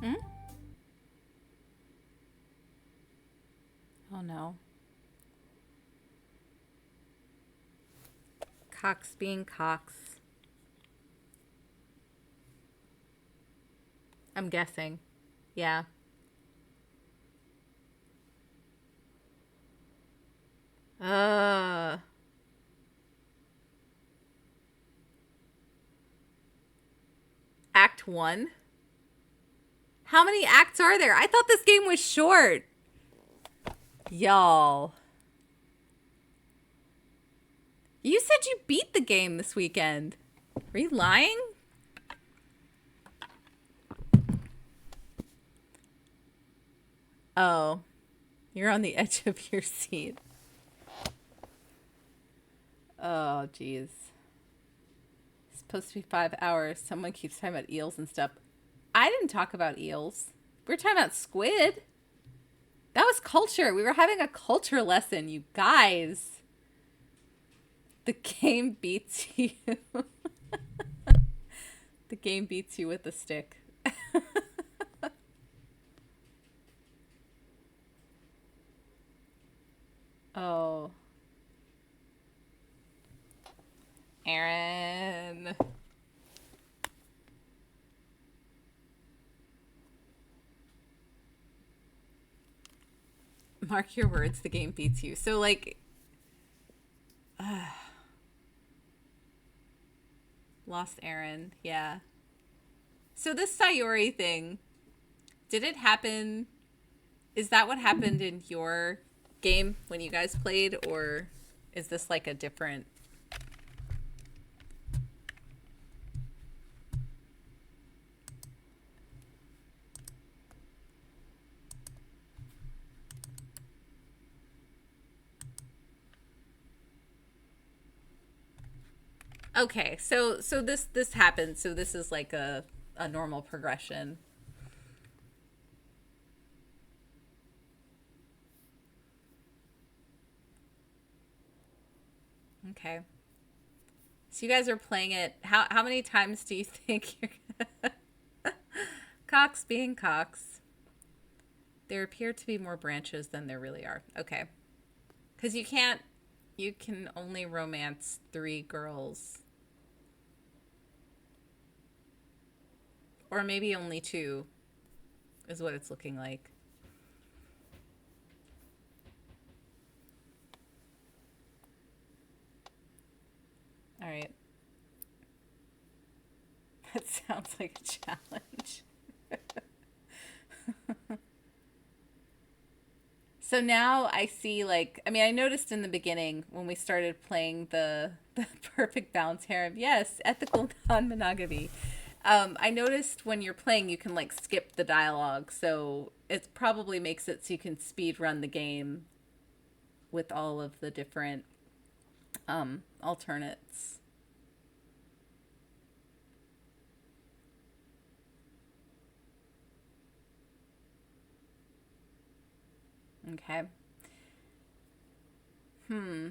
Hmm? Oh no. Cox being Cox. I'm guessing. Yeah. Uh. Act 1? How many acts are there? I thought this game was short. Y'all. You said you beat the game this weekend. Are you lying? Oh. You're on the edge of your seat. Oh, jeez. It's supposed to be 5 hours. Someone keeps talking about eels and stuff. I didn't talk about eels. We were talking about squid. That was culture. We were having a culture lesson, you guys. The game beats you. The game beats you with a stick. Oh. Aaron. Mark your words, the game beats you. So, like, lost Aaron. Yeah. So, this Sayori thing, did it happen? Is that what happened in your game when you guys played? Or is this like a different. Okay, so this happened. So this is like a normal progression. Okay. So you guys are playing it. How many times do you think you're gonna Cox being Cox? There appear to be more branches than there really are. Okay. Cuz you can only romance 3 girls. Or maybe only 2 is what it's looking like. All right. That sounds like a challenge. So now I see, like, I mean, I noticed in the beginning when we started playing the perfect balance harem, yes, ethical non-monogamy. I noticed when you're playing, you can like skip the dialogue, so it probably makes it so you can speed run the game with all of the different alternates. Okay. Hmm.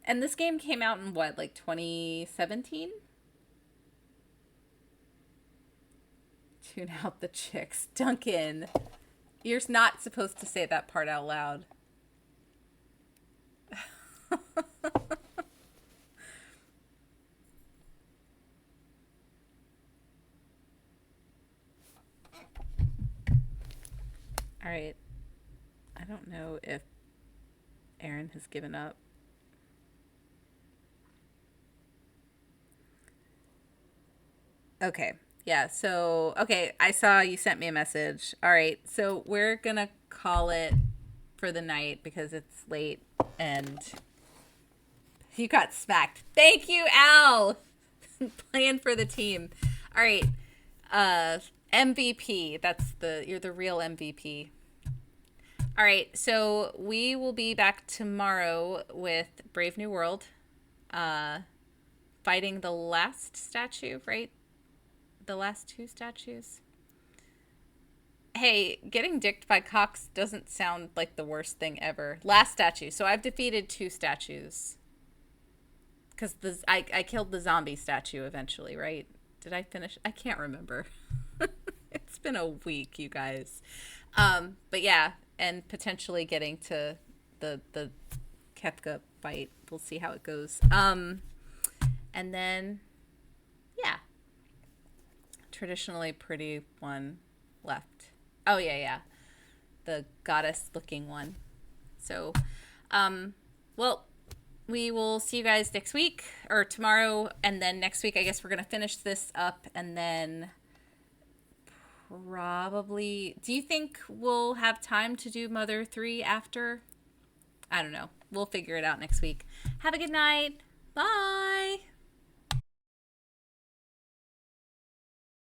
And this game came out in what, like 2017? Tune out the chicks. Duncan, you're not supposed to say that part out loud. All right. I don't know if Aaron has given up. Okay. Yeah. So, okay. I saw you sent me a message. All right. So, we're going to call it for the night because it's late and you got smacked. Thank you, Al. Playing for the team. All right. MVP. You're the real MVP. All right. So, we will be back tomorrow with Brave New World. Fighting the last statue, right? The last 2 statues. Hey, getting dicked by cocks doesn't sound like the worst thing ever. Last statue. So I've defeated 2 statues. Because I killed the zombie statue eventually, right? Did I finish? I can't remember. It's been a week, you guys. But yeah, and potentially getting to the Kefka fight. We'll see how it goes. And then, yeah. Traditionally pretty one left. Oh, yeah. The goddess-looking one. So, well, we will see you guys next week or tomorrow, and then next week I guess we're going to finish this up, and then probably... Do you think we'll have time to do Mother 3 after? I don't know. We'll figure it out next week. Have a good night. Bye!